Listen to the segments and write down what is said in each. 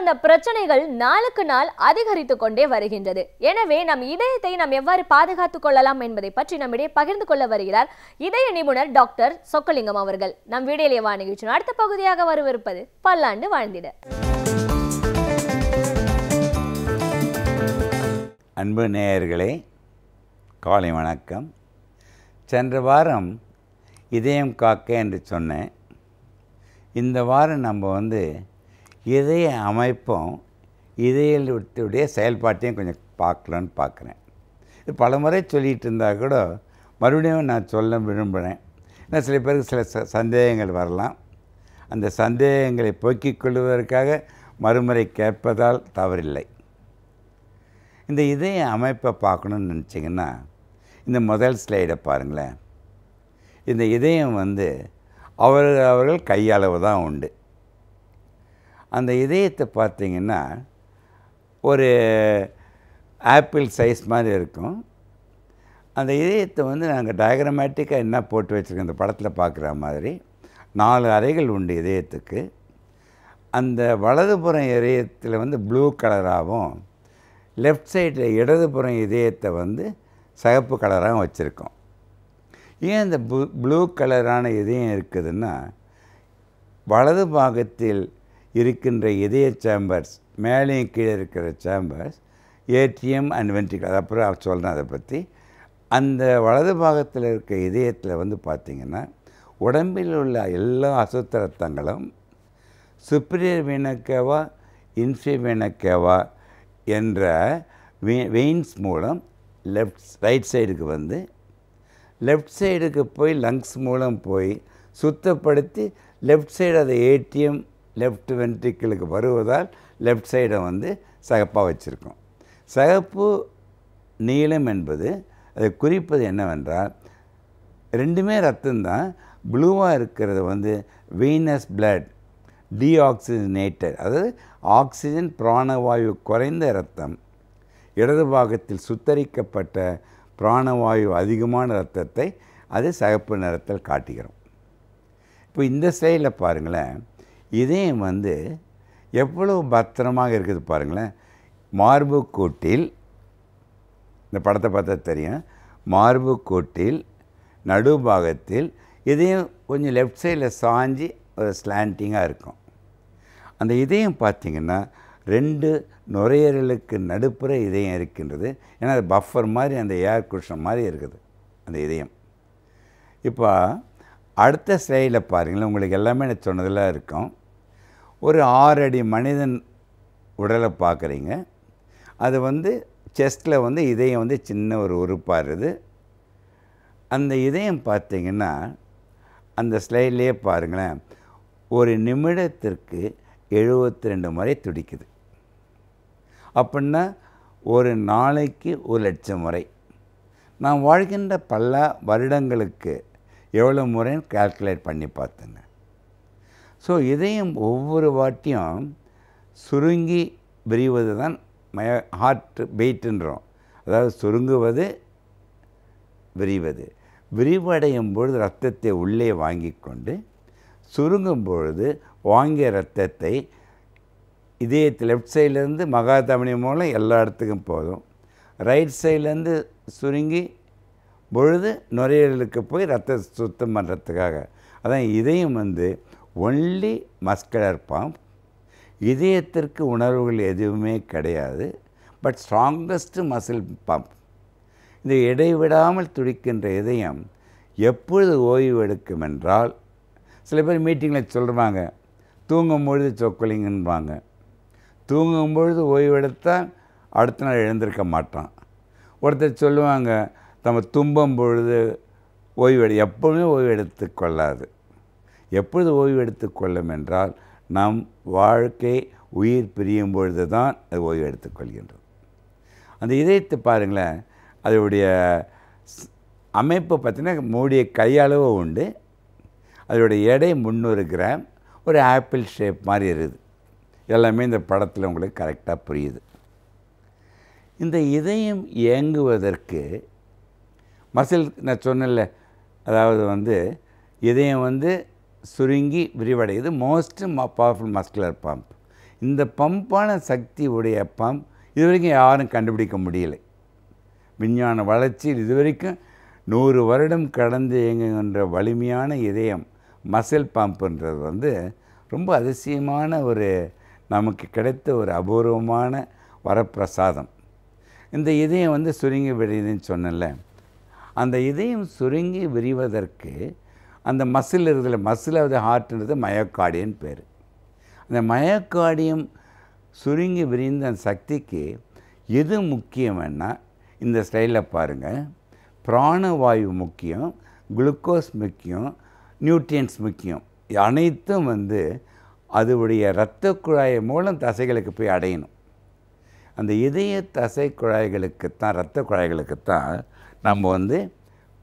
சார்ந்த பிரச்சனைகள் நாளுக்கு நாள் அதிகரித்துக் கொண்டே வருகின்றது. எனவே நம் இதயத்தை நாம் எவ்வாறு பாதுகாத்துக் கொள்ளலாம் என்பதை பற்றி நம்மிடையே பகிர்ந்து கொள்ள வருகிறார் இதய நிபுணர் டாக்டர் சொக்கலிங்கம் அவர்கள். நம் வீடியோலே வா நிகழ்ச்சியின் அடுத்த பகுதியாக வரவிருப்பது பல்லாண்டு வாழ்ந்திட. அன்பு நேயர்களே, காலை வணக்கம். சென்ற வாரம் இதயம் காக்க என்று சொன்னேன். இந்த வாரம் நம்ம இதய அமைப்பும் இதயத்துடைய செயல்பாட்டையும் கொஞ்சம் பார்க்கலான்னு பார்க்குறேன். இது பல முறை சொல்லிகிட்டு இருந்தால் கூட மறுபடியும் நான் சொல்ல விரும்புகிறேன். ஏன்னா சில பேருக்கு சில சந்தேகங்கள் வரலாம். அந்த சந்தேகங்களை போக்கிக் கொள்வதற்காக மறுமுறை கேட்பதால் தவறில்லை. இந்த இதய அமைப்பை பார்க்கணுன்னு நினச்சிங்கன்னா இந்த முதல் ஸ்லைடை பாருங்களேன். இந்த இதயம் அவர்கள் கையளவு தான் உண்டு. அந்த இதயத்தை பார்த்திங்கன்னா ஒரு ஆப்பிள் சைஸ் மாதிரி இருக்கும். அந்த இதயத்தை நாங்கள் டயக்ராமேட்டிக்காக என்ன போட்டு வச்சுருக்கோம், இந்த படத்தில் பார்க்குற மாதிரி 4 அறைகள் உண்டு இதயத்துக்கு. அந்த வலதுபுறம் இதயத்தில் ப்ளூ கலராகவும், லெஃப்ட் சைடில் இடதுபுறம் இதயத்தை சிகப்பு கலராகவும் வச்சுருக்கோம். ஏன் இந்த ப்ளூ கலரான இதயம் இருக்குதுன்னா, வலது பாகத்தில் இருக்கின்ற இதய சேம்பர்ஸ், மேலேயும் கீழே இருக்கிற சேம்பர்ஸ் ஏடிஎம் அண்ட் வென்ட்ரிகல், அப்புறம் சொல்கிறேன் அதை பற்றி. அந்த வலது பாகத்தில் இருக்க இதயத்தில் பார்த்திங்கன்னா உடம்பில் உள்ள எல்லா அசுத்த ரத்தங்களும் சுப்பீரியர் வீனக்கேவா இன்ஃபீரியர் வீனக்கேவா என்ற வெயின்ஸ் மூலம் ரைட் சைடுக்கு லெஃப்ட் சைடுக்கு போய் லங்ஸ் மூலம் போய் சுத்தப்படுத்தி லெஃப்ட் சைடு அதை ஏடிஎம் லெஃப்ட் வென்ட்ரிக்கிளுக்கு வருவதால் லெஃப்ட் சைடை சிகப்பாக வச்சுருக்கோம். சிகப்பு நீலம் என்பது அதை குறிப்பது என்னவென்றால், ரெண்டுமே ரத்தம்தான். ப்ளூவாக இருக்கிறது வீனஸ் பிளட் டீஆக்சிஜனேட்டட், அதாவது ஆக்சிஜன் பிராணவாயு குறைந்த இரத்தம். இடது பாகத்தில் சுத்தரிக்கப்பட்ட பிராணவாயு அதிகமான இரத்தத்தை அது சிகப்பு நிறத்தில் காட்டுகிறோம். இப்போ இந்த ஸ்டைலில் பாருங்களேன், இதயம் எவ்வளவு பத்திரமாக இருக்குது பாருங்களேன். மார்பு கூட்டில், இந்த படத்தை பார்த்தா தெரியும், மார்பு கூட்டில் நடுபாகத்தில் இதயம் கொஞ்சம் லெஃப்ட் சைடில் சாஞ்சி ஒரு ஸ்லாண்டிங்காக இருக்கும். அந்த இதயம் பார்த்திங்கன்னா 2 நுரையீரலுக்கு நடுப்புற இதயம் இருக்கின்றது. ஏன்னா அது பஃபர் மாதிரி, அந்த ஏர் குஷன் மாதிரி இருக்குது அந்த இதயம். இப்போ அடுத்த ஸ்லைடில் பாருங்களேன், உங்களுக்கு எல்லாமே நான் சொன்னதெல்லாம் இருக்கும். ஒரு 6 அடி மனிதன் உடலை பார்க்குறீங்க. அது செஸ்ட்டில் இதயம் சின்ன ஒரு உறுப்பாக இருக்குது. அந்த இதயம் பார்த்திங்கன்னா அந்த ஸ்லைட்லேயே பாருங்களேன், ஒரு நிமிடத்திற்கு 72 முறை துடிக்குது. அப்படின்னா ஒரு நாளைக்கு 1,00,000 முறை. நான் வாழ்கின்ற பல வருடங்களுக்கு எவ்வளோ முறைன்னு கால்குலேட் பண்ணி பார்த்துங்க. ஸோ இதயம் ஒவ்வொரு வாட்டியும் சுருங்கி விரிவது தான் ஹார்ட் பீட்டுன்றோம். அதாவது சுருங்குவது, விரிவது. விரிவடையும் பொழுது இரத்தத்தை உள்ளே வாங்கி கொண்டு, சுருங்கும் பொழுது வாங்கிய இரத்தத்தை இதயத்தில் லெஃப்ட் சைட்லேருந்து மகாதமனி மூலம் எல்லா இடத்துக்கும் போதும். ரைட் சைட்லேருந்து சுருங்கி பொழுது நுரையீரலுக்கு போய் ரத்த சுத்தம் பண்ணுறதுக்காக. அதான் இதயம் ஒன்லி மஸ்குலர் பம்ப். இதயத்திற்கு உணர்வுகள் எதுவுமே கிடையாது. But strongest muscle pump. இந்த இடைவிடாமல் துடிக்கின்ற இதயம் எப்பொழுது ஓய்வு எடுக்கும் என்றால், சில பேர் மீட்டிங்கில் சொல்லுவாங்க, தூங்கும்பொழுது சொக்கலிங்கன்பாங்க. தூங்கும்பொழுது ஓய்வெடுத்தால் அடுத்த நாள் எழுந்திருக்க மாட்டான். ஒருத்தர் சொல்லுவாங்க, நம்ம தும்பும் பொழுது எப்பொழுதுமே ஓய்வு எடுத்து கொள்ளாது. எப்பொழுது ஓய்வு எடுத்து கொள்ளும் என்றால், நம் வாழ்க்கை உயிர் பிரியும் பொழுது தான் அது ஓய்வு எடுத்துக்கொள்கின்றது. அந்த இதயத்தை பாருங்களேன், அதனுடைய அமைப்பு பார்த்திங்கன்னா மூடிய கையளவு உண்டு. அதோடைய எடை 300 கிராம். ஒரு ஆப்பிள் ஷேப் மாதிரி இருக்குது. எல்லாமே இந்த படத்தில் உங்களுக்கு கரெக்டாக புரியுது. இந்த இதயம் இயங்குவதற்கு மசில் நான் சொன்னேன்ல, அதாவது இதயம் சுருங்கி விரிவடையுது. Most powerful muscular pump. இந்த பம்பான சக்தி உடைய பம்ப் இதுவரைக்கும் யாரும் கண்டுபிடிக்க முடியலை. விஞ்ஞான வளர்ச்சியில் இதுவரைக்கும் 100 வருடம் கடந்து இயங்குகின்ற வலிமையான இதயம் மசில் பம்புன்றது ரொம்ப அதிசயமான நமக்கு கிடைத்த ஒரு அபூர்வமான வரப்பிரசாதம். இந்த இதயம் சுருங்கி விரியுதுன்னு சொன்னல, அந்த இதயம் சுருங்கி விரிவதற்கு அந்த மசில் இருக்கிற மசிலாவது ஹார்ட்ன்றது மயோகார்டியன் பேர். அந்த மயோகார்டியம் சுருங்கி விரிந்த அந்த சக்திக்கு எது முக்கியம்னா இந்த ஸ்டைலில் பாருங்கள். பிராணவாயு முக்கியம், குளுக்கோஸ் முக்கியம், நியூட்ரியன்ஸ் முக்கியம். அனைத்தும் அதுடைய இரத்த குழாய் மூலம் தசைகளுக்கு போய் அடையணும். அந்த இதய தசை குழாய்களுக்குத்தான் இரத்த குழாய்களுக்குத்தான் நம்ம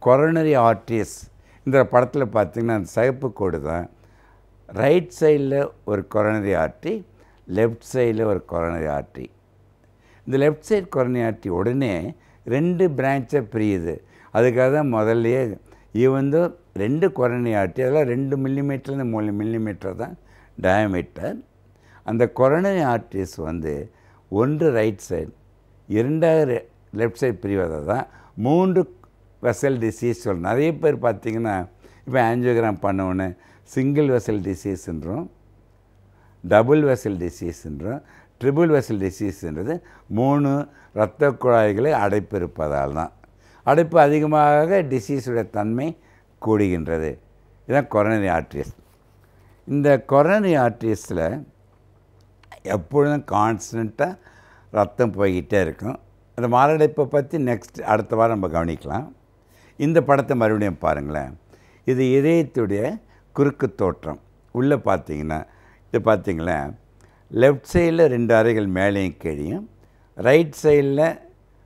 கொரோனரி ஆர்டரிஸ் இந்த படத்தில் பார்த்திங்கன்னா அந்த சிவப்பு கோடு தான் ரைட் சைடில் ஒரு கொரோனரி ஆர்ட்ரி, லெஃப்ட் சைடில் ஒரு கொரோனரி ஆர்ட்ரி. இந்த லெஃப்ட் சைடு கொரோனரி ஆர்ட்ரி உடனே 2 பிரான்ச்சாக பிரியுது. அதுக்காக தான் முதல்லையே இது 2 கொரோனரி ஆர்ட்ரி, அதெல்லாம் 2 மில்லிமீட்டர்லேருந்து 3 மில்லிமீட்டர் தான் டயாமீட்டர். அந்த கொரோனரி ஆர்ட்ரிஸ் ஒன்று ரைட் சைடு, 2வது லெஃப்ட் சைடு பிரிவதை தான் 3 வெசல் டிசீஸ் சொல்லணும். நிறைய பேர் பார்த்திங்கன்னா இப்போ ஆஞ்சியோகிராம் பண்ணவுன்னு சிங்கிள் வெசல் டிசீஸ்ன்றோம், டபுள் வெசல் டிசீஸ்ன்றோம், ட்ரிபிள் வெசல் டிசீஸ்ன்றது 3 இரத்த குழாய்களை அடைப்பு இருப்பதால் தான். அடைப்பு அதிகமாக டிசீஸுடைய தன்மை கூடுகின்றது. இதுதான் கொரோனரி ஆர்ட்ரிஸ். இந்த கொரோனரி ஆர்ட்ரிஸில் எப்பொழுதும் கான்ஸ்டண்ட்டாக ரத்தம் போய்கிட்டே இருக்கும். அந்த மாரடைப்பை பற்றி அடுத்த வாரம் நம்ம கவனிக்கலாம். இந்த படத்தை மறுபடியும் பாருங்களேன். இது இதயத்துடைய குறுக்கு தோற்றம். உள்ளே பார்த்தீங்கன்னா இது பார்த்திங்களேன், லெஃப்ட் சைடில் 2 அறைகள் மேலேயும் கீழையும், ரைட் சைடில்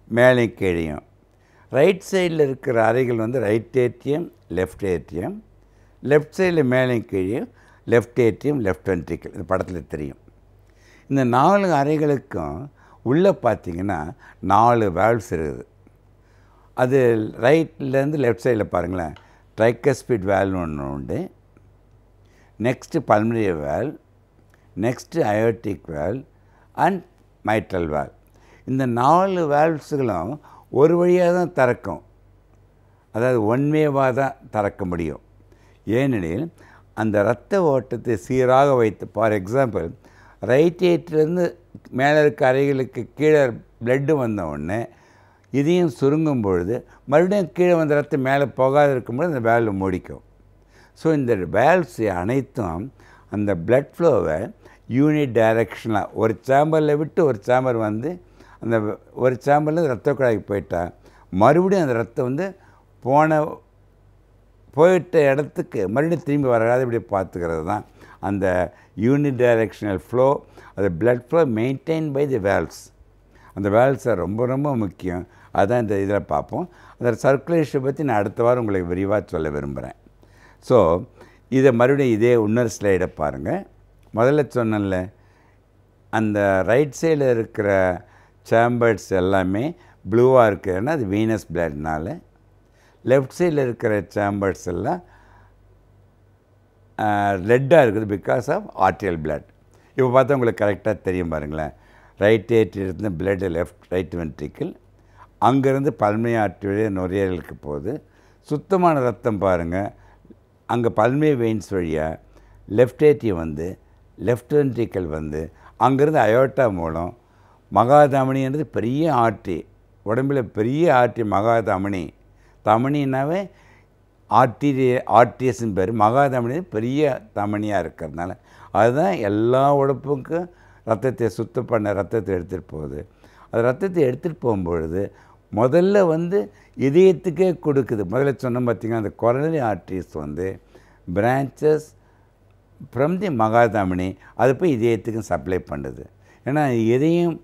மேலேயும் கீழையும். ரைட் சைடில் இருக்கிற அறைகள் right atrium, left atrium, left சைடில் மேலேயும் கீழையும் லெஃப்ட் ஏட்ரியம், லெஃப்ட் வென்ட்ரிக்கிள். இந்த படத்தில் தெரியும். இந்த 4 அறைகளுக்கும் உள்ளே பார்த்திங்கன்னா 4 வேல்வ்ஸ் இருக்குது. அது ரைட்லேருந்து லெஃப்ட் சைடில் பாருங்களேன், ட்ரைகஸ்பிட் வேல்வ்னு ஒன்று உண்டு, next pulmonary valve, next aortic valve and mitral valve. இந்த 4 வேல்வ்ஸுகளும் ஒரு வழியாக தான் திறக்கும், அதாவது ஒன்வேவாக தான் திறக்க முடியும். ஏனெனில் அந்த இரத்த ஓட்டத்தை சீராக வைத்து, ஃபார் எக்ஸாம்பிள் ரைட் ஏட்லேருந்து மேலே இருக்க அறைகளுக்கு கீழே பிளட்டு வந்த உடனே இதையும் சுருங்கும் பொழுது மறுபடியும் கீழே வந்த ரத்தம் மேலே போகாது இருக்கும்போது அந்த வேல்வ் மூடிக்கும். ஸோ இந்த வேல்வ்ஸ் அனைத்தும் அந்த பிளட் ஃப்ளோவை யூனிட் டைரக்ஷனாக ஒரு சேம்பரில் விட்டு ஒரு சேம்பர் அந்த ஒரு சேம்பர்லேருந்து ரத்த குழாய்க்கு போயிட்டா மறுபடியும் அந்த ரத்தம் போயிட்ட இடத்துக்கு மறுபடியும் திரும்பி வராது இப்படி பார்த்துக்கிறது தான் அந்த யூனிட் டைரக்ஷனல் ஃப்ளோ. அது blood flow maintain by the valves. அந்த வேல்வ்ஸை ரொம்ப ரொம்ப முக்கியம். அதுதான் இந்த இதில் பார்ப்போம். அந்த சர்க்குலேஷனை பற்றி நான் அடுத்த வாரம் உங்களுக்கு விரிவாக சொல்ல விரும்புகிறேன். ஸோ இதை மறுபடியும் இதே இன்னொரு ஸ்லைடை பாருங்கள். முதல்ல சொன்னல அந்த ரைட் சைடில் இருக்கிற சேம்பர்ஸ் எல்லாமே ப்ளூவாக இருக்குதுன்னா அது வீனஸ் பிளட்னால், லெஃப்ட் சைடில் இருக்கிற சேம்பர்ஸ் எல்லாம் ரெட்டாக இருக்குது பிகாஸ் ஆஃப் ஆர்டிரியல் பிளட். இப்போ பார்த்தா உங்களுக்கு கரெக்டாக தெரியும் பாருங்களேன். ரைட் ஏட்ரியிலிருந்து பிளட் ரைட் வென்ட்ரிக்கிள், அங்கேருந்து பல்மனரி ஆர்டரி நுரையீரலுக்கு போகுது. சுத்தமான ரத்தம் பாருங்கள், அங்கே பல்மனரி வெயின்ஸ் வழியாக லெஃப்ட் ஏட்ரியம் லெஃப்ட் வென்ட்ரிக்கிள் அங்கேருந்து அயோட்டா மூலம் மகாதமனின்றது பெரிய ஆர்ட்ரி, உடம்பில் பெரிய ஆர்ட்ரி மகாதமனி. தமனின்னாவே ஆர்டிஎஸ்ன்னு பேர். மகாதமனி பெரிய தமனியாக இருக்கிறதுனால அதுதான் எல்லா உடம்புக்கும் ரத்தத்தை சுத்தம் பண்ண ரத்தத்தை எடுத்துகிட்டு போகுது. அது ரத்தத்தை எடுத்துகிட்டு போகும்பொழுது முதல்ல இதயத்துக்கே கொடுக்குது. முதல்ல சொன்ன பார்த்திங்கன்னா அந்த coronary arteries branches from the மகாதமனி அது போய் இதயத்துக்கும் சப்ளை பண்ணுது. ஏன்னா இதயம்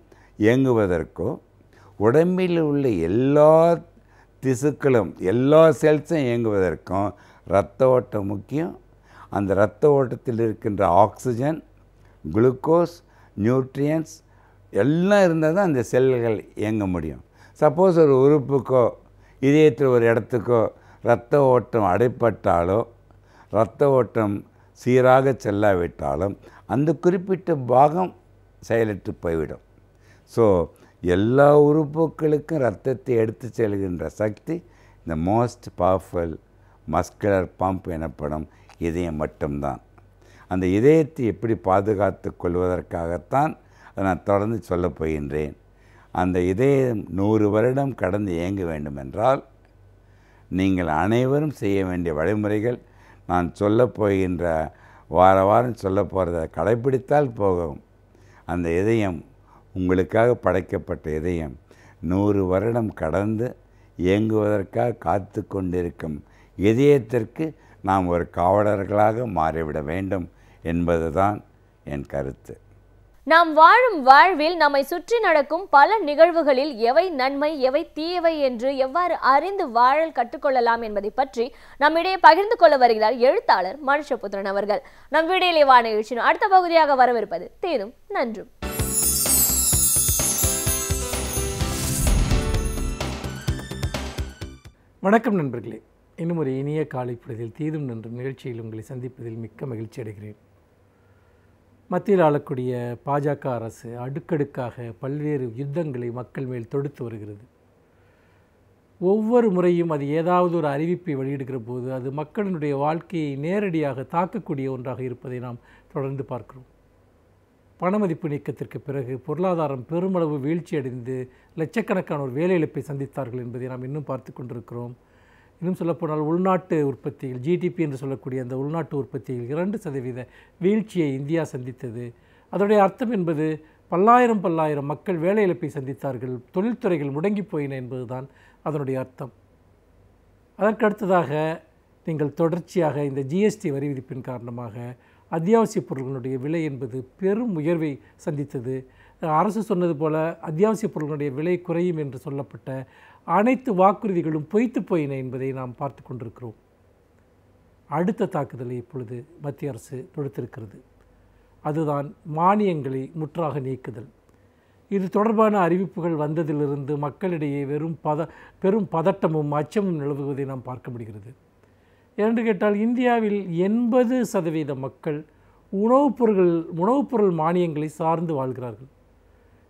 இயங்குவதற்கோ உடம்பில் உள்ள எல்லா திசுக்களும் எல்லா செல்ஸும் இயங்குவதற்கும் இரத்த ஓட்டம் முக்கியம். அந்த இரத்த ஓட்டத்தில் இருக்கின்ற ஆக்சிஜன், குளுக்கோஸ், நியூட்ரியன்ஸ் எல்லாம் இருந்தால் தான் அந்த செல்கள் இயங்க முடியும். சப்போஸ் ஒரு உறுப்புக்கோ இதயத்தில் ஒரு இடத்துக்கோ இரத்த ஓட்டம் அடைப்பட்டாலோ இரத்த ஓட்டம் சீராக செல்லாவிட்டாலும் அந்த குறிப்பிட்ட பாகம் செயலற்று போய்விடும். ஸோ எல்லா உறுப்புகளுக்கும் இரத்தத்தை எடுத்து செல்கின்ற சக்தி இந்த மோஸ்ட் பவர்ஃபுல் மஸ்குலர் பம்ப் எனப்படும் இதயம் மட்டும்தான். அந்த இதயத்தை எப்படி பாதுகாத்து கொள்வதற்காகத்தான் அதை நான் தொடர்ந்து சொல்லப் போகின்றேன். அந்த இதயம் 100 வருடம் கடந்து இயங்க வேண்டுமென்றால் நீங்கள் அனைவரும் செய்ய வேண்டிய வழிமுறைகள் நான் சொல்லப் போகின்ற வாரம் சொல்ல போகிறத கடைப்பிடித்தால் போகும். அந்த இதயம் உங்களுக்காக படைக்கப்பட்ட இதயம் 100 வருடம் கடந்து இயங்குவதற்காக காத்து கொண்டிருக்கும் இதயத்திற்கு நாம் ஒரு காவலர்களாக மாறிவிட வேண்டும் என்பதுதான் என் கருத்து. நாம் வாழும் வாழ்வில் நம்மை சுற்றி நடக்கும் பல நிகழ்வுகளில் எவை நன்மை எவை தீயவை என்று எவ்வாறு அறிந்து வாழல் கற்றுக்கொள்ளலாம் என்பதை பற்றி நம்மிடையே பகிர்ந்து கொள்ள வருகிறார் எழுத்தாளர் மனுஷபுத்திரன் அவர்கள். நம் வீடியோலே வான நிகழ்ச்சியின் அடுத்த பகுதியாக வரவிருப்பது தீதும் நன்றும். வணக்கம் நண்பர்களே, இன்னும் ஒரு இனிய காலை பொழுதில் தீதும் நன்றும் நிகழ்ச்சியில் உங்களை சந்திப்பதில் மிக்க மகிழ்ச்சி அடைகிறேன். மத்தியில் ஆளக்கூடிய பாஜக அரசு அடுக்கடுக்காக பல்வேறு யுத்தங்களை மக்கள் மேல் தொடுத்து வருகிறது. ஒவ்வொரு முறையும் அது ஏதாவது ஒரு அறிவிப்பை வெளியிடுகிற போது அது மக்களினுடைய வாழ்க்கையை நேரடியாக தாக்கக்கூடிய ஒன்றாக இருப்பதை நாம் தொடர்ந்து பார்க்கிறோம். பணமதிப்பு நீக்கத்திற்கு பிறகு பொருளாதாரம் பெருமளவு வீழ்ச்சியடைந்து லட்சக்கணக்கானோர் வேலை இழப்பை சந்தித்தார்கள் என்பதை நாம் இன்னும் பார்த்து கொண்டிருக்கிறோம். இன்னும் சொல்லப்போனால் உள்நாட்டு உற்பத்தியில் ஜிடிபி என்று சொல்லக்கூடிய அந்த உள்நாட்டு உற்பத்தியில் 2% வீழ்ச்சியை இந்தியா சந்தித்தது. அதனுடைய அர்த்தம் என்பது பல்லாயிரம் மக்கள் வேலை இழப்பை சந்தித்தார்கள், தொழில்துறைகள் முடங்கி போயின என்பதுதான் அதனுடைய அர்த்தம். அதற்கு அடுத்ததாக நீங்கள் தொடர்ச்சியாக இந்த ஜிஎஸ்டி வரி விதிப்பின் காரணமாக அத்தியாவசிய பொருட்களுடைய விலை என்பது பெரும் உயர்வை சந்தித்தது. அரசு சொன்னது போல அத்தியாவசிய பொருட்களுடைய விலை குறையும் என்று சொல்லப்பட்ட அனைத்து வாக்குறுதிகளும் பொய்த்து போயின என்பதை நாம் பார்த்து கொண்டிருக்கிறோம். அடுத்த தாக்குதலை இப்பொழுது மத்திய அரசு தொடுத்திருக்கிறது. அதுதான் மானியங்களை முற்றாக நீக்குதல். இது தொடர்பான அறிவிப்புகள் வந்ததிலிருந்து மக்களிடையே பெரும் பதட்டமும் அச்சமும் நிலவுவதை நாம் பார்க்க முடிகிறது. என்று கேட்டால் இந்தியாவில் 80% மக்கள் உணவுப் பொருள் மானியங்களை சார்ந்து வாழ்கிறார்கள்.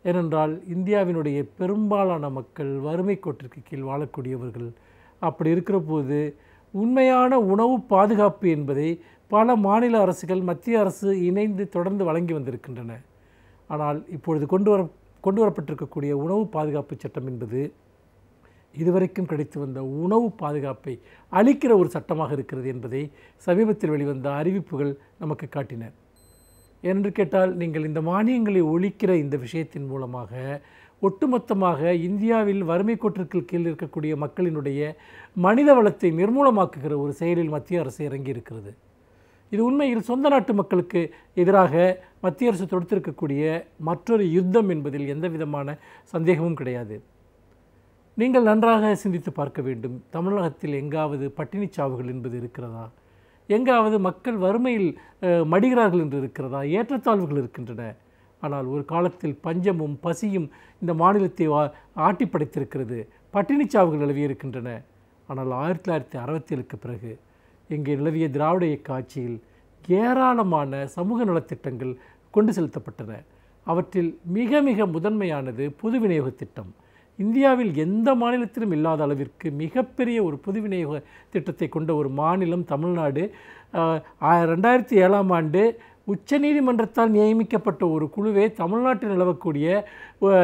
ஏனென்றால் இந்தியாவினுடைய பெரும்பாலான மக்கள் வறுமை கோட்டிற்கு கீழ் வாழக்கூடியவர்கள். அப்படி இருக்கிற போது உண்மையான உணவு பாதுகாப்பு என்பதை பல மாநில அரசுகள் மத்திய அரசு இணைந்து தொடர்ந்து வழங்கி வந்திருக்கின்றன. ஆனால் இப்பொழுது கொண்டு வரப்பட்டிருக்கக்கூடிய உணவு பாதுகாப்பு சட்டம் என்பது இதுவரைக்கும் கிடைத்து வந்த உணவு பாதுகாப்பை அளிக்கிற ஒரு சட்டமாக இருக்கிறது என்பதை சமீபத்தில் வெளிவந்த அறிவிப்புகள் நமக்கு காட்டின. என்று கேட்டால் நீங்கள் இந்த மானியங்களை ஒழிக்கிற இந்த விஷயத்தின் மூலமாக ஒட்டுமொத்தமாக இந்தியாவில் வறுமை கோட்டிற்கு கீழ் இருக்கக்கூடிய மக்களினுடைய மனித வளத்தை நிர்மூலமாக்குகிற ஒரு செயலில் மத்திய அரசு இறங்கி இருக்கிறது. இது உண்மையில் சொந்த நாட்டு மக்களுக்கு எதிராக மத்திய அரசு தொடுத்திருக்கக்கூடிய மற்றொரு யுத்தம் என்பதில் எந்த விதமான சந்தேகமும் கிடையாது. நீங்கள் நன்றாக சிந்தித்து பார்க்க வேண்டும். தமிழகத்தில் எங்காவது பட்டினிச் சாவுகள் என்பது இருக்கிறதா? எங்காவது மக்கள் வறுமையில் மடிகிறார்கள் என்று இருக்கிறதா? ஏற்றத்தாழ்வுகள் இருக்கின்றன. ஆனால் ஒரு காலத்தில் பஞ்சமும் பசியும் இந்த மாநிலத்தை ஆட்டி படைத்திருக்கிறது. பட்டினிச் சாவுகள் நிலவியிருக்கின்றன. ஆனால் 1967க்கு பிறகு இங்கே நிலவிய திராவிட இயக்க ஆட்சியில் ஏராளமான சமூக நலத்திட்டங்கள் கொண்டு செலுத்தப்பட்டன. அவற்றில் மிக மிக முதன்மையானது பொது விநியோக திட்டம். இந்தியாவில் எந்த மாநிலத்திலும் இல்லாத அளவிற்கு மிகப்பெரிய ஒரு பொது விநியோக திட்டத்தை கொண்ட ஒரு மாநிலம் தமிழ்நாடு. 2007ஆம் ஆண்டு உச்சநீதிமன்றத்தால் நியமிக்கப்பட்ட ஒரு குழுவே தமிழ்நாட்டில் நிலவக்கூடிய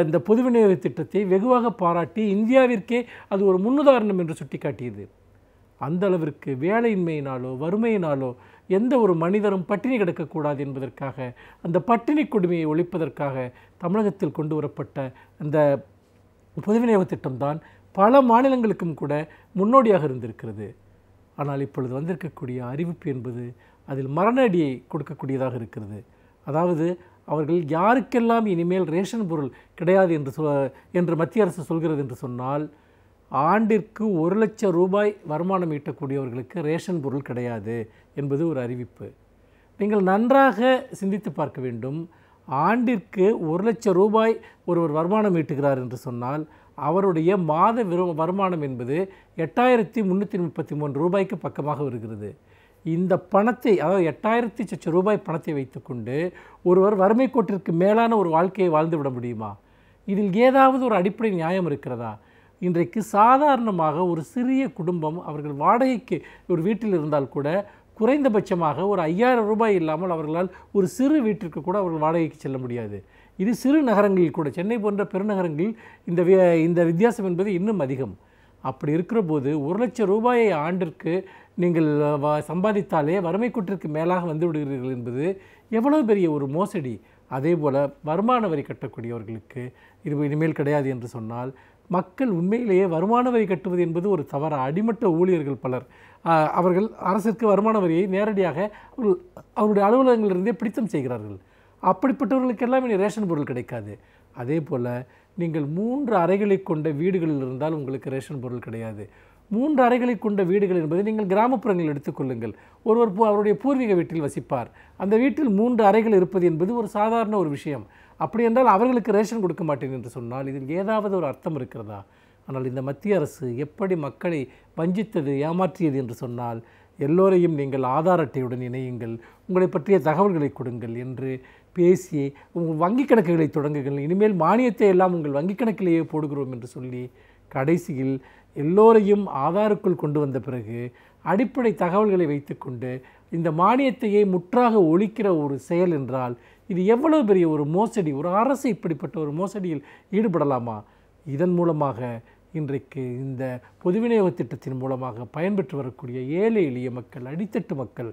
இந்த பொது விநியோக திட்டத்தை வெகுவாக பாராட்டி இந்தியாவிற்கே அது ஒரு முன்னுதாரணம் என்று சுட்டிக்காட்டியது. அந்த அளவிற்கு வேலையின்மையினாலோ வறுமையினாலோ எந்த ஒரு மனிதரும் பட்டினி கிடக்கக்கூடாது என்பதற்காக அந்த பட்டினி கொடுமையை ஒழிப்பதற்காக தமிழகத்தில் கொண்டு வரப்பட்ட அந்த பொது விநியோக திட்டம்தான் பல மாநிலங்களுக்கும் கூட முன்னோடியாக இருந்திருக்கிறது. ஆனால் இப்பொழுது வந்திருக்கக்கூடிய அறிவிப்பு என்பது அதில் மரணஅடியை கொடுக்கக்கூடியதாக இருக்கிறது. அதாவது அவர்கள் யாருக்கெல்லாம் இனிமேல் ரேஷன் பொருள் கிடையாது என்று மத்திய அரசு சொல்கிறது என்று சொன்னால், ஆண்டிற்கு 1 லட்சம் ரூபாய் வருமானம் ஈட்டக்கூடியவர்களுக்கு ரேஷன் பொருள் கிடையாது என்பது ஒரு அறிவிப்பு. நீங்கள் நன்றாக சிந்தித்து பார்க்க வேண்டும். ஆண்டிற்கு 1 லட்சம் ரூபாய் ஒருவர் வருமானம் ஈட்டுகிறார் என்று சொன்னால் அவருடைய மாத வருமானம் என்பது 8333 ரூபாய்க்கு பக்கமாக வருகிறது. இந்த பணத்தை, அதாவது 8,000 லட்சம் ரூபாய் பணத்தை வைத்துக்கொண்டு ஒருவர் வறுமை கோட்டிற்கு மேலான ஒரு வாழ்க்கையை வாழ்ந்து விட முடியுமா? இதில் ஏதாவது ஒரு அடிப்படை நியாயம் இருக்கிறதா? இன்றைக்கு சாதாரணமாக ஒரு சிறிய குடும்பம் அவர்கள் வாடகைக்கு ஒரு வீட்டில் இருந்தால் கூட குறைந்தபட்சமாக ஒரு 5,000 ரூபாய் இல்லாமல் அவர்களால் ஒரு சிறு வீட்டிற்கு கூட அவர்கள் வாடகைக்கு செல்ல முடியாது. இது சிறு நகரங்களில் கூட, சென்னை போன்ற பெருநகரங்களில் இந்த வித்தியாசம் என்பது இன்னும் அதிகம். அப்படி இருக்கிற போது 1 லட்சம் ரூபாயை ஆண்டிற்கு நீங்கள் சம்பாதித்தாலே வறுமை கோட்டிற்கு மேலாக வந்து விடுகிறீர்கள் என்பது எவ்வளவு பெரிய ஒரு மோசடி. அதே போல் வருமான வரி கட்டக்கூடியவர்களுக்கு இது இனிமேல் கிடையாது என்று சொன்னால், மக்கள் உண்மையிலேயே வருமான வரி கட்டுவது என்பது ஒரு தவறு. அடிமட்ட ஊழியர்கள் பலர் அவர்கள் அரசிற்கு வருமான வரியை நேரடியாக அவருடைய அலுவலகங்களிலிருந்தே பிடித்தம் செய்கிறார்கள். அப்படிப்பட்டவர்களுக்கெல்லாம் இனி ரேஷன் பொருள் கிடைக்காது. அதே போல் நீங்கள் 3 அறைகளை கொண்ட வீடுகளில் இருந்தால் உங்களுக்கு ரேஷன் பொருள் கிடையாது. 3 அறைகளை கொண்ட வீடுகள் என்பது நீங்கள் கிராமப்புறங்களில் எடுத்துக்கொள்ளுங்கள். ஒருவர் அவருடைய பூர்வீக வீட்டில் வசிப்பார். அந்த வீட்டில் 3 அறைகள் இருப்பது என்பது ஒரு சாதாரண ஒரு விஷயம். அப்படி என்றால் அவர்களுக்கு ரேஷன் கொடுக்க மாட்டேன் என்று சொன்னால் இதில் ஏதாவது ஒரு அர்த்தம் இருக்கிறதா? ஆனால் இந்த மத்திய அரசு எப்படி மக்களை வஞ்சித்தது, ஏமாற்றியது என்று சொன்னால், எல்லோரையும் நீங்கள் ஆதார் அட்டையுடன் இணையுங்கள், உங்களை பற்றிய தகவல்களை கொடுங்கள் என்று பேசி உங்கள் வங்கி கணக்குகளை தொடங்குங்கள், இனிமேல் மானியத்தை எல்லாம் உங்கள் வங்கி கணக்கிலேயே போடுகிறோம் என்று சொல்லி கடைசியில் எல்லோரையும் ஆதாருக்குள் கொண்டு வந்த பிறகு அடிப்படை தகவல்களை வைத்துக்கொண்டு இந்த மானியத்தையே முற்றாக ஒழிக்கிற ஒரு செயல் என்றால் இது எவ்வளவு பெரிய ஒரு மோசடி. ஒரு அரசு இப்படிப்பட்ட ஒரு மோசடியில் ஈடுபடலாமா? இதன் மூலமாக இன்றைக்கு இந்த பொது விநியோக திட்டத்தின் மூலமாக பயன்பெற்று வரக்கூடிய ஏழை எளிய மக்கள், அடித்தட்டு மக்கள்,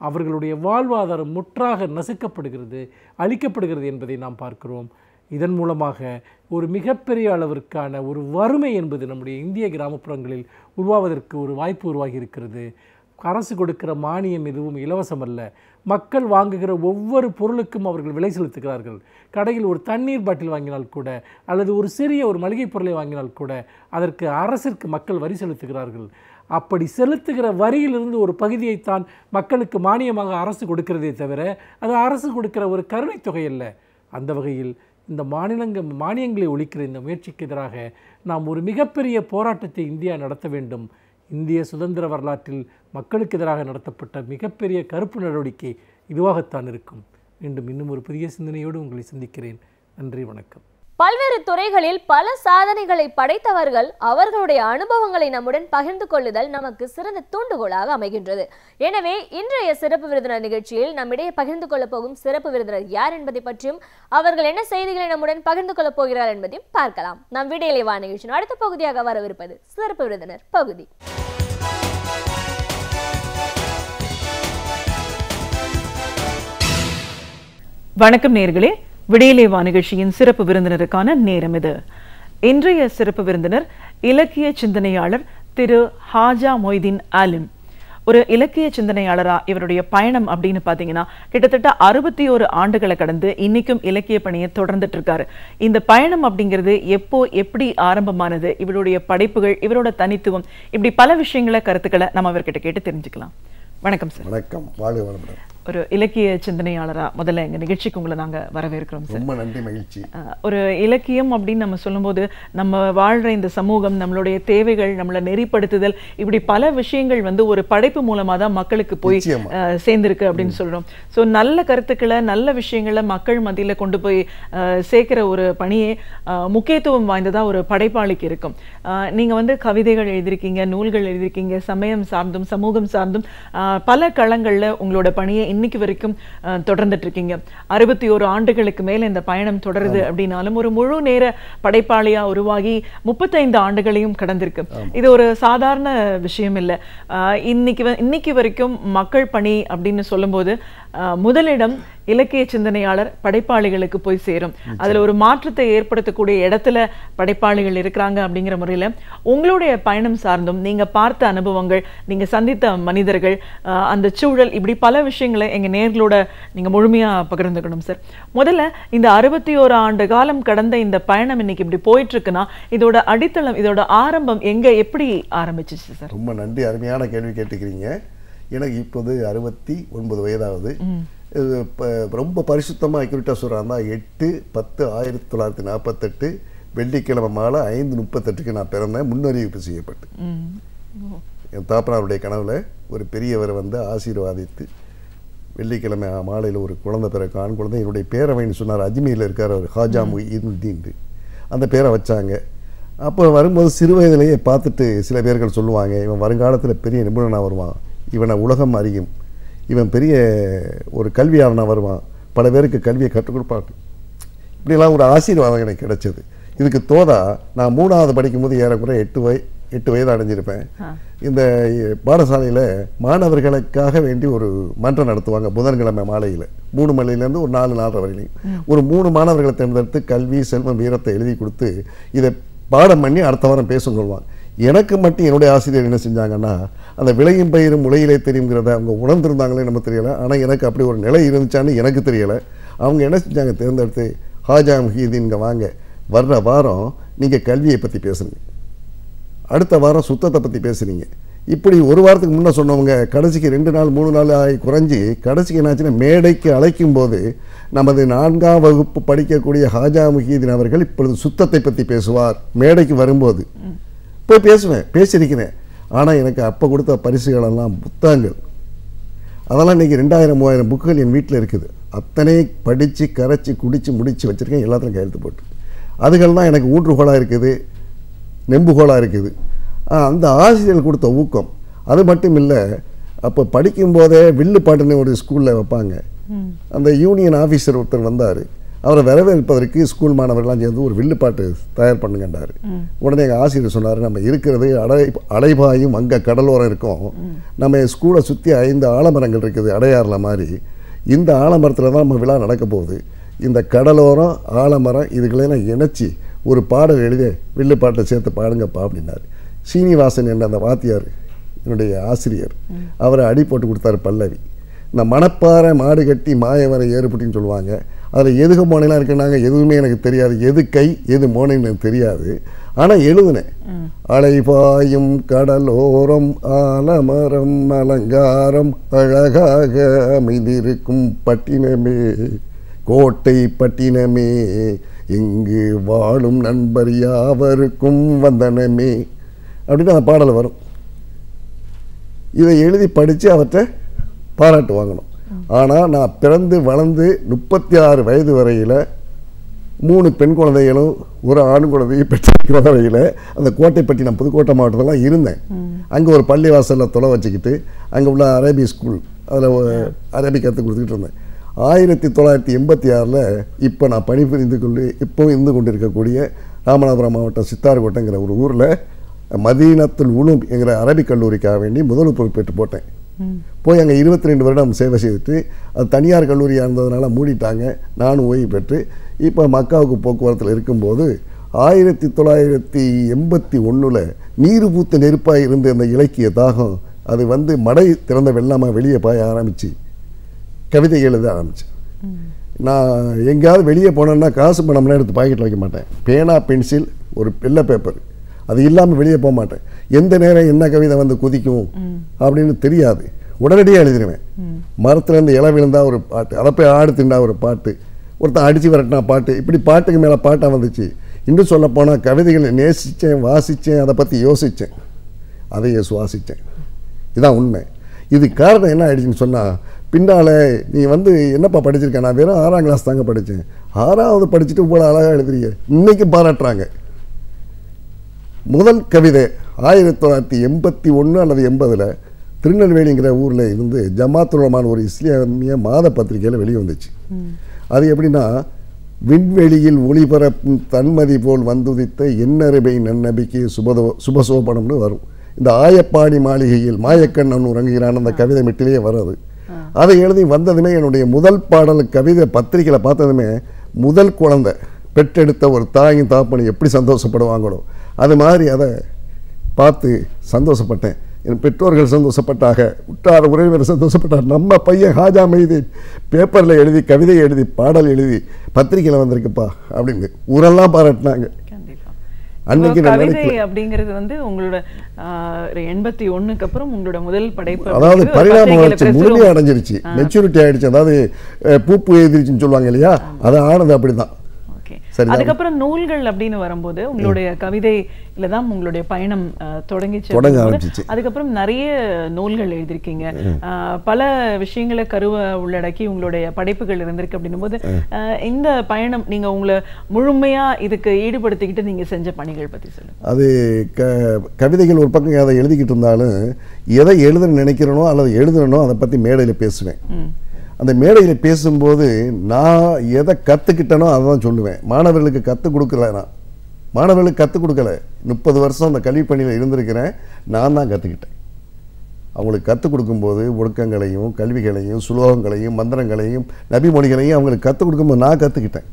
அவர்களுடைய வாழ்வாதாரம் முற்றாக நசுக்கப்படுகிறது, அழிக்கப்படுகிறது என்பதை நாம் பார்க்கிறோம். இதன் மூலமாக ஒரு மிகப்பெரிய அளவிற்கான ஒரு வறுமை என்பது நம்முடைய இந்திய கிராமப்புறங்களில் உருவாவதற்கு ஒரு வாய்ப்பு உருவாகி இருக்கிறது. அரசு கொடுக்கிற மானியம் எதுவும் இலவசமல்ல. மக்கள் வாங்குகிற ஒவ்வொரு பொருளுக்கும் அவர்கள் விலை செலுத்துகிறார்கள். கடையில் ஒரு தண்ணீர் பாட்டில் வாங்கினால் கூட, அல்லது ஒரு சிறிய ஒரு மளிகை பொருளை வாங்கினால் கூட அதற்கு அரசிற்கு மக்கள் வரி செலுத்துகிறார்கள். அப்படி செலுத்துகிற வரியிலிருந்து ஒரு பகுதியைத்தான் மக்களுக்கு மானியமாக அரசு கொடுக்கிறதே தவிர அது அரசு கொடுக்கிற ஒரு கருணைத் தொகை அல்ல. அந்த வகையில் இந்த மானியங்களை ஒழிக்கிற இந்த முயற்சிக்கு எதிராக நாம் ஒரு மிகப்பெரிய போராட்டத்தை இந்தியா நடத்த வேண்டும். இந்திய சுதந்திர வரலாற்றில் மக்களுக்கு எதிராக நடத்தப்பட்ட மிகப்பெரிய கருப்பு நடவடிக்கை இதுவாகத்தான் இருக்கும். மீண்டும் இன்னும் ஒரு புதிய சிந்தனையோடு உங்களை சந்திக்கிறேன். நன்றி, வணக்கம். பல்வேறு துறைகளில் பல சாதனைகளை படைத்தவர்கள் அவர்களுடைய அனுபவங்களை நம்முடன் பகிர்ந்து கொள்ளுதல் நமக்கு சிறந்த தூண்டுகோலாக அமைகின்றது. எனவே இன்றைய சிறப்பு விருந்தினர் நிகழ்ச்சியில் நம்மிடையே பகிர்ந்து கொள்ளப் போகும் சிறப்பு விருந்தினர் யார் என்பதை பற்றியும் அவர்கள் என்ன செய்திகளை நம்முடன் பகிர்ந்து கொள்ளப் போகிறார் என்பதையும் பார்க்கலாம். நம் விடியலை வா நிகழ்ச்சியின் அடுத்த பகுதியாக வரவிருப்பது சிறப்பு விருந்தினர் பகுதி. வணக்கம் நேயர்களே, விடியலை வா நிகழ்ச்சியின் சிறப்பு விருந்தினருக்கான நேரம் இது. இன்றைய சிறப்பு விருந்தினர் இலக்கிய சிந்தனையாளர் திரு ஹாஜா மொய்தீன் ஆலிம். ஒரு இலக்கிய சிந்தனையாளரா இவருடைய பயணம் அப்படின்னு பார்த்தீங்கன்னா கிட்டத்தட்ட 61 ஆண்டுகளை கடந்து இன்னைக்கும் இலக்கிய பணியை தொடர்ந்துட்டு இருக்காரு. இந்த பயணம் அப்படிங்கிறது எப்படி ஆரம்பமானது, இவருடைய படைப்புகள், இவரோட தனித்துவம், இப்படி பல விஷயங்களை, கருத்துக்களை நம்ம அவர்கிட்ட கேட்டு தெரிஞ்சுக்கலாம். வணக்கம் சார். வணக்கம். வாழ்க வளமுடன். ஒரு இலக்கிய சிந்தனையாளரா முதல்ல எங்க நிகழ்ச்சிக்கு உங்களை நாங்க வரவேற்கிறோம் சார். ரொம்ப நன்றி, மகிழ்ச்சி. ஒரு இலக்கியம் அப்படின்னு நம்ம சொல்லும்போது நம்ம வாழ்ற இந்த சமூகம், நம்மளுடைய தேவைகள், நம்மளை நெறிப்படுத்துதல், இப்படி பல விஷயங்கள் வந்து ஒரு படைப்பு மூலமா தான் மக்களுக்கு போய் சேர்ந்திருக்கு அப்படின்னு சொல்றோம். ஸோ நல்ல கருத்துக்களை, நல்ல விஷயங்களை மக்கள் மத்தியில கொண்டு போய் சேர்க்கிற ஒரு பணியே முக்கியத்துவம் வாய்ந்ததா ஒரு படைப்பாளிக்கு இருக்கும். நீங்க வந்து கவிதைகள் எழுதியிருக்கீங்க, நூல்கள் எழுதியிருக்கீங்க, சமயம் சார்ந்தும் சமூகம் சார்ந்தும் பல களங்கள்ல உங்களோட பணியை இன்னைக்கு வரைக்கும் தொடர்ந்துட்டு இருக்கீங்க. 61 ஆண்டுகளுக்கு மேல இந்த பயணம் தொடருது அப்படின்னாலும் ஒரு முழு நேர படைப்பாளியா உருவாகி 35 ஆண்டுகளையும் கடந்திருக்கு. இது ஒரு சாதாரண விஷயம் இல்லை. இன்னைக்கு வரைக்கும் மக்கள் பணி அப்படின்னு சொல்லும்போது முதலிடம் இலக்கிய சிந்தனையாளர் படைப்பாளிகளுக்கு போய் சேரும். அதுல ஒரு மாற்றத்தை ஏற்படுத்தக்கூடிய இடத்துல படைப்பாளிகள் இருக்கிறாங்க. அப்படிங்கிற முறையில உங்களுடைய பயணம் சார்ந்தும் நீங்க பார்த்த அனுபவங்கள், நீங்க சந்தித்த மனிதர்கள், அந்த சூழல், இப்படி பல விஷயங்களை எங்க நேர்களோட நீங்க முழுமையா பகிர்ந்துக்கணும் சார். முதல்ல இந்த 61 ஆண்டு காலம் கடந்த இந்த பயணம் இன்னைக்கு இப்படி போயிட்டு இருக்குன்னா இதோட அடித்தளம், இதோட ஆரம்பம் எங்க எப்படி ஆரம்பிச்சிச்சு சார்? ரொம்ப நன்றி, அருமையான கேள்வி கேட்டுக்கிறீங்க. எனக்கு இப்போது 69 வயதாகுது. ரொம்ப பரிசுத்தமாக அக்யூரேட்டாக சொல்கிறாங்க 8/10/1948 வெள்ளிக்கிழமை மாலை 5:38க்கு நான் பிறந்தேன், முன்னறிவிப்பு செய்யப்பட்டு. என் தாப்பனாருடைய கனவில் ஒரு பெரியவர் வந்து ஆசீர்வாதித்து வெள்ளிக்கிழமை மாலையில் ஒரு குழந்தை பிறகு ஆண் குழந்தை என்னுடைய பேரவைன்னு சொன்னார். அஜ்மீரில் இருக்கார் அவர், ஹாஜா முஹிதீன். அந்த பேரை வச்சாங்க. அப்போ வரும்போது சிறு வயதிலேயே பார்த்துட்டு சில பேர்கள் சொல்லுவாங்க, இவன் வருங்காலத்தில் பெரிய நிபுணனாக வருவான், இவனை உலகம் அறியும், இவன் பெரிய ஒரு கல்வியாளனாக வருவான், பல பேருக்கு கல்வியை கற்றுக் கொடுப்பாங்க. இப்படிலாம் ஒரு ஆசீர்வாதம் எனக்கு கிடைச்சது. இதுக்கு தோதா நான் 3வது படிக்கும்போது ஏறக்குறைய 8 வயது அடைஞ்சிருப்பேன். இந்த பாடசாலையில் மாணவர்களுக்காக வேண்டி ஒரு மன்றம் நடத்துவாங்க புதன்கிழமை மாலையில் 3 மணிலேருந்து ஒரு 4-4:30 வரையிலையும். ஒரு 3 மாணவர்களை தேர்ந்தெடுத்து கல்வி செல்வம் வீரத்தை எழுதி கொடுத்து இதை பாடம் பண்ணி அடுத்த வாரம் பேச சொல்லுவாங்க. எனக்கு மட்டும் என்னுடைய ஆசிரியர் என்ன செஞ்சாங்கன்னா, அந்த விளையும் பயிரும் முளையிலே தெரியுங்கிறத அவங்க உணர்ந்துருந்தாங்களே நம்ம தெரியலை. ஆனால் எனக்கு அப்படி ஒரு நிலை இருந்துச்சான்னு எனக்கு தெரியலை. அவங்க என்ன செஞ்சாங்க, தேர்ந்தெடுத்து ஹாஜா முஹிதீன் இங்கே வாங்க, வர்ற வாரம் நீங்கள் கல்வியை பற்றி பேசுங்க, அடுத்த வாரம் சுத்தத்தை பற்றி பேசுகிறீங்க. இப்படி ஒரு வாரத்துக்கு முன்னே சொன்னவங்க கடைசிக்கு 2 நாள் 3 நாள் ஆகி குறைஞ்சி கடைசிக்கு என்னாச்சுன்னா மேடைக்கு அழைக்கும் போது நமது 4ஆம் வகுப்பு படிக்கக்கூடிய ஹாஜா முஹிதீன் அவர்கள் இப்பொழுது சுத்தத்தை பற்றி பேசுவார். மேடைக்கு வரும்போது போய் பேசியிருக்கிறேன். ஆனால் எனக்கு அப்போ கொடுத்த பரிசுகளெல்லாம் புத்தகங்கள், அதெல்லாம் இன்றைக்கி 2000-3000 புக்குகள் என் வீட்டில் இருக்குது. அத்தனை படித்து கரைச்சி குடித்து முடித்து வச்சுருக்கேன், எல்லாத்தையும் கையெழுத்து போட்டு. அதுகள் தான் எனக்கு ஊன்றுகோலாக இருக்குது, நெம்புகோலாக இருக்குது. அந்த ஆசிரியர்கள் கொடுத்த ஊக்கம் அது மட்டும் இல்லை. அப்போ படிக்கும்போதே வில்லு பாட்டுன்னு ஒரு ஸ்கூலில் வைப்பாங்க. அந்த யூனியன் ஆஃபீஸர் ஒருத்தர் வந்தார். அவரை வரவேற்பதற்கு ஸ்கூல் மாணவர்கள்லாம் சேர்ந்து ஒரு வில்லுப்பாட்டு தயார் பண்ணுங்கண்டார். உடனே எங்கள் ஆசிரியர் சொன்னார், நம்ம இருக்கிறது அலைபாயும் அங்கே கடலோரம் இருக்கும், நம்ம ஸ்கூலை சுற்றி 5 ஆலமரங்கள் இருக்குது அடையாறில் மாதிரி. இந்த ஆலமரத்தில் தான் நம்ம விழா நடக்க போகுது. இந்த கடலோரம் ஆலமரம் இதுகளெல்லாம் இணைச்சி ஒரு பாடல் எழுதி வில்லுப்பாட்டை சேர்த்து பாடுங்கப்பா அப்படின்னாரு. சீனிவாசன் என்ற அந்த வாத்தியார் என்னுடைய ஆசிரியர், அவரை அடி போட்டு கொடுத்தாரு பல்லவி. இந்த மணப்பாறை மாடு கட்டி மாயவரை ஏறுபட்டின்னு சொல்லுவாங்க. அதில் எதுக்கு மோனைலாம் இருக்குன்னாங்க, எதுவுமே எனக்கு தெரியாது, எது கை எது மோனைன்னு எனக்கு தெரியாது. ஆனால் எழுதுனேன், அலைபாயும் கடலோரம் ஆலமரம் அலங்காரம் அழகாக அமைந்திருக்கும் பட்டினமே கோட்டை பட்டினமே இங்கு வாழும் நண்பர் யாவருக்கும் வந்தனமே அப்படின்னு அந்த பாடல் வரும். இதை எழுதி படித்து அவற்றை பாராட்டு வாங்கணும். ஆனால் நான் பிறந்து வளர்ந்து 36 வயது வரையில் 3 பெண் குழந்தைகளும் ஒரு ஆண் குழந்தையும் பெற்றிருக்கிற வரையில் அந்த கோட்டைப்பட்டினம் புதுக்கோட்டை மாவட்டத்திலாம் இருந்தேன். அங்கே ஒரு பள்ளிவாசலில் தொலை வச்சுக்கிட்டு அங்கே உள்ள அரபி ஸ்கூல் அதில் அரபி கற்றுக் கொடுத்துக்கிட்டு இருந்தேன். 1986 இப்போ நான் பணிபுரிந்து கொண்டு இப்போவும் இருந்து கொண்டிருக்கக்கூடிய ராமநாதபுரம் மாவட்டம் சித்தார்கோட்டைங்கிற ஒரு ஊரில் மதீனத்துல் உலூம் என்கிற அரபிக் கல்லூரிக்காக வேண்டி முதல் பொறுப்பேற்று போட்டேன். போய் அங்கே 22 வருடம் சேவை செய்துட்டு அது தனியார் கல்லூரியாக இருந்ததுனால மூடிட்டாங்க. நானும் ஓய்வு பெற்று இப்போ மக்காவுக்கு போக்குவரத்தில் இருக்கும்போது 1981 நீர் பூத்த நெருப்பாக இருந்த இந்த இலக்கிய தாகம் அது வந்து மடை திறந்த வெள்ளமாக வெளியே பாய ஆரம்பித்து கவிதை எழுத ஆரம்பித்தேன். நான் எங்கேயாவது வெளியே போனேன்னா காசு பணம்லாம் எடுத்து பாக்கெட்டில் வைக்க மாட்டேன். பேனா பென்சில் ஒரு வெள்ளை பேப்பர் அது இல்லாமல் வெளியே போக மாட்டேன். எந்த நேரம் என்ன கவிதை வந்து குதிக்கும் அப்படின்னு தெரியாது, உடனடியாக எழுதிடுவேன். மரத்துலேருந்து இலை விழுந்தா ஒரு பாட்டு, அதை போய் ஆடு திண்டா ஒரு பாட்டு, ஒருத்தன் அடித்து விரட்டினா பாட்டு, இப்படி பாட்டுக்கு மேலே பாட்டாக வந்துச்சு. இன்னும் சொல்லப்போனால் கவிதைகளை நேசித்தேன், வாசித்தேன், அதை பற்றி யோசித்தேன், அதையே சுவாசித்தேன். இதுதான் உண்மை. இது காரணம் என்ன ஆயிடுச்சுன்னு சொன்னால், பின்னால் நீ வந்து என்னப்பா படிச்சிருக்கேன், நான் வெறும் 6ஆம் கிளாஸ் தாங்க படித்தேன், 6ஆவது படிச்சுட்டு இவ்வளோ அழகாக எழுதுறீங்க, இன்றைக்கி பாராட்டுறாங்க. முதல் கவிதை 1981 அல்லது 80 திருநெல்வேலிங்கிற ஊரில் இருந்து ஜமாத்துல் உலமான்னு ஒரு இஸ்லாமிய மாத பத்திரிகையில் வெளியே வந்துச்சு. அது எப்படின்னா, விண்வெளியில் ஒளிபரப்பும் தன்மதி போல் வந்துதித்த எண்ணறிவை நன்னபிக்கை சுபசோபனம்னு வரும். இந்த ஆயப்பாடி மாளிகையில் மாயக்கண்ணன் உறங்குகிறான் அந்த கவிதை மெட்டிலேயே வராது. அதை எழுதி வந்ததுமே என்னுடைய முதல் பாடல் கவிதை பத்திரிகையில் பார்த்ததுமே முதல் குழந்தை பெற்றெடுத்த ஒரு தாயும் தாப்பனும் எப்படி சந்தோஷப்படுவாங்களோ அது மாதிரி அதை பார்த்து சந்தோஷப்பட்டேன். என் பெற்றோர்கள் சந்தோஷப்பட்டாங்க, உற்றார் உறவினர் சந்தோஷப்பட்டார். நம்ம பையன் ஹாஜா முஹிதீன் பேப்பரில் எழுதி கவிதை எழுதி பாடல் எழுதி பத்திரிகையில் வந்திருக்குப்பா அப்படின்னு ஊரெல்லாம் பாராட்டினாங்க. அன்னைக்கு கவிதை அப்படிங்கிறது வந்து உங்களோட 81க்கு அப்புறம் உங்களோட முதல் படைப்பு, அதாவது பரிணாம வளர்ச்சி முழுமையாக அடைஞ்சிருச்சு, மெச்சூரிட்டி ஆகிடுச்சு. அதாவது பூப்பு எழுதிருச்சுன்னு சொல்லுவாங்க இல்லையா, அது ஆனது அப்படி தான். சரிதான். அதுக்கப்புறம் நூல்கள் அப்படின்னு வரும்போது உங்களுடைய கவிதையில தான் உங்களுடைய பயணம் தொடங்க ஆரம்பிச்சிச்சு. அதுக்கப்புறம் நிறைய நூல்கள் எழுதியிருக்கீங்க, பல விஷயங்களை கருவை உள்ளடக்கி உங்களுடைய படைப்புகள் இருந்திருக்கு. அப்படின்னும் போது இந்த பயணம் நீங்க உங்களை முழுமையா இதுக்கு ஈடுபடுத்திக்கிட்டு நீங்க செஞ்ச பணிகள் பத்தி சொல்லுங்க. அது கவிதைகள் ஒரு பக்கம் அதை எழுதிக்கிட்டு இருந்தாலும் எதை எழுத நினைக்கிறனோ அல்லது எழுதுனோ அதை பற்றி மேடையில் பேசுவேன். அந்த மேடையில் பேசும்போது நான் எதை கற்றுக்கிட்டனோ அதை தான் சொல்லுவேன். மாணவர்களுக்கு கற்றுக் கொடுக்கல, நான் மாணவர்களுக்கு கற்றுக் கொடுக்கல. 30 வருஷம் அந்த கல்வி பணியில் இருந்திருக்கிறேன், நான் தான் கற்றுக்கிட்டேன். அவங்களுக்கு கற்றுக் கொடுக்கும்போது ஒழுக்கங்களையும் கல்விகளையும் சுலோகங்களையும் மந்திரங்களையும் நபிமொழிகளையும் அவங்களுக்கு கற்றுக் கொடுக்கும்போது நான் கற்றுக்கிட்டேன்.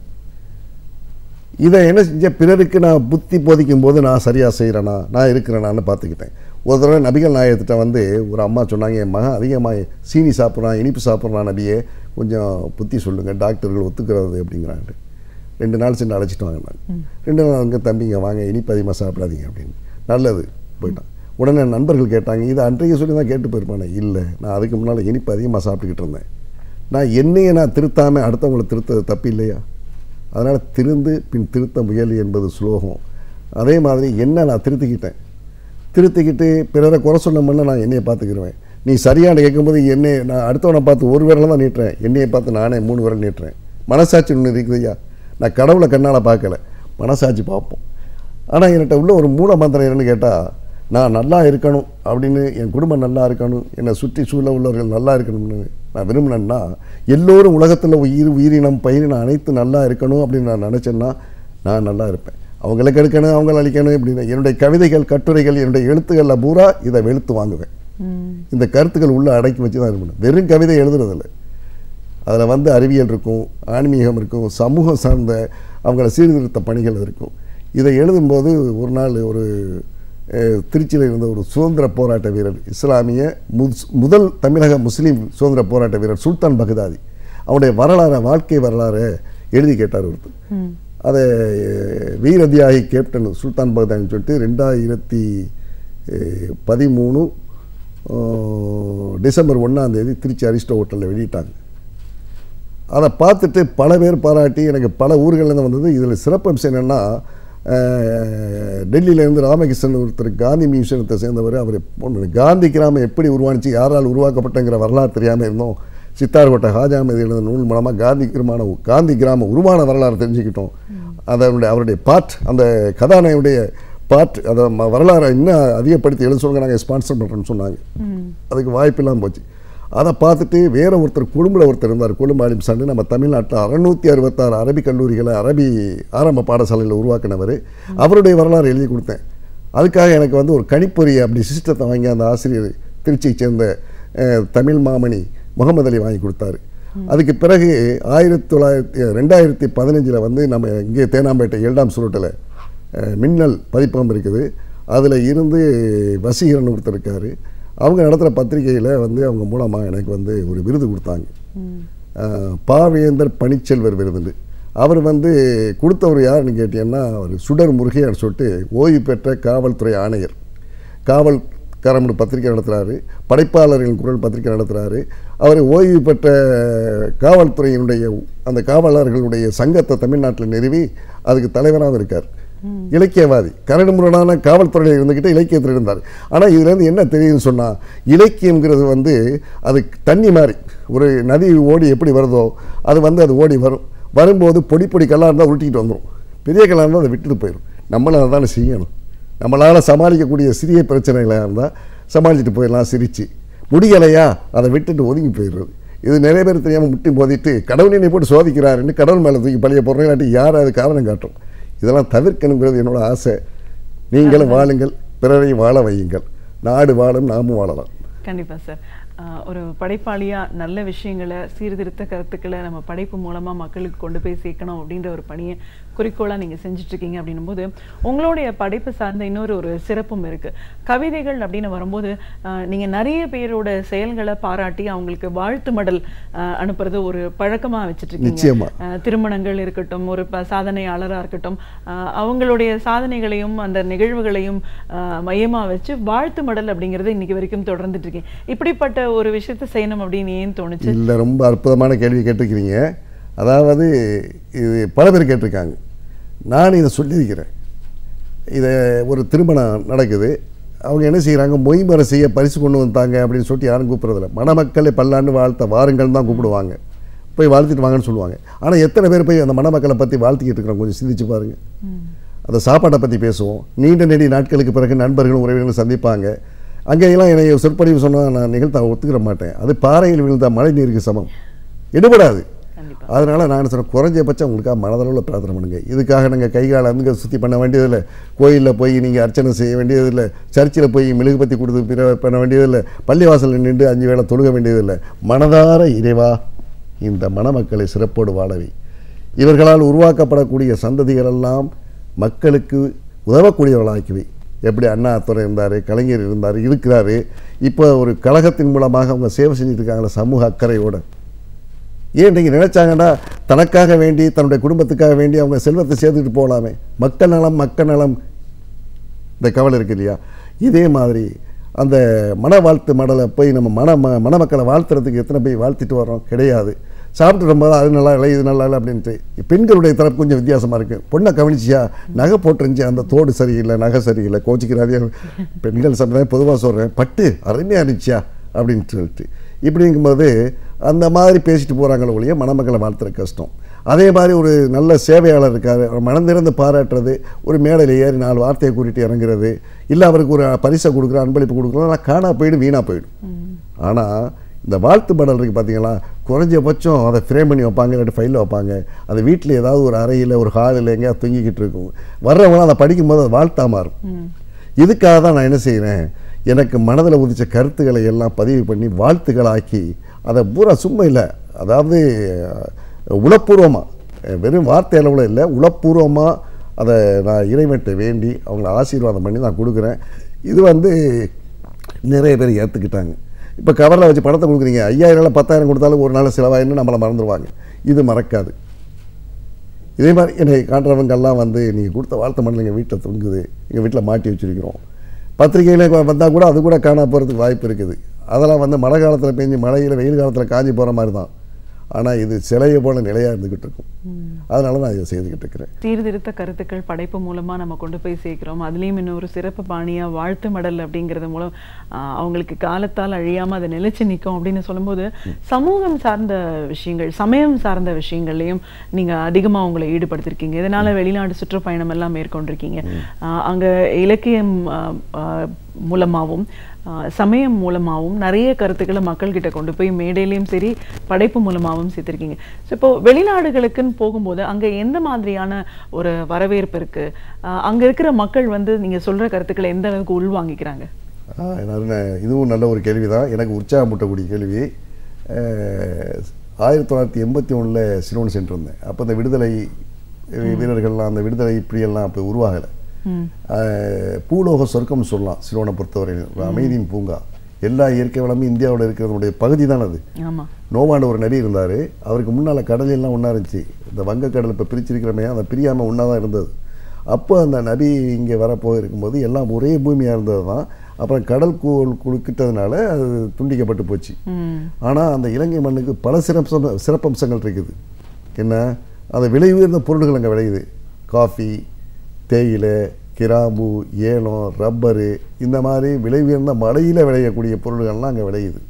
இதை என்ன செஞ்ச பிறருக்கு நான் புத்தி போதிக்கும் போது நான் சரியாக செய்கிறேனா நான் இருக்கிறேனான்னு பார்த்துக்கிட்டேன். ஒரு தடவை நபிகள் நாயகத்திட்ட வந்து ஒரு அம்மா சொன்னாங்க, என் மகன் அதிகமாக சீனி சாப்பிட்றான், இனிப்பு சாப்பிட்றான், நபியே கொஞ்சம் புத்தி சொல்லுங்கள், டாக்டர்கள் ஒத்துக்கிறது அப்படிங்கிறாங்க. 2 நாள் சென்று அழைச்சிட்டு வாங்க. நான் 2 நாள் அங்கே தம்பிங்க வாங்க, இனிப்பு அதிகமாக சாப்பிடாதீங்க அப்படின்னு. நல்லது போயிட்டான். உடனே நண்பர்கள் கேட்டாங்க, இது அன்றைக்கு சொல்லி தான் கேட்டு போயிருப்பானே. இல்லை, நான் அதுக்கு முன்னால் இனிப்பு அதிகமாக சாப்பிட்டுக்கிட்டு இருந்தேன். நான் என்னையே நான் திருத்தாமல் அடுத்தவங்களை திருத்தது தப்பு இல்லையா? அதனால் திருந்து பின் திருத்த முயல் என்பது ஸ்லோகம். அதே மாதிரி என்ன நான் திருத்திக்கிட்டு பிறரை குறை சொன்னோம்னா நான் என்னையை பார்த்துக்கிடுவேன். நீ சரியான கேட்கும்போது என்னை நான் அடுத்தவனை பார்த்து ஒரு விரலை தான் நீட்டுறேன், என்னையை பார்த்து நானே 3 விரல் நீட்டுறேன். மனசாட்சி ஒன்று இருக்குதுயா. நான் கடவுளை கண்ணால் பார்க்கல, மனசாட்சி பார்ப்போம். ஆனால் என்கிட்ட உள்ள ஒரு மூல மந்திரம் என்னன்னு கேட்டால், நான் நல்லா இருக்கணும் அப்படின்னு, என் குடும்பம் நல்லா இருக்கணும், என்னை சுற்றி சூழ உள்ளவர்கள் நல்லா இருக்கணும்னு நான் விரும்பினேன்னா, எல்லோரும் உலகத்தில் உயிரினம் பயிரினம் அனைத்து நல்லா இருக்கணும் அப்படின்னு நான் நினச்சேன்னா நான் நல்லா இருப்பேன். அவங்களுக்கு எடுக்கணும், அவங்கள அழிக்கணும் இப்படின்னு என்னுடைய கவிதைகள் கட்டுரைகள் என்னுடைய எழுத்துக்களில் பூரா இதை வெளுத்து வாங்குவேன். இந்த கருத்துக்கள் உள்ளே அடக்கி வச்சு தான் இருக்கணும். வெறும் கவிதை எழுதுறதில்லை, அதில் வந்து அறிவியல் இருக்கும், ஆன்மீகம் இருக்கும், சமூகம் சார்ந்த அவங்கள சீர்திருத்த பணிகள் இருக்கும். இதை எழுதும்போது ஒரு நாள் ஒரு திருச்சியில் இருந்த ஒரு சுதந்திர போராட்ட வீரர், இஸ்லாமிய முதல் தமிழக முஸ்லீம் சுதந்திர போராட்ட வீரர் சுல்தான் பகதாதி, அவனுடைய வரலாறு, வாழ்க்கை வரலாறு எழுதி கேட்டார் ஒருத்தர். அதை வீரதியாகி கேப்டன் சுல்தான் பகதாதின்னு சொல்லிட்டு 2013 டிசம்பர் 1ஆம் தேதி திருச்சி அரிஸ்டோ ஹோட்டலில் வெளியிட்டாங்க. அதை பார்த்துட்டு பல பேர் பாராட்டி எனக்கு பல ஊர்கள்லேருந்து வந்தது. இதில் சிறப்பம்சம் என்னென்னா, டெல்லியிலேருந்து ராமகிருஷ்ணன் ஒருத்தர் காந்தி மியூசியத்தை சேர்ந்தவர், அவர் காந்தி கிராமம் எப்படி உருவானிச்சு, யாரால் உருவாக்கப்பட்டங்கிற வரலாறு தெரியாமல் இருந்தோம். சித்தார்கோட்டை ஹாஜாமதி எழுத நூல் மூலமாக காந்தி கிராம உருவான வரலாறு தெரிஞ்சுக்கிட்டோம். அதனுடைய அவருடைய அந்த கதாநாயகனுடைய அதை வரலாறை இன்னும் அதிகப்படுத்தி எழுத சொல்லுங்க, நாங்கள் ஸ்பான்சர் பண்ணுறோன்னு சொன்னாங்க. அதுக்கு வாய்ப்பெல்லாம் போச்சு. அதை பார்த்துட்டு வேற ஒருத்தர் கொழும்புல ஒருத்தர் இருந்தார், கொழும்பு ஆலிம் சாண்டு, நம்ம தமிழ்நாட்டில் 666 அரபி கல்லூரிகளை அரபி ஆரம்ப பாடசாலையில் உருவாக்கினவர். அவருடைய வரலாறு எழுதி கொடுத்தேன். அதுக்காக எனக்கு வந்து ஒரு கணிப்பொறி அப்படி சிஸ்டத்தை வாங்கி அந்த ஆசிரியர் திருச்சியை சேர்ந்த தமிழ் மாமணி முகமது அலி வாங்கி கொடுத்தாரு. அதுக்கு பிறகு 2015 வந்து நம்ம இங்கே தேனாம்பேட்டை எல்டாம் சுருட்டில் மின்னல் பதிப்பகம் இருக்குது. அதில் இருந்து வசீகரன் ஒருத்தர் இருக்கார். அவங்க நடத்துகிற பத்திரிகையில் வந்து அவங்க மூலமாக எனக்கு வந்து ஒரு விருது கொடுத்தாங்க, பாவேந்தர் பணிச்செல்வர் விருதுண்டு. அவர் வந்து கொடுத்தவர் யாருன்னு கேட்டீங்கன்னா, அவர் சுடர் முருகையார் சொல்லிட்டு ஓய்வு பெற்ற காவல்துறை ஆணையர். காவல்காரம்னு பத்திரிகை நடத்துகிறாரு, படைப்பாளர்களின் குரல் பத்திரிகை நடத்துகிறாரு. அவர் ஓய்வு பெற்ற காவல்துறையினுடைய அந்த காவலர்களுடைய சங்கத்தை தமிழ்நாட்டில் நிறுவி அதுக்கு தலைவராகவும் இருக்கார். இலக்கியவாதி, கரடு முரடான காவல்துறையில் இருந்துக்கிட்டு இலக்கியத்தில் இருந்தார். ஆனால் இதுலேருந்து என்ன தெரியுதுன்னு சொன்னால், இலக்கியங்கிறது வந்து அது தண்ணி மாதிரி, ஒரு நதி ஓடி எப்படி வருதோ அது வந்து அது ஓடி வரும்போது பொடி கல்லாக இருந்தால் உருட்டிக்கிட்டு வந்துடும், பெரிய கல்லாக இருந்தால் அதை விட்டுட்டு போயிடும். நம்மளால் தானே செய்யணும். நம்மளால் சமாளிக்கக்கூடிய சிறிய பிரச்சனைகளாக இருந்தால் சமாளிச்சுட்டு போயிடலாம் சிரித்து, முடியலையா அதை விட்டுட்டு ஒதுங்கி போயிடுறது. இது நிறைய பேர் தெரியாமல் முட்டி போதிட்டு கடவுளினை போட்டு சோதிக்கிறாருன்னு கடவுள் மேலே தூக்கி பழைய பொருளாட்டி யார் அது காரணம் காட்டும். இதெல்லாம் தவிர்க்கணுங்கிறது என்னோட ஆசை. நீங்களும் வாழுங்கள், பிறரை வாழ வையுங்கள், நாடு வாழும், நாமும் வாழலாம். கண்டிப்பாக சார். ஒரு படைப்பாளியாக நல்ல விஷயங்களை, சீர்திருத்த கருத்துக்களை நம்ம படைப்பு மூலமாக மக்களுக்கு கொண்டு போய் சேர்க்கணும் அப்படின்ற ஒரு பணியை குறிக்கோளாக நீங்கள் செஞ்சிட்ருக்கீங்க. அப்படின்னும் போது உங்களுடைய படைப்பு சார்ந்த இன்னொரு சிறப்பும் இருக்குது. கவிதைகள் அப்படின்னு வரும்போது நீங்கள் நிறைய பேரோட செயல்களை பாராட்டி அவங்களுக்கு வாழ்த்து மடல் அனுப்புறது ஒரு பழக்கமாக வச்சுட்ருக்கீங்க. திருமணங்கள் இருக்கட்டும், ஒரு சாதனையாளராக இருக்கட்டும், அவங்களுடைய சாதனைகளையும் அந்த நிகழ்வுகளையும் மையமாக வச்சு வாழ்த்து மடல் அப்படிங்கிறது இன்னைக்கு வரைக்கும் தொடர்ந்துட்டு இருக்கீங்க. இப்படிப்பட்ட ஒரு விஷயத்தை செய்யணும் அப்படின்னு ஏன் தோணுச்சு? இல்லை, ரொம்ப அற்புதமான கேள்வி கேட்டிருக்கிறீங்க. அதாவது இது பல பேர் கேட்டிருக்காங்க. நான் இதை சொல்லியிருக்கிறேன். இதை ஒரு திருமணம் நடக்குது, அவங்க என்ன செய்கிறாங்க, மொய்மறை செய்ய பரிசு கொண்டு வந்தாங்க அப்படின்னு சொல்லிட்டு யாரும் கூப்பிட்றதில்ல. மணமக்களை பல்லாண்டு வாழ்த்த வாருங்கள் தான் கூப்பிடுவாங்க, போய் வாழ்த்திட்டு வாங்கன்னு சொல்லுவாங்க. ஆனால் எத்தனை பேர் போய் அந்த மணமக்களை பற்றி வாழ்த்திக்கிட்டு இருக்கிறோம் கொஞ்சம் சிந்திச்சு பாருங்கள். அந்த சாப்பாட்டை பற்றி பேசுவோம். நீண்ட நெடி நாட்களுக்கு பிறகு நண்பர்களும் உறவினர்களும் சந்திப்பாங்க. அங்கேயெல்லாம் என்னை சொற்பொழிவு சொன்னால் நான் நிகழ்த்த ஒத்துக்கிற மாட்டேன். அது பாறையில் விழுந்த மழை நீருக்கு சமம், எடுபடாது. அதனால் நான் சொன்னேன், குறைஞ்சபட்சம் உங்களுக்காக மனதளவில் பிரார்த்தனை பண்ணுங்க. இதுக்காக நாங்கள் கைகால வந்து சுற்றி பண்ண வேண்டியதில்லை, கோயிலில் போய் நீங்கள் அர்ச்சனை செய்ய வேண்டியதில்லை, சர்ச்சில் போய் மெழுகுபத்தி கொடுத்து பண்ண வேண்டியதில்லை, பள்ளிவாசலில் நின்று 5 வேளை தொழுக வேண்டியதில்லை. மனதார இறைவா இந்த மணமக்களை சிறப்போடு வாழவை, இவர்களால் உருவாக்கப்படக்கூடிய சந்ததிகளெல்லாம் மக்களுக்கு உதவக்கூடியவர்களாக்கிவை. எப்படி அண்ணா துறை இருந்தார், கலைஞர் இருந்தார், இருக்கிறாரு. இப்போ ஒரு கழகத்தின் மூலமாக அவங்க சேவை செஞ்சுட்டு இருக்காங்களா சமூக அக்கறையோடு. ஏன் இன்றைக்கி நினைச்சாங்கன்னா தனக்காக வேண்டி தன்னுடைய குடும்பத்துக்காக வேண்டி அவங்க செல்வத்தை சேர்த்துக்கிட்டு போகலாமே. மக்கள் நலம் இந்த கவலை இருக்கு இல்லையா? இதே மாதிரி அந்த மன வாழ்த்து மடலை போய் நம்ம மணமக்களை வாழ்த்துறதுக்கு எத்தனை போய் வாழ்த்திட்டு வரோம்? கிடையாது. சாப்பிட்டு ரொம்ப அது நல்லா இல்லை, இது நல்லா இல்லை அப்படின்ட்டு. பெண்களுடைய தரப்பு கொஞ்சம் வித்தியாசமாக இருக்குது. பொண்ணை கவனிச்சியா, நகை போட்டுருந்துச்சு, அந்த தோடு சரியில்லை, நகை சரியில்லை, கோச்சிக்கிறாதே. பெண்கள் சமுதாயம் பொதுவாக சொல்கிறேன், பட்டு அருமையாக இருந்துச்சியா அப்படின்னு சொல்லிட்டு. இப்படிங்கும்போது அந்த மாதிரி பேசிட்டு போகிறாங்களோ ஒழிய மணமக்களை வாழ்த்துற கஷ்டம். அதே மாதிரி ஒரு நல்ல சேவையாளர் இருக்கார், மனந்திறந்து பாராட்டுறது, ஒரு மேடையில் ஏறி 4 வார்த்தையை கூட்டிகிட்டு இறங்குறது, இல்லை அவருக்கு ஒரு பரிசை கொடுக்குற அன்பளிப்பு கொடுக்குறோம், காணா போயிடும், வீணாக போயிடும். ஆனால் இந்த வாழ்த்து பாடல் இருக்குது பார்த்தீங்களா, குறைஞ்சபட்சம் அதை ஃப்ரேம் பண்ணி வைப்பாங்க, இல்லாட்டி ஃபைலில் வைப்பாங்க. அது வீட்டில் ஏதாவது ஒரு அறையில் ஒரு ஹாலில் எங்கேயாவது தொங்கிக்கிட்டு இருக்கும். வர்றவங்களாம் அதை படிக்கும்போது அது வாழ்த்தாக மாறும். இதுக்காக தான் நான் என்ன செய்கிறேன், எனக்கு மனதில் உதித்த கருத்துக்களை எல்லாம் பதிவு பண்ணி வாழ்த்துக்களாக்கி அதை பூரா சும்மா இல்லை, அதாவது உளப்பூர்வமாக, வெறும் வார்த்தை அளவில் இல்லை, உளப்பூர்வமாக அதை நான் இறைவன்கிட்ட வேண்டி அவங்கள ஆசீர்வாதம் பண்ணி நான் கொடுக்குறேன். இது வந்து நிறைய பேர் ஏற்றுக்கிட்டாங்க. இப்போ கவரில் வச்சு பணத்தை கொடுக்குறீங்க, 5000 10,000 கொடுத்தாலும் ஒரு நாள் செலவாயின்னு நம்மளை மறந்துடுவாங்க. இது மறக்காது. இதே மாதிரி என்னை காட்டுறவங்கெல்லாம் வந்து நீங்கள் கொடுத்த வாழ்த்து மணல் எங்கள் வீட்டில் தொங்குது, எங்கள் வீட்டில் மாட்டி வச்சுருக்கிறோம், பத்திரிகையில் வந்தால் கூட அது கூட காணா போகிறதுக்கு வாய்ப்பு இருக்குது. அதெல்லாம் வந்து மழை காலத்தில் பெஞ்சு மழையில் வெயில் காலத்தில் காஞ்சி போகிற மாதிரி தான். ஆனால் இது சிலையை போல நிலையாக இருந்துக்கிட்டு இருக்கும். அதனால நான் இதை செய்துக்கிட்டு இருக்கிறேன். சீர்திருத்த கருத்துக்கள் படைப்பு மூலமாக நம்ம கொண்டு போய் சேர்க்கிறோம். அதுலேயும் இன்னொரு சிறப்பு பாணியாக வாழ்த்து மடல் அப்படிங்கிறது மூலம் அவங்களுக்கு காலத்தால் அழியாமல் அதை நிலைச்சு நிற்கும் அப்படின்னு சொல்லும்போது, சமூகம் சார்ந்த விஷயங்கள், சமயம் சார்ந்த விஷயங்கள்லையும் நீங்கள் அதிகமாக உங்களை ஈடுபடுத்திருக்கீங்க. இதனால் வெளிநாடு சுற்றுப்பயணம் எல்லாம் மேற்கொண்டிருக்கீங்க. அங்கே இலக்கியம் மூலமாகவும் சமயம் மூலமாகவும் நிறைய கருத்துக்களை மக்கள்கிட்ட கொண்டு போய் மேடையிலையும் சரி படைப்பு மூலமாகவும் சேர்த்துருக்கீங்க. ஸோ இப்போ வெளிநாடுகளுக்குன்னு போகும்போது அங்கே எந்த மாதிரியான ஒரு வரவேற்பு இருக்குது? அங்கே இருக்கிற மக்கள் வந்து நீங்கள் சொல்கிற கருத்துக்களை எந்த அளவுக்கு உள்வாங்கிக்கிறாங்க? இதுவும் நல்ல ஒரு கேள்வி தான், எனக்கு உற்சாகமூட்டக்கூடிய கேள்வி. 1981 சிலோன் சென்றிருந்தேன். அப்போ இந்த விடுதலை வீரர்கள்லாம், அந்த விடுதலை இப்படியெல்லாம் அப்போ உருவாகலை. பூலோக சொர்க்கம் சொல்லலாம் சிலோனை பொறுத்தவரையில். அமைதியின் பூங்கா, எல்லா இயற்கை வளமும் இந்தியாவில் இருக்கிறதுடைய பகுதி தான் அது. நோவாண்ட ஒரு நபி இருந்தார், அவருக்கு முன்னால் கடலெல்லாம் ஒன்றா இருந்துச்சு. இந்த வங்கக்கடல் இப்போ பிரிச்சிருக்கிறமே அந்த பிரியாமல் ஒன்றா தான் இருந்தது. அப்போ அந்த நபி இங்கே வரப்போக இருக்கும்போது எல்லாம் ஒரே பூமியாக இருந்தது தான். அப்புறம் கடல் குறுக்கிட்டதுனால அது துண்டிக்கப்பட்டு போச்சு. ஆனால் அந்த இலங்கை மண்ணுக்கு பல சிறப்பம்சங்கள் இருக்குது. என்ன, அந்த விலை உயர்ந்த பொருள்கள் அங்கே விளையுது. காஃபி, தேயிலை, கிராம்பு, ஏலம், ரப்பரு, இந்த மாதிரி விலை உயர்ந்த மலையில் விளையக்கூடிய பொருள்கள்லாம் அங்கே விளையுது.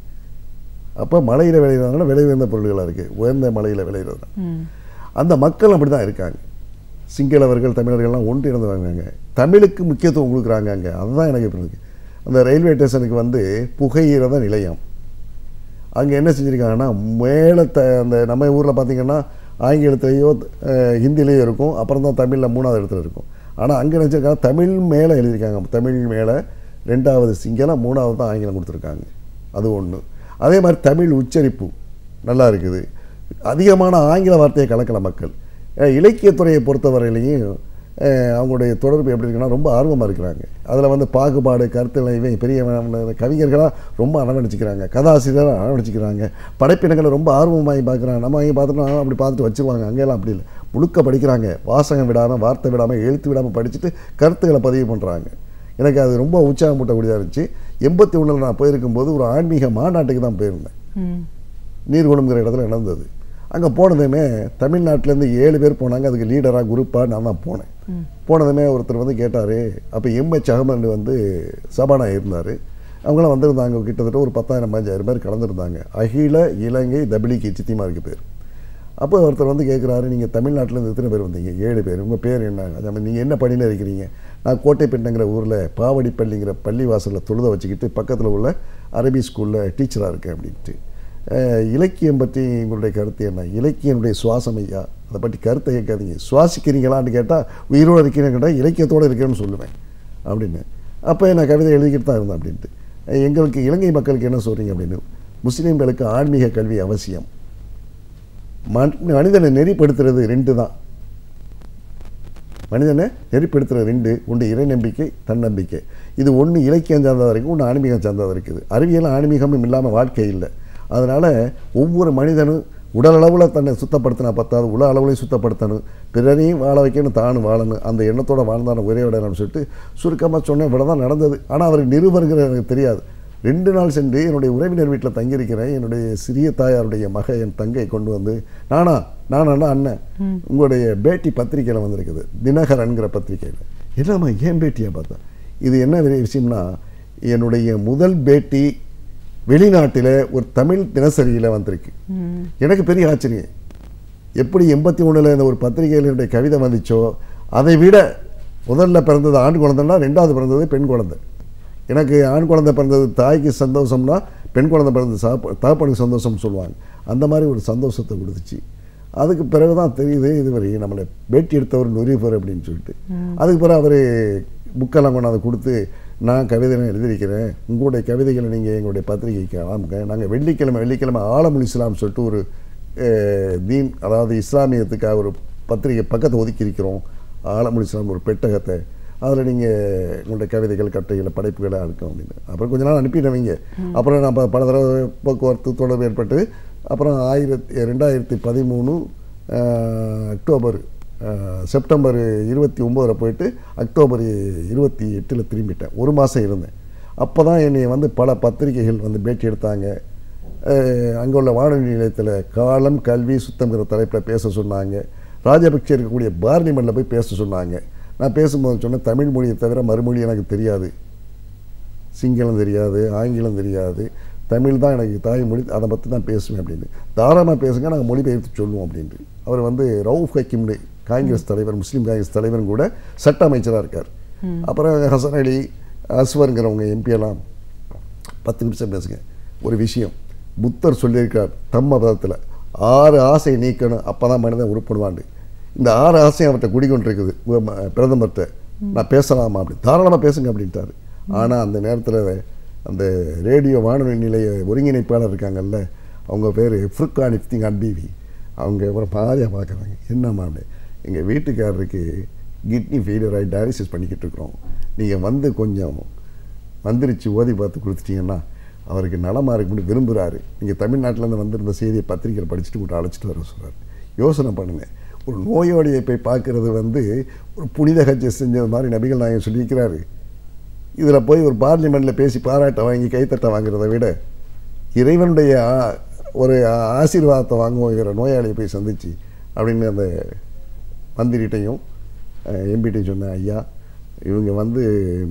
அப்போ மலையில் விளையிறதுனால விலை உயர்ந்த பொருள்களாக இருக்குது, உயர்ந்த மலையில் விளையிறது. அந்த மக்கள் அப்படி தான் இருக்காங்க. சிங்களவர்கள் தமிழர்கள்லாம் ஒன்று இருந்து வாங்குறாங்க, தமிழுக்கு முக்கியத்துவம் கொடுக்குறாங்க அங்கே. அதுதான் எனக்கு இப்போ இருக்குது. அந்த ரயில்வே ஸ்டேஷனுக்கு வந்து புகையிரத நிலையம் அங்கே என்ன செஞ்சுருக்காங்கன்னா, மேலே அந்த நம்ம ஊரில் பார்த்திங்கன்னா ஆங்கிலத்திலேயோ ஹிந்திலேயோ இருக்கும், அப்புறம் தான் தமிழில் 3வது இடத்துல இருக்கும். ஆனால் அங்கே நினச்சிருக்காங்க தமிழ் மேலே எழுதியிருக்காங்க, தமிழ் மேலே 2வது சிங்களம், 3வது தான் ஆங்கிலம் கொடுத்துருக்காங்க. அது ஒன்று. அதே மாதிரி தமிழ் உச்சரிப்பு நல்லா இருக்குது. அதிகமான ஆங்கில வார்த்தையை கலக்கல மக்கள். இலக்கியத்துறையை பொறுத்தவரையிலையும் அவங்களுடைய தொடர்பு எப்படி இருக்குன்னா ரொம்ப ஆர்வமாக இருக்கிறாங்க. அதில் வந்து பாகுபாடு, கருத்து பெரிய கவிஞர்களாக ரொம்ப அரவணைச்சிக்கிறாங்க, கதாசிரியராக அரவணைச்சிக்கிறாங்க, படைப்பினங்களை ரொம்ப ஆர்வமாகி பார்க்குறாங்க. நம்ம அங்கே பார்த்துட்டோம் அப்படி பார்த்துட்டு வச்சுருவாங்க, அங்கெல்லாம் அப்படி இல்லை, முழுக்க படிக்கிறாங்க. வாசகம் விடாமல், வார்த்தை விடாமல், எழுத்து விடாமல் படிச்சுட்டு கருத்துக்களை பதிவு பண்ணுறாங்க. எனக்கு அது ரொம்ப உற்சாகமூட்டக்கூடியதாக இருந்துச்சு. 81 நான் போயிருக்கும்போது ஒரு ஆன்மீக மாநாட்டுக்கு தான் போயிருந்தேன். நீர்குளம்ங்கிற இடத்துல நடந்தது. அங்கே போனதுமே தமிழ்நாட்டிலேருந்து 7 பேர் போனாங்க. அதுக்கு லீடராக குரூப்பாக நான் தான் போனேன். போனதுமே ஒருத்தர் வந்து கேட்டார். அப்போ எம்ஹெச் அகமது வந்து சபானா இருந்தார். அவங்களாம் வந்திருந்தாங்க. கிட்டத்தட்ட ஒரு 10,000-15,000 பேர் கலந்துருந்தாங்க. அகில இலங்கை தபிலீக் இஜ்திமாவுக்கு பேர். அப்போ ஒருத்தர் வந்து கேட்குறாரு, நீங்கள் தமிழ்நாட்டிலேருந்து எத்தனை பேர் வந்தீங்க? 7 பேர். உங்கள் பேர் என்ன? நீங்கள் என்ன பணியில் இருக்கிறீங்க? நான் கோட்டைப்பேட்டைங்கிற ஊரில் பாவடிப்பள்ளிங்கிற பள்ளிவாசலில் தொழுத வச்சுக்கிட்டு பக்கத்தில் உள்ள அரபி ஸ்கூலில் டீச்சராக இருக்கேன் அப்படின்ட்டு. இலக்கியம் பற்றி உங்களுடைய கருத்து என்ன? இலக்கியனுடைய சுவாசம் ஐயா, அதை பற்றி கருத்தை கேட்காதீங்க. சுவாசிக்கிறீங்களான்னு கேட்டால் உயிரோடு இருக்கிறேன்னு கேட்டால் இலக்கியத்தோடு இருக்கிறேன்னு சொல்லுவேன் அப்படின்னு. அப்போ நான் கவிதை எழுதிக்கிட்டு தான் இருந்தேன் அப்படின்ட்டு. எங்களுக்கு இலங்கை மக்களுக்கு என்ன சொல்கிறீங்க அப்படின்னு. முஸ்லீம்களுக்கு ஆன்மீக கல்வி அவசியம். மனிதனை நெறிப்படுத்துறது 2 தான். மனிதனை நெறிப்படுத்துறது 2. ஒன்று இறை நம்பிக்கை, தன்னம்பிக்கை. இது ஒன்று இலக்கியம் சார்ந்ததாக இருக்குது, ஒன்று ஆன்மீகம் சார்ந்ததாக இருக்குது. அறிவியல் ஆன்மீகமும் இல்லாமல் வாழ்க்கை இல்லை. அதனால் ஒவ்வொரு மனிதனும் உடல் அளவில் தன்னை சுத்தப்படுத்தினா பத்தாது, உலக அளவுலையும் சுத்தப்படுத்தணும், பிறரையும் வாழ வைக்கணும், தானும் வாழணும், அந்த எண்ணத்தோடு வாழ்ந்தான ஒரே விடணும்னு சொல்லிட்டு சுருக்கமாக சொன்னேன். இவ்வளோ தான் நடந்தது. ஆனால் அவர் நிருபருங்கிற எனக்கு தெரியாது. 2 நாள் சென்று என்னுடைய உறவினர் வீட்டில் தங்கியிருக்கிறேன். என்னுடைய சிறிய தாயாருடைய மக என் தங்கை கொண்டு வந்து, நானா அண்ணன் உங்களுடைய பேட்டி பத்திரிக்கையில் வந்திருக்குது, தினகரன்கிற பத்திரிக்கையில். என்னம்மா ஏன் பேட்டியை பார்த்தா, இது என்ன பெரிய விஷயம்னா, என்னுடைய முதல் பேட்டி வெளிநாட்டில் ஒரு தமிழ் தினசரியில் வந்திருக்கு. எனக்கு பெரிய ஆச்சரியம். எப்படி 81 இந்த ஒரு பத்திரிகையில் என்னுடைய கவிதை வந்துச்சோ, அதை விட முதல்ல பிறந்தது ஆண் குழந்தைன்னா 2வது பிறந்தது பெண் குழந்தை. எனக்கு ஆண் குழந்தை பிறந்தது தாய்க்கு சந்தோஷம்னா, பெண் குழந்தை பிறந்தது தகப்பனுக்கு சந்தோஷம்னு சொல்லுவாங்க. அந்த மாதிரி ஒரு சந்தோஷத்தை கொடுத்துச்சு. அதுக்கு பிறகு தான் தெரியுது இதுவரை நம்மளை பேட்டி எடுத்தவர் நுரிஃபர் அப்படின்னு சொல்லிட்டு. அதுக்கு பிறகு அவர் புக்கெல்லாம் கொண்டாந்து கொடுத்து, நான் கவிதைலாம் எழுதியிருக்கிறேன், உங்களுடைய கவிதைகளை நீங்கள் எங்களுடைய பத்திரிகைக்கு அனுப்புங்க. நாங்கள் வெள்ளிக்கிழமை ஆலமுல் இஸ்லாம் சொல்லிட்டு ஒரு தீன், அதாவது இஸ்லாமியத்துக்காக ஒரு பத்திரிகை பக்கத்தை ஒதுக்கி இருக்கிறோம். ஆலமுல் இஸ்லாம் ஒரு பெட்டகத்தை, அதில் நீங்கள் உங்களுடைய கவிதைகள், கட்டுரைகளை, படைப்புகளை அனுக்கும் அப்படின்னு. அப்புறம் கொஞ்ச நாள் அனுப்பிடுவீங்க. அப்புறம் நான் பல தடவை போக்குவரத்து தொடர்பு ஏற்பட்டு அப்புறம் 2013 அக்டோபர் செப்டம்பர் 29 போயிட்டு அக்டோபர் 28 திரும்பிட்டேன். 1 மாதம் இருந்தேன். அப்போ தான் என்னை வந்து பல பத்திரிகைகள் வந்து பேட்டி எடுத்தாங்க. அங்கே உள்ள வானொலி நிலையத்தில் காலம் கல்வி சுத்தம்ங்கிற தலைப்பில் பேச சொன்னாங்க. ராஜபக்சே இருக்கக்கூடிய பார்லிமெண்ட்டில் போய் பேச சொன்னாங்க. நான் பேசும்போது சொன்னேன், தமிழ் மொழியை தவிர மறுமொழி எனக்கு தெரியாது, சிங்களம் தெரியாது, ஆங்கிலம் தெரியாது, தமிழ் தான் எனக்கு தாய்மொழி, அதை பற்றி தான் பேசுவேன் அப்படின்னு. தாராளமாக பேசுங்க, நாங்கள் மொழிபெயர்த்து சொல்லுவோம் அப்படின்ட்டு. அவர் வந்து ரவுஃப் ஹக்கீம்னு காங்கிரஸ் தலைவர், முஸ்லீம் காங்கிரஸ் தலைவரும் கூட சட்ட அமைச்சராக இருக்கார். அப்புறம் ஹசன் அலி, அஸ்வருங்கிறவங்க எம்பியெல்லாம் 10 நிமிஷம் பேசுங்க. ஒரு விஷயம் புத்தர் சொல்லியிருக்கார் தம்ம பதத்தில், 6 ஆசை நீக்கணும், அப்போ தான் மனிதன் உருப்படுவாண்டு. இந்த 6 ஆசையும் அவர்கிட்ட குடிக்கொண்டிருக்குது பிரதமர்கிட்ட. நான் பேசலாமா அப்படி? தாராளமாக பேசுங்க அப்படின்ட்டார். ஆனால் அந்த நேரத்தில் அந்த ரேடியோ வானொலி நிலைய ஒருங்கிணைப்பாளர் இருக்காங்கல்ல, அவங்க பேர் ஃபுர்கான் இஃப்திகான் பிவி. அவங்க ஒரு மாதிரியாக பார்க்குறாங்க. என்னம்மா அப்படி, எங்கள் வீட்டுக்காரருக்கு கிட்னி ஃபெயிலியர் ஆகி டயாலிசிஸ் பண்ணிக்கிட்டு இருக்கிறோம், நீங்கள் வந்து கொஞ்சம் மந்திரிச்சு ஓதி பார்த்து கொடுத்துட்டீங்கன்னா அவருக்கு நலமாக இருக்குன்னு விரும்புகிறாரு. நீங்கள் தமிழ்நாட்டிலேருந்து வந்திருந்த செய்தியை பத்திரிகையில் படிச்சுட்டு உங்கள்கிட்ட அழைச்சிட்டு வர சொல்கிறார். யோசனை பண்ணுங்கள். ஒரு நோயோடையை போய் பார்க்குறது வந்து ஒரு புனித ஹஜ்ஜை செஞ்சது மாதிரி நபிகள் நாயகம் சொல்லியிருக்கிறாரு. இதில் போய் ஒரு பார்லிமெண்ட்டில் பேசி பாராட்ட வாங்கி கைத்தட்டை வாங்குறதை விட இறைவனுடைய ஒரு ஆசீர்வாதத்தை வாங்குவோங்கிற நோயாளியை போய் சந்திச்சு அப்படின்னு அந்த மந்திரிட்டையும் எம்பிட்டையும் சொன்னேன், ஐயா இவங்க வந்து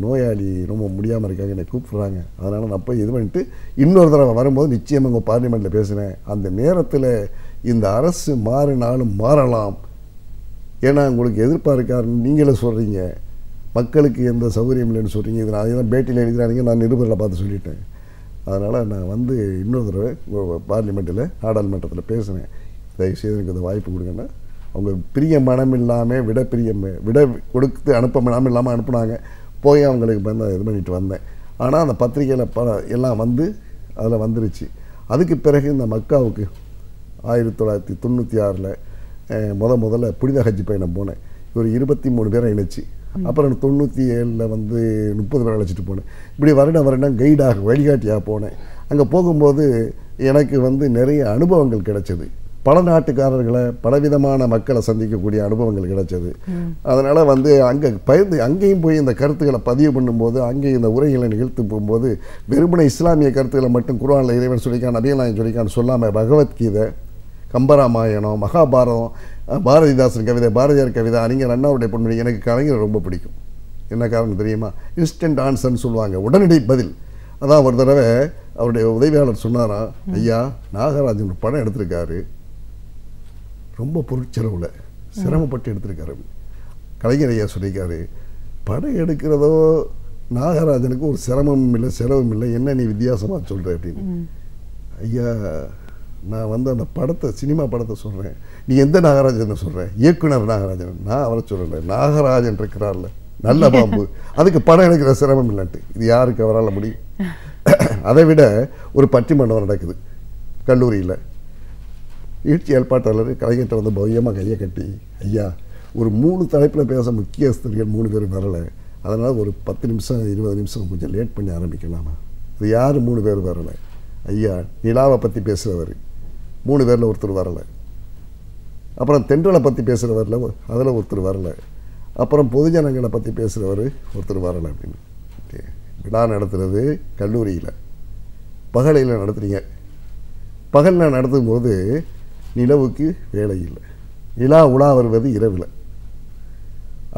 நோயாளி ரொம்ப முடியாமல் இருக்காங்க, என்னை கூப்பிட்றாங்க, அதனால் நான் போய் இது பண்ணிட்டு இன்னொரு தடவை வரும்போது நிச்சயமாக உங்கள் பார்லிமெண்ட்டில் பேசுகிறேன். அந்த நேரத்தில் இந்த அரசு மாறினாலும் மாறலாம், ஏன்னா உங்களுக்கு எதிர்பார்க்காருன்னு நீங்களே சொல்கிறீங்க, மக்களுக்கு எந்த சௌகரியம் இல்லைன்னு சொல்கிறீங்க. இது நான் தான் பேட்டியில் எழுதுறாங்க, நான் நிருபரில் பார்த்து சொல்லிட்டேன். அதனால் நான் வந்து இன்னொரு தடவை பார்லிமெண்ட்டில் நாடாளுமன்றத்தில் பேசுகிறேன், தயவுசெய்து எனக்கு இந்த வாய்ப்பு கொடுங்கன்னா அவங்க பிரிய மனம் இல்லாமல் விட கொடுத்து அனுப்ப மனம் இல்லாமல் அனுப்புனாங்க. போய் அவங்களுக்கு வந்து இது பண்ணிட்டு வந்தேன். ஆனால் அந்த பத்திரிகையில் எல்லாம் வந்து அதில் வந்துருச்சு. அதுக்கு பிறகு இந்த மக்காவுக்கு 1996 முதல்ல புனித ஹஜ் பயணம் போனேன். ஒரு 23 பேரை இணைச்சி. அப்புறம் 97 வந்து 30 பேரை அழைச்சிட்டு போனேன். இப்படி வருடம் கைடாக வழிகாட்டியாக போனேன். அங்கே போகும்போது எனக்கு வந்து நிறைய அனுபவங்கள் கிடைச்சது. பல நாட்டுக்காரர்களை பலவிதமான மக்களை சந்திக்கக்கூடிய அனுபவங்கள் கிடைச்சது. அதனால் வந்து அங்கேயும் போய் இந்த கருத்துக்களை பதிவு பண்ணும்போது, அங்கேயும் இந்த உரைகளை நிகழ்த்து போகும்போது வெறுமனை இஸ்லாமிய கருத்துக்களை மட்டும் குர்ஆனில் இறைவன் சொல்லிக்கான், நபிகள் நாயகம் சொல்லிக்கான்னு சொல்லாமல் பகவத்கீதை, கம்பராமாயணம், மகாபாரதம், பாரதிதாசன் கவிதை, பாரதியார் கவிதை, அறிஞர் அண்ணாவுடைய பொன்மொழி. எனக்கு கலைஞர் ரொம்ப பிடிக்கும். என்ன காரணம் தெரியுமா? இன்ஸ்டன்ட் ஆன்சர்னு சொல்லுவாங்க, உடனடி பதில். அதான் ஒரு தடவை அவருடைய உதவியாளர் சொன்னாராம், ஐயா நாகராஜன் ஒரு படம் எடுத்திருக்காரு, ரொம்ப பொருட்செலவில் சிரமப்பட்டு எடுத்திருக்காரு. கலைஞர் ஐயா சொல்லியிருக்காரு, படம் எடுக்கிறதோ நாகராஜனுக்கு ஒரு சிரமமும் இல்லை செலவும் இல்லை, என்ன நீ வித்தியாசமாக சொல்கிற அப்படின்னு. ஐயா நான் வந்து அந்த படத்தை, சினிமா படத்தை சொல்கிறேன், நீ எந்த நாகராஜனை சொல்கிறேன்? இயக்குனர் நாகராஜன். நான் அவரை சொல்கிறேன், நாகராஜன் இருக்கிறார்ல நல்ல பாம்பு, அதுக்கு படம் எடுக்கிற சிரமம் இல்லைன்ட்டு. இது யாருக்கு அவரால் முடியும்? அதை விட ஒரு பட்டிமன்றம் நடக்குது கல்லூரியில். ஈழ்ச்சி ஏற்பாட்டாளர் கலைஞர்கிட்ட வந்து பவ்யமாக கையை கட்டி, ஐயா ஒரு 3 தலைப்பில் பேச முக்கியஸ்தர்கள் 3 பேர் வரலை, அதனால் ஒரு 10 நிமிஷம் 20 நிமிஷம் கொஞ்சம் லேட் பண்ணி ஆரம்பிக்கலாமா? இது யார் 3 பேர் வரலை? ஐயா நிலாவை பற்றி பேசுகிறவர் 3 பேரில் ஒருத்தர் வரலை, அப்புறம் தென்றலை பற்றி பேசுகிறவரில் அதில் ஒருத்தர் வரலை, அப்புறம் பொதுஜனங்களை பற்றி பேசுகிறவர் ஒருத்தர் வரலை அப்படின்னு. விழா நடத்துகிறது கல்லூரியில், பகலையில் நடத்துகிறீங்க. பகலில் நடத்தும் போது நிலவுக்கு வேலை இல்லை, நிலா உலா வருவது இரவில்.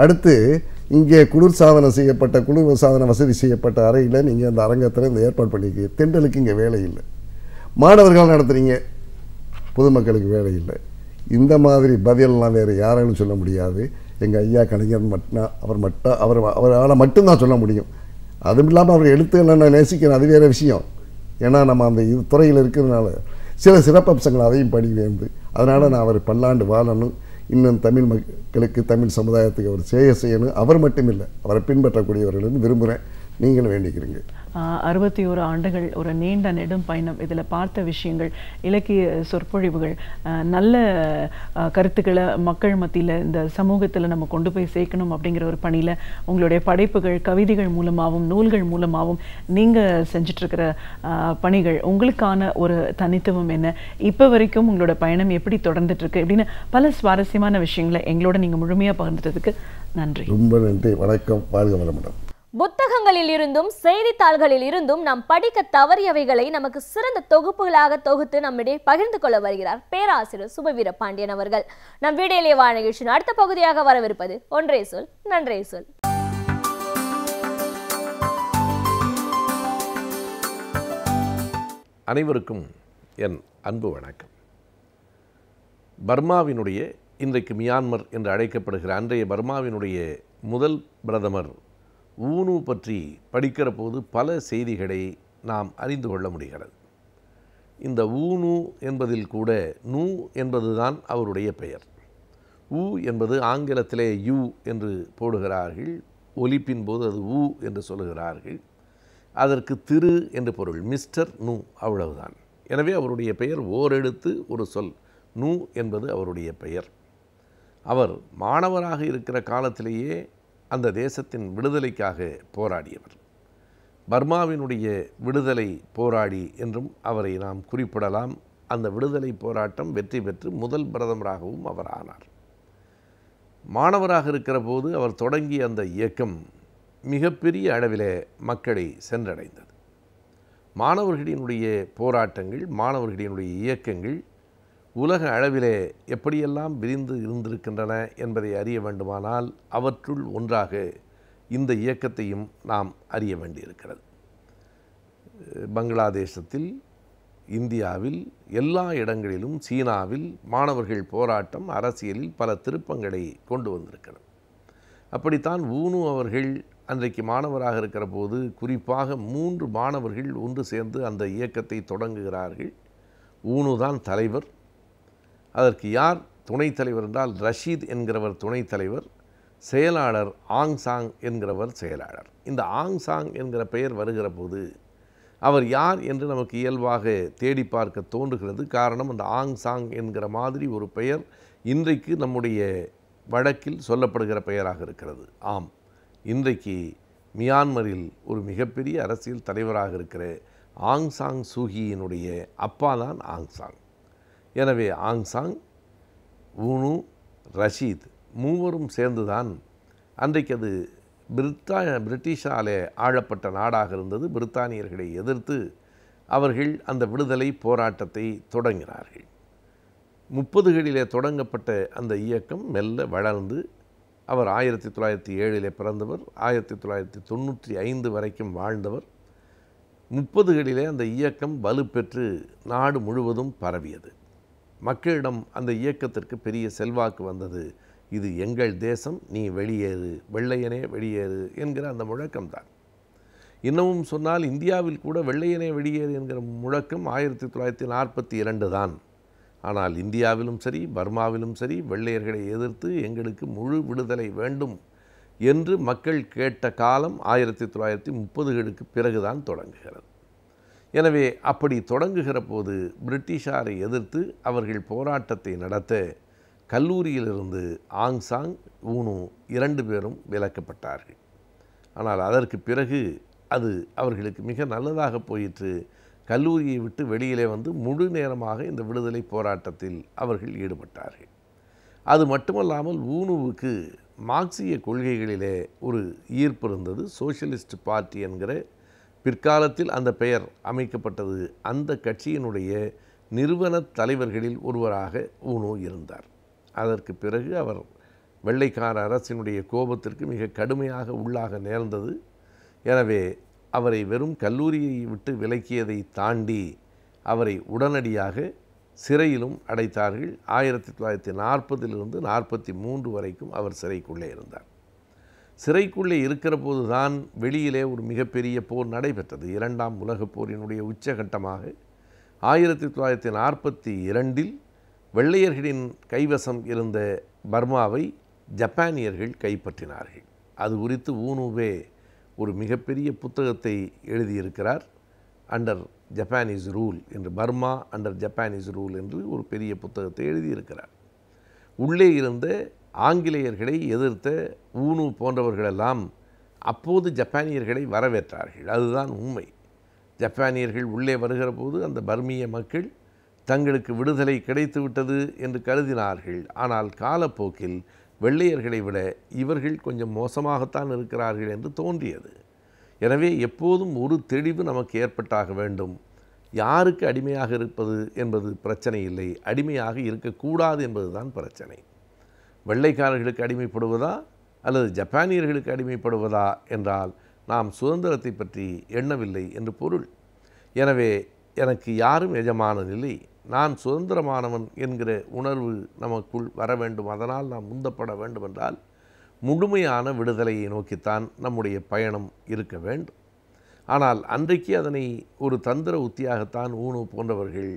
அடுத்து இங்கே குளிர் சாதன வசதி செய்யப்பட்ட அறையில் நீங்கள் அந்த அரங்கத்தில் இந்த ஏற்பாடு பண்ணிக்க, தென்றலுக்கு இங்கே வேலை இல்லை. மாணவர்கள் நடத்துகிறீங்க, பொதுமக்களுக்கு வேலை இல்லை. இந்த மாதிரி பதிலெல்லாம் வேறு யாராலும் சொல்ல முடியாது. எங்கள் ஐயா கலைஞர் அவரால் மட்டும்தான் சொல்ல முடியும். அதுவும் இல்லாமல் அவர் எழுத்துக்களை நான் நேசிக்கிறேன், அது வேறு விஷயம். ஏன்னா நம்ம அந்த துறையில் இருக்கிறதுனால சில சிறப்பம்சங்கள் அதையும் படி வேண்டு, அதனால் நான் அவர் பல்லாண்டு வாழணும், இன்னும் தமிழ் மக்களுக்கு தமிழ் சமுதாயத்துக்கு அவர் செய்யணும். அவர் மட்டும் இல்லை, அவரை பின்பற்றக்கூடியவர்களும் விரும்புகிறேன், நீங்களும் வேண்டிக்கிறீங்க. 61 ஆண்டுகள் ஒரு நீண்ட நெடும் பயணம். இதில் பார்த்த விஷயங்கள், இலக்கிய சொற்பொழிவுகள், நல்ல கருத்துக்களை மக்கள் மத்தியில் இந்த சமூகத்தில் நம்ம கொண்டு போய் சேர்க்கணும் அப்படிங்கிற ஒரு பணியில் உங்களுடைய படைப்புகள், கவிதைகள் மூலமாகவும் நூல்கள் மூலமாகவும் நீங்கள் செஞ்சிட்ருக்கிற பணிகள், உங்களுக்கான ஒரு தனித்துவம் என்ன, இப்போ வரைக்கும் உங்களோட பயணம் எப்படி தொடர்ந்துட்டுருக்கு அப்படின்னு பல சுவாரஸ்யமான விஷயங்களை எங்களோட நீங்கள் முழுமையாக பகிர்ந்துட்டதுக்கு நன்றி. ரொம்ப நன்றி. வணக்கம். வாழ்க வளமுடன். புத்தகங்களில் இருந்தும் செய்தித்தாள்களில் இருந்தும் நாம் படிக்க தவறியவைகளை நமக்கு சிறந்த தொகுப்புகளாக தொகுத்து நம்மிடையே பகிர்ந்து கொள்ள வருகிறார் பேராசிரியர் சுபவீர பாண்டியன் அவர்கள். நம் வீடியோலே வாழ நிகழ்ச்சியின் அடுத்த பகுதியாக வரவிருப்பது ஒன்றே சொல் நன்றே சொல். அனைவருக்கும் என் அன்பு வணக்கம். பர்மாவினுடைய, இன்றைக்கு மியான்மர் என்று அழைக்கப்படுகிற அன்றைய பர்மாவினுடைய முதல் பிரதமர் ஊனு பற்றி படிக்கிற போது பல செய்திகளை நாம் அறிந்து கொள்ள முடிகிறது. இந்த ஊனு என்பதில் கூட நூ என்பதுதான் அவருடைய பெயர். ஊ என்பது ஆங்கிலத்திலே யூ என்று போடுகிறார்கள், ஒலிப்பின் போது அது ஊ என்று சொல்லுகிறார்கள். அதற்கு திரு என்று பொருள், மிஸ்டர் நூ, அவ்வளவுதான். எனவே அவருடைய பெயர் ஓரெழுத்து ஒரு சொல், நூ என்பது அவருடைய பெயர். அவர் மாணவராக இருக்கிற காலத்திலேயே அந்த தேசத்தின் விடுதலைக்காக போராடியவர். பர்மாவினுடைய விடுதலை போராடி என்றும் அவரை நாம் குறிப்பிடலாம். அந்த விடுதலை போராட்டம் வெற்றி பெற்று முதல் பிரதமராகவும் அவர் ஆனார். மாணவராக இருக்கிற போது அவர் தொடங்கிய அந்த இயக்கம் மிகப்பெரிய அளவிலே மக்களை சென்றடைந்தது. மாணவர்களினுடைய போராட்டங்கள், மாணவர்களினுடைய இயக்கங்கள் உலக அளவிலே எப்படியெல்லாம் விரிந்து இருந்திருக்கின்றன என்பதை அறிய வேண்டுமானால் அவற்றுள் ஒன்றாக இந்த இயக்கத்தையும் நாம் அறிய வேண்டியிருக்கிறது. பங்களாதேசத்தில், இந்தியாவில், எல்லா இடங்களிலும், சீனாவில் மாணவர்கள் போராட்டம் அரசியலில் பல திருப்பங்களை கொண்டு வந்திருக்கிறது. அப்படித்தான் ஊனு அவர்கள் அன்றைக்கு மாணவராக இருக்கிற போது குறிப்பாக 3 மாணவர்கள் ஒன்று சேர்ந்து அந்த இயக்கத்தை தொடங்குகிறார்கள். ஊனு தான் தலைவர். அதற்கு யார் துணைத் தலைவர் என்றால் ரஷீத் என்கிறவர் துணைத் தலைவர், செயலாளர் ஆங் சாங் என்கிறவர் செயலாளர். இந்த ஆங் சாங் என்கிற பெயர் வருகிற போது அவர் யார் என்று நமக்கு இயல்பாக தேடி பார்க்க தோன்றுகிறது. காரணம், அந்த ஆங் சாங் என்கிற மாதிரி ஒரு பெயர் இன்றைக்கு நம்முடைய வழக்கில் சொல்லப்படுகிற பெயராக இருக்கிறது. ஆம், இன்றைக்கு மியான்மரில் ஒரு மிகப்பெரிய அரசியல் தலைவராக இருக்கிற ஆங் சாங் சூகியினுடைய அப்பா தான் ஆங் சாங். எனவே ஆங் சாங், ஊனு, ரஷீத் மூவரும் சேர்ந்துதான் அன்றைக்கு அது பிரிட்டிஷாலே ஆளப்பட்ட நாடாக இருந்தது. பிரித்தானியர்களை எதிர்த்து அவர்கள் அந்த விடுதலை போராட்டத்தை தொடங்கினார்கள். 30களிலே தொடங்கப்பட்ட அந்த இயக்கம் மெல்ல வளர்ந்து, அவர் 1907 பிறந்தவர், 1995 வரைக்கும் வாழ்ந்தவர். 30களிலே அந்த இயக்கம் வலுப்பெற்று நாடு முழுவதும் பரவியது. மக்களிடம் அந்த இயக்கத்திற்கு பெரிய செல்வாக்கு வந்தது. இது எங்கள் தேசம், நீ வெளியேறு, வெள்ளையனே வெளியேறு என்கிற அந்த முழக்கம்தான். இன்னமும் சொன்னால் இந்தியாவில் கூட வெள்ளையனே வெளியேறு என்கிற முழக்கம் 1942 தான். ஆனால் இந்தியாவிலும் சரி, பர்மாவிலும் சரி, வெள்ளையர்களை எதிர்த்து எங்களுக்கு முழு விடுதலை வேண்டும் என்று மக்கள் கேட்ட காலம் 1930களுக்கு பிறகுதான் தொடங்குகிறது. எனவே அப்படி தொடங்குகிற போது பிரிட்டிஷாரை எதிர்த்து அவர்கள் போராட்டத்தை நடத்த கல்லூரியிலிருந்து ஆங் சாங், ஊனு 2 பேரும் விலக்கப்பட்டார்கள். ஆனால் அதற்கு பிறகு அது அவர்களுக்கு மிக நல்லதாக போயிற்று. கல்லூரியை விட்டு வெளியிலே வந்து முழு நேரமாக இந்த விடுதலை போராட்டத்தில் அவர்கள் ஈடுபட்டார்கள். அது மட்டுமல்லாமல் ஊனுவுக்கு மார்க்சிய கொள்கைகளிலே ஒரு ஈர்ப்பு இருந்தது. சோஷலிஸ்ட் பார்ட்டி என்கிற பிற்காலத்தில் அந்த பெயர் அமைக்கப்பட்டது. அந்த கட்சியினுடைய நிறுவன தலைவர்களில் ஒருவராக ஊனு இருந்தார். அதற்கு பிறகு அவர் வெள்ளைக்கார அரசினுடைய கோபத்திற்கு மிக கடுமையாக உள்ளாக நேர்ந்தது. எனவே அவரை வெறும் கல்லூரியை விட்டு விலக்கியதை தாண்டி அவரை உடனடியாக சிறையிலும் அடைத்தார்கள். 1940 43 வரைக்கும் அவர் சிறைக்குள்ளே இருந்தார். சிறைக்குள்ளே இருக்கிற போது தான் வெளியிலே ஒரு மிகப்பெரிய போர் நடைபெற்றது. 2ஆம் உலகப் போரினுடைய உச்சகட்டமாக 1942 வெள்ளையர்களின் கைவசம் இருந்த பர்மாவை ஜப்பானியர்கள் கைப்பற்றினார்கள். அது குறித்து ஊனுவே ஒரு மிகப்பெரிய புத்தகத்தை எழுதியிருக்கிறார். அண்டர் ஜப்பானீஸ் ரூல் என்று, பர்மா அண்டர் ஜப்பானீஸ் ரூல் என்று ஒரு பெரிய புத்தகத்தை எழுதியிருக்கிறார். உள்ளே இருந்த ஆங்கிலேயர்களை எதிர்த்த ஊனு போன்றவர்களெல்லாம் அப்போது ஜப்பானியர்களை வரவேற்றார்கள். அதுதான் உண்மை. ஜப்பானியர்கள் உள்ளே வருகிற போது அந்த பர்மிய மக்கள் தங்களுக்கு விடுதலை கிடைத்துவிட்டது என்று கருதினார்கள். ஆனால் காலப்போக்கில் வெள்ளையர்களை விட இவர்கள் கொஞ்சம் மோசமாகத்தான் இருக்கிறார்கள் என்று தோன்றியது. எனவே எப்போதும் ஒரு தெளிவு நமக்கு ஏற்பட்டாக வேண்டும். யாருக்கு அடிமையாக இருப்பது என்பது பிரச்சனை இல்லை, அடிமையாக இருக்கக்கூடாது என்பதுதான் பிரச்சனை. வெள்ளைக்காரர்களுக்கு அடிமைப்படுவதா அல்லது ஜப்பானியர்களுக்கு அடிமைப்படுவதா என்றால் நாம் சுதந்திரத்தை பற்றி எண்ணவில்லை என்று பொருள். எனவே எனக்கு யாரும் எஜமானன் இல்லை, நான் சுதந்திரமானவன் என்கிற உணர்வு நமக்குள் வர வேண்டும். அதனால் நாம் முந்தப்பட வேண்டும் என்றால் முழுமையான விடுதலையை நோக்கித்தான் நம்முடைய பயணம் இருக்க வேண்டும். ஆனால் அன்றைக்கு அதனை ஒரு தந்திர உத்தியாகத்தான் ஊனு போன்றவர்கள்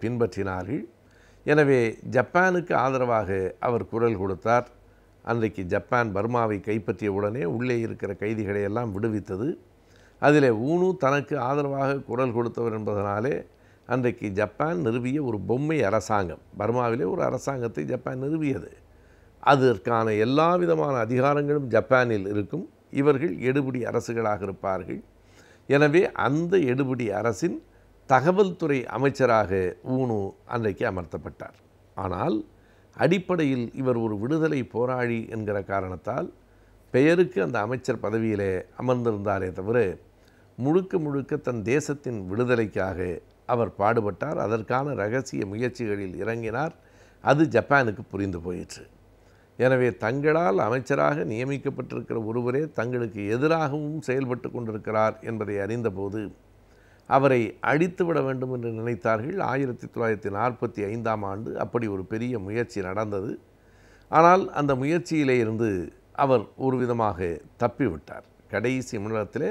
பின்பற்றினார்கள். எனவே ஜப்பானுக்கு ஆதரவாக அவர் குரல் கொடுத்தார். அன்றைக்கு ஜப்பான் பர்மாவை கைப்பற்றிய உடனே உள்ளே இருக்கிற கைதிகளை எல்லாம் விடுவித்தது. அதில் ஊனு தனக்கு ஆதரவாக குரல் கொடுத்தவர் என்பதனாலே அன்றைக்கு ஜப்பான் நிறுவிய ஒரு பொம்மை அரசாங்கம், பர்மாவிலே ஒரு அரசாங்கத்தை ஜப்பான் நிறுவியது. அதற்கான எல்லா விதமான அதிகாரங்களும் ஜப்பானில் இருக்கும். இவர்கள் எடுபிடி அரசுகளாக இருப்பார்கள். எனவே அந்த எடுபிடி அரசின் தகவல் துறை அமைச்சராக ஊனு அன்றைக்கு அமர்த்தப்பட்டார். ஆனால் அடிப்படையில் இவர் ஒரு விடுதலை போராளி என்கிற காரணத்தால் பெயருக்கு அந்த அமைச்சர் பதவியிலே அமர்ந்திருந்தாரே தவிர முழுக்க முழுக்க தன் தேசத்தின் விடுதலைக்காக அவர் பாடுபட்டார். அதற்கான இரகசிய முயற்சிகளில் இறங்கினார். அது ஜப்பானுக்கு புரிந்து போயிற்று. எனவே தங்களால் அமைச்சராக நியமிக்கப்பட்டிருக்கிற ஒருவரே தங்களுக்கு எதிராகவும் செயல்பட்டு கொண்டிருக்கிறார் என்பதை அறிந்தபோது அவரை அழித்துவிட வேண்டும் என்று நினைத்தார்கள். 1945ஆம் ஆண்டு அப்படி ஒரு பெரிய முயற்சி நடந்தது. ஆனால் அந்த முயற்சியிலே இருந்து அவர் ஒரு விதமாக தப்பிவிட்டார். கடைசி நிமிடத்திலே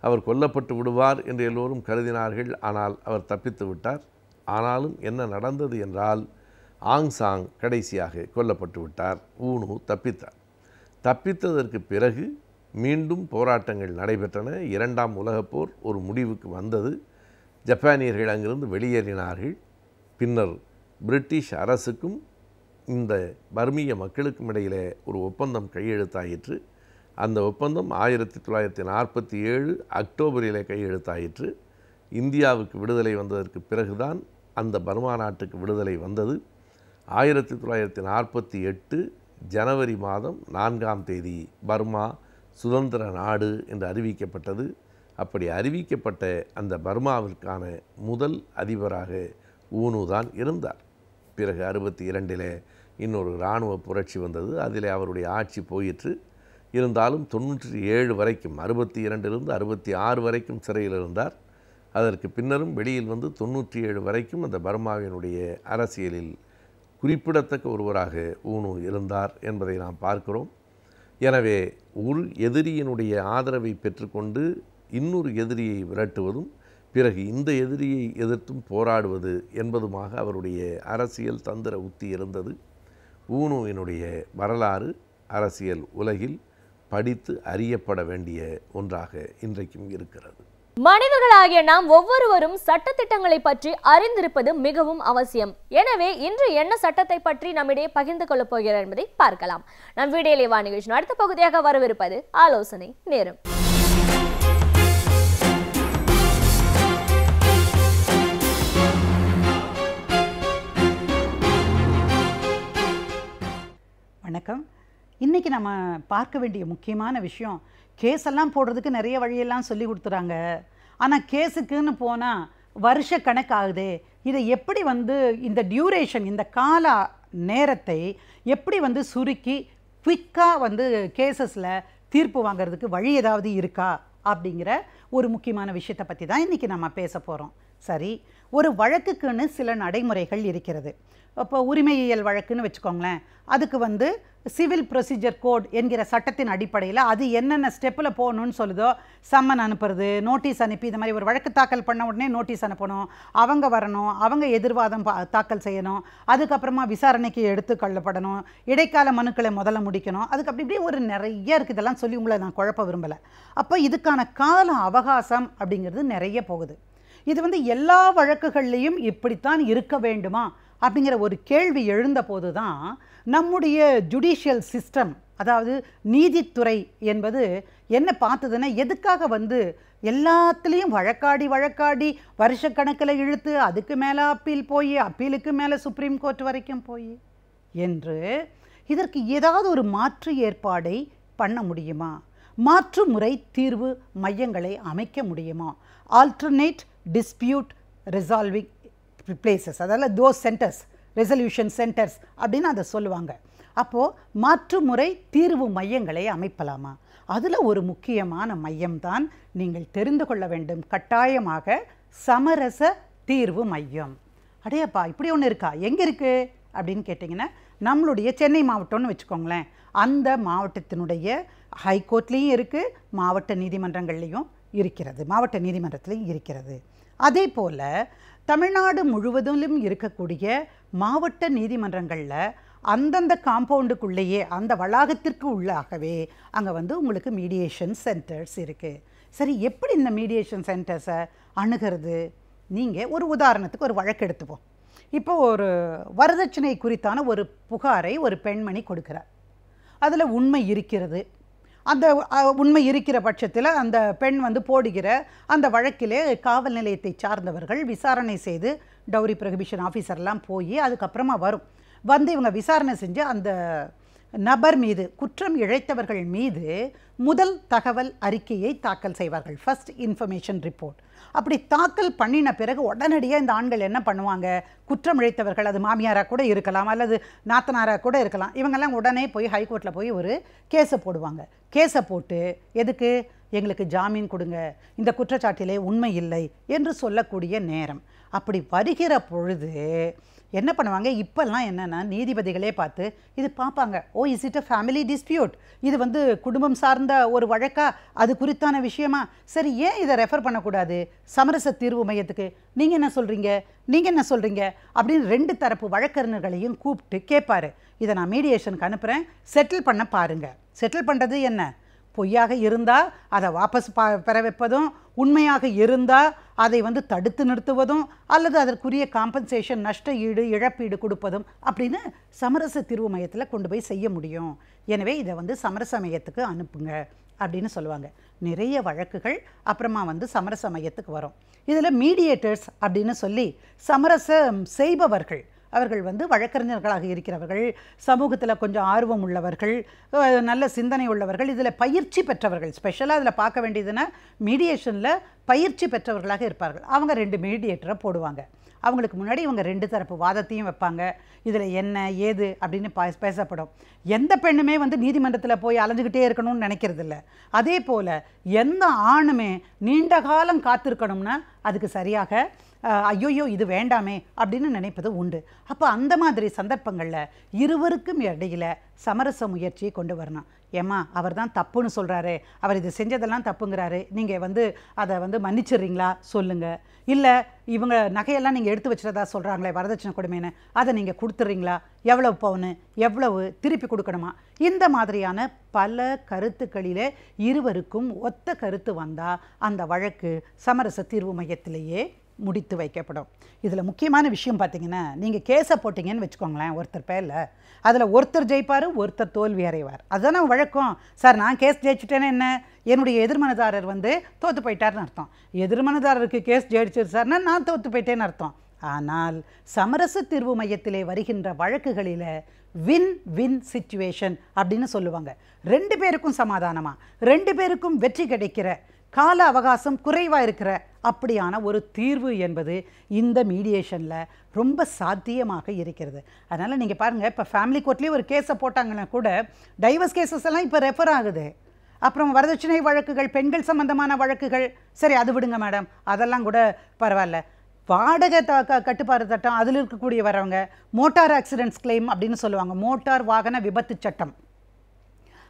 அவர் கொல்லப்பட்டு விடுவார் என்று எல்லோரும் கருதினார்கள். ஆனால் அவர் தப்பித்து விட்டார். ஆனாலும் என்ன நடந்தது என்றால் ஆங் சாங் கடைசியாக கொல்லப்பட்டு விட்டார். ஊனு தப்பித்தார். தப்பித்ததற்கு பிறகு மீண்டும் போராட்டங்கள் நடைபெற்றன. 2ஆம் உலகப் போர் ஒரு முடிவுக்கு வந்தது. ஜப்பானியர்கள் அங்கிருந்து வெளியேறினார்கள். பின்னர் பிரிட்டிஷ் அரசுக்கும் இந்த பர்மிய மக்களுக்கும் இடையிலே ஒரு ஒப்பந்தம் கையெழுத்தாயிற்று. அந்த ஒப்பந்தம் 1947 அக்டோபரிலே கையெழுத்தாயிற்று. இந்தியாவுக்கு விடுதலை வந்ததற்கு பிறகுதான் அந்த பர்மா நாட்டுக்கு விடுதலை வந்தது. 1948 ஜனவரி மாதம் 4ஆம் தேதி பர்மா சுதந்திர நாடு என்று அறிவிக்கப்பட்டது. அப்படி அறிவிக்கப்பட்ட அந்த பர்மாவிற்கான முதல் அதிபராக ஊனு தான் இருந்தார். பிறகு 62 இன்னொரு இராணுவ புரட்சி வந்தது. அதில் அவருடைய ஆட்சி போயிற்று. இருந்தாலும் 97 வரைக்கும் 62லிருந்து 66 வரைக்கும் சிறையில் இருந்தார். அதற்கு பின்னரும் வெளியில் வந்து 97 வரைக்கும் அந்த பர்மாவினுடைய அரசியலில் குறிப்பிடத்தக்க ஒருவராக ஊனு இருந்தார் என்பதை நாம் பார்க்கிறோம். எனவே ஒரு எதிரியினுடைய ஆதரவை பெற்றுக்கொண்டு இன்னொரு எதிரியை விரட்டுவதும் பிறகு இந்த எதிரியை எதிர்த்தும் போராடுவது என்பதுமாக அவருடைய அரசியல் தந்திர உத்தி இருந்தது. ஊனுவினுடைய வரலாறு அரசியல் உலகில் படித்து அறியப்பட வேண்டிய ஒன்றாக இன்றைக்கும் இருக்கிறது. மனிதர்களாகிய நாம் ஒவ்வொருவரும் சட்டத்திட்டங்களை பற்றி அறிந்திருப்பது மிகவும் அவசியம். எனவே இன்று என்ன சட்டத்தை பற்றி நம்மிடையே பகிர்ந்து கொள்ளப் போகிறார் என்பதை பார்க்கலாம். நம் வீடியோலே வா நிகழ்ச்சியின் அடுத்த பகுதியாக வரவிருப்பது ஆலோசனை நேரம். வணக்கம். இன்றைக்கி நம்ம பார்க்க வேண்டிய முக்கியமான விஷயம், கேஸ் எல்லாம் போடுறதுக்கு நிறைய வழியெல்லாம் சொல்லி கொடுத்துறாங்க. ஆனால் கேஸுக்குன்னு போனால் வருஷ கணக்காகுது. இதை எப்படி வந்து இந்த டியூரேஷன், இந்த கால நேரத்தை எப்படி வந்து சுருக்கி குயிக்காக வந்து கேசஸில் தீர்ப்பு வாங்கிறதுக்கு வழி ஏதாவது இருக்கா அப்படிங்கிற ஒரு முக்கியமான விஷயத்தை பற்றி தான் இன்றைக்கி நம்ம பேச போகிறோம். சரி, ஒரு வழக்குக்குன்னு சில நடைமுறைகள் இருக்கிறது. இப்போ உரிமையியல் வழக்குன்னு வச்சுக்கோங்களேன், அதுக்கு வந்து சிவில் ப்ரொசீஜர் கோட் என்கிற சட்டத்தின் அடிப்படையில் அது என்னென்ன ஸ்டெப்பில் போகணுன்னு சொல்லுதோ, சம்மன் அனுப்புறது, நோட்டீஸ் அனுப்பி, இந்த மாதிரி ஒரு வழக்கு தாக்கல் பண்ண உடனே நோட்டீஸ் அனுப்பணும், அவங்க வரணும், அவங்க எதிர்வாதம் தாக்கல் செய்யணும், அதுக்கப்புறமா விசாரணைக்கு எடுத்துக்கொள்ளப்படணும், இடைக்கால மனுக்களை முதல்ல முடிக்கணும், அதுக்கு அப்படி இப்படி ஒரு நிறைய இருக்குது. இதெல்லாம் சொல்லி உங்களை நான் குழப்ப விரும்பலை. அப்போ இதுக்கான கால அவகாசம் அப்படிங்கிறது நிறைய போகுது. இது வந்து எல்லா வழக்குகள்லேயும் இப்படித்தான் இருக்க வேண்டுமா அப்படிங்கிற ஒரு கேள்வி எழுந்த போது தான் நம்முடைய ஜுடிஷியல் சிஸ்டம், அதாவது நீதித்துறை என்பது என்ன பார்த்ததுன்னா, எதுக்காக வந்து எல்லாத்துலேயும் வழக்காடி வருஷக்கணக்கில் இழுத்து அதுக்கு மேலே அப்பீல் போய் அப்பீலுக்கு மேலே சுப்ரீம் கோர்ட் வரைக்கும் போய் என்று இதற்கு ஏதாவது ஒரு மாற்று ஏற்பாடை பண்ண முடியுமா? மாற்று முறை தீர்வு மையங்களை அமைக்க முடியுமா? ஆல்டர்னேட் டிஸ்பியூட் ரிசால்விங் பிளேசஸ், அதாவது தோஸ் சென்டர்ஸ், ரெசல்யூஷன் சென்டர்ஸ் அப்படின்னு அதை சொல்லுவாங்க. அப்போது மாற்று முறை தீர்வு மையங்களை அமைப்பலாமா? அதில் ஒரு முக்கியமான மையம்தான் நீங்கள் தெரிந்து கொள்ள வேண்டும் கட்டாயமாக, சமரச தீர்வு மையம். அடையப்பா, இப்படி ஒன்று இருக்கா? எங்கே இருக்குது அப்படின்னு கேட்டிங்கன்னா, நம்மளுடைய சென்னை மாவட்டம்னு வச்சுக்கோங்களேன். அந்த மாவட்டத்தினுடைய ஹைகோர்ட்லேயும் இருக்குது, மாவட்ட நீதிமன்றங்கள்லேயும் இருக்கிறது, மாவட்ட நீதிமன்றத்திலையும் இருக்கிறது. அதே போல் தமிழ்நாடு முழுவதிலும் இருக்கக்கூடிய மாவட்ட நீதிமன்றங்களில் அந்தந்த காம்பவுண்டுக்குள்ளேயே, அந்த வளாகத்திற்கு உள்ளாகவே அங்கே வந்து உங்களுக்கு மீடியேஷன் சென்டர்ஸ் இருக்குது. சரி, எப்படி இந்த மீடியேஷன் சென்டர்ஸை அணுகிறது? நீங்கள் ஒரு உதாரணத்துக்கு ஒரு வழக்கு எடுத்துப்போம். இப்போ ஒரு வரதட்சணை குறித்தான ஒரு புகாரை ஒரு பெண்மணி கொடுக்கிறார். அதில் உண்மை இருக்கிறது. அந்த உண்மை இருக்கிற பட்சத்தில் அந்த பெண் வந்து போடுகிற அந்த வழக்கிலே காவல் நிலையத்தை சார்ந்தவர்கள் விசாரணை செய்து, டவுரி ப்ரொஹிபிஷன் ஆஃபீஸர்லாம் போய் அதுக்கப்புறமா வந்து இவங்க விசாரணை செஞ்சு அந்த நபர் மீது, குற்றம் இழைத்தவர்கள் மீது முதல் தகவல் அறிக்கையை தாக்கல் செய்வார்கள், ஃபர்ஸ்ட் இன்ஃபர்மேஷன் ரிப்போர்ட். அப்படி தாக்கல் பண்ணின பிறகு உடனடியாக இந்த ஆண்கள் என்ன பண்ணுவாங்க, குற்றம் இழைத்தவர்கள், அது மாமியாராக கூட இருக்கலாம் அல்லது நாத்தனாராக கூட இருக்கலாம், இவங்கெல்லாம் உடனே போய் ஹைகோர்ட்டில் போய் ஒரு கேஸை போடுவாங்க. கேஸை போட்டு, எதுக்கு? எங்களுக்கு ஜாமீன் கொடுங்க, இந்த குற்றச்சாட்டிலே உண்மை இல்லை என்று சொல்லக்கூடிய நேரம். அப்படி வருகிற பொழுது என்ன பண்ணுவாங்க, இப்போல்லாம் என்னென்னா நீதிபதிகளே பார்த்து இது பார்ப்பாங்க. Oh, is it a family dispute, இது வந்து குடும்பம் சார்ந்த ஒரு வழக்கா, அது குறித்தான விஷயமா, சரி ஏன் இதை ரெஃபர் பண்ணக்கூடாது சமரச தீர்வு மையத்துக்கு, நீங்கள் என்ன சொல்கிறீங்க அப்படின்னு 2 தரப்பு வழக்கறிஞர்களையும் கூப்பிட்டு கேட்பாரு. இதை நான் மீடியேஷனுக்கு அனுப்புகிறேன், செட்டில் பண்ண பாருங்கள். செட்டில் பண்ணுறது என்ன? பொய்யாக இருந்தால் அதை வாபஸ் பெற வைப்பதும், உண்மையாக இருந்தால் அதை வந்து தடுத்து நிறுத்துவதும், அல்லது அதற்குரிய காம்பன்சேஷன், நஷ்ட ஈடு, இழப்பீடு கொடுப்பதும் அப்படின்னு சமரச தீர்வு மையத்தில் கொண்டு போய் செய்ய முடியும். எனவே இதை வந்து சமரச மையத்துக்கு அனுப்புங்க அப்படின்னு சொல்லுவாங்க. நிறைய வழக்குகள் அப்புறமா வந்து சமரச மையத்துக்கு வரும். இதில் மீடியேட்டர்ஸ் அப்படின்னு சொல்லி சமரசம் செய்பவர்கள், அவர்கள் வந்து வழக்கறிஞர்களாக இருக்கிறவர்கள், சமூகத்தில் கொஞ்சம் ஆர்வம் உள்ளவர்கள், நல்ல சிந்தனை உள்ளவர்கள், இதில் பயிற்சி பெற்றவர்கள். ஸ்பெஷலாக அதில் பார்க்க வேண்டியதுன்னா மீடியேஷனில் பயிற்சி பெற்றவர்களாக இருப்பார்கள். அவங்க 2 மீடியேட்டரை போடுவாங்க. அவங்களுக்கு முன்னாடி இவங்க 2 தரப்பு வாதத்தையும் வைப்பாங்க. இதில் என்ன ஏது அப்படின்னு பேசப்படும். எந்த பெண்ணுமே வந்து நீதிமன்றத்தில் போய் அலைஞ்சிக்கிட்டே இருக்கணும்னு நினைக்கிறதில்ல. அதே போல் எந்த ஆணுமே நீண்ட காலம் காத்திருக்கணும்னா அதுக்கு சரியாக ஐயோயோ இது வேண்டாமே அப்படின்னு நினைப்பது உண்டு. அப்போ அந்த மாதிரி சந்தர்ப்பங்களில் இருவருக்கும் இடையில் சமரச முயற்சியை கொண்டு வரணும். ஏம்மா அவர் தான் தப்புன்னு சொல்கிறாரு, அவர் இது செஞ்சதெல்லாம் தப்புங்கிறாரு, நீங்கள் வந்து அதை வந்து மன்னிச்சிடுறீங்களா சொல்லுங்கள். இல்லை இவங்க நகையெல்லாம் நீங்கள் எடுத்து வச்சுட்டதா சொல்கிறாங்களே வரதட்சணை கொடுமைன்னு, அதை நீங்கள் கொடுத்துட்றீங்களா, எவ்வளவு பவுனு, எவ்வளவு திருப்பி கொடுக்கணுமா, இந்த மாதிரியான பல கருத்துக்களிலே இருவருக்கும் ஒத்த கருத்து வந்தால் அந்த வழக்கு சமரச தீர்வு மையத்திலேயே முடித்து வைக்கப்படும். இதில் முக்கியமான விஷயம் பார்த்தீங்கன்னா, நீங்கள் கேஸை போட்டிங்கன்னு வச்சுக்கோங்களேன் ஒருத்தர் பேரில், அதில் ஒருத்தர் ஜெயிப்பார் ஒருத்தர் தோல்வி அடைவார். அதுதானே வழக்கம். சார் நான் கேஸ் ஜெயிச்சிட்டேன்னு என்ன, என்னுடைய எதிர்மனதாரர் வந்து தோற்று போயிட்டார்னு அர்த்தம். எதிர்மனதாரருக்கு கேஸ் ஜெயிச்சிரு சார்னா நான் தோற்று போயிட்டேன்னு அர்த்தம். ஆனால் சமரச தீர்வு மையத்திலே வருகின்ற வழக்குகளில் வின் வின் சிச்சுவேஷன் அப்படின்னு சொல்லுவாங்க. 2 பேருக்கும் சமாதானமாக, 2 பேருக்கும் வெற்றி கிடைக்கிற, கால அவகாசம் குறைவாக இருக்கிற அப்படியான ஒரு தீர்வு என்பது இந்த மீடியேஷனில் ரொம்ப சாத்தியமாக இருக்கிறது. அதனால் நீங்கள் பாருங்கள், இப்போ ஃபேமிலி கோர்ட்லேயே ஒரு கேஸை போட்டாங்கன்னா கூட டைவர்ஸ் கேசஸ் எல்லாம் இப்போ ரெஃபர் ஆகுது. அப்புறம் வரதட்சணை வழக்குகள், பெண்கள் சம்பந்தமான வழக்குகள், சரி அது விடுங்க மேடம், அதெல்லாம் கூட பரவாயில்ல. வாடகை கட்டுப்பாடு சட்டம், அதில் இருக்கக்கூடிய வரவங்க மோட்டார் ஆக்சிடென்ட்ஸ் கிளைம் அப்படின்னு சொல்லுவாங்க, மோட்டார் வாகன விபத்து சட்டம்.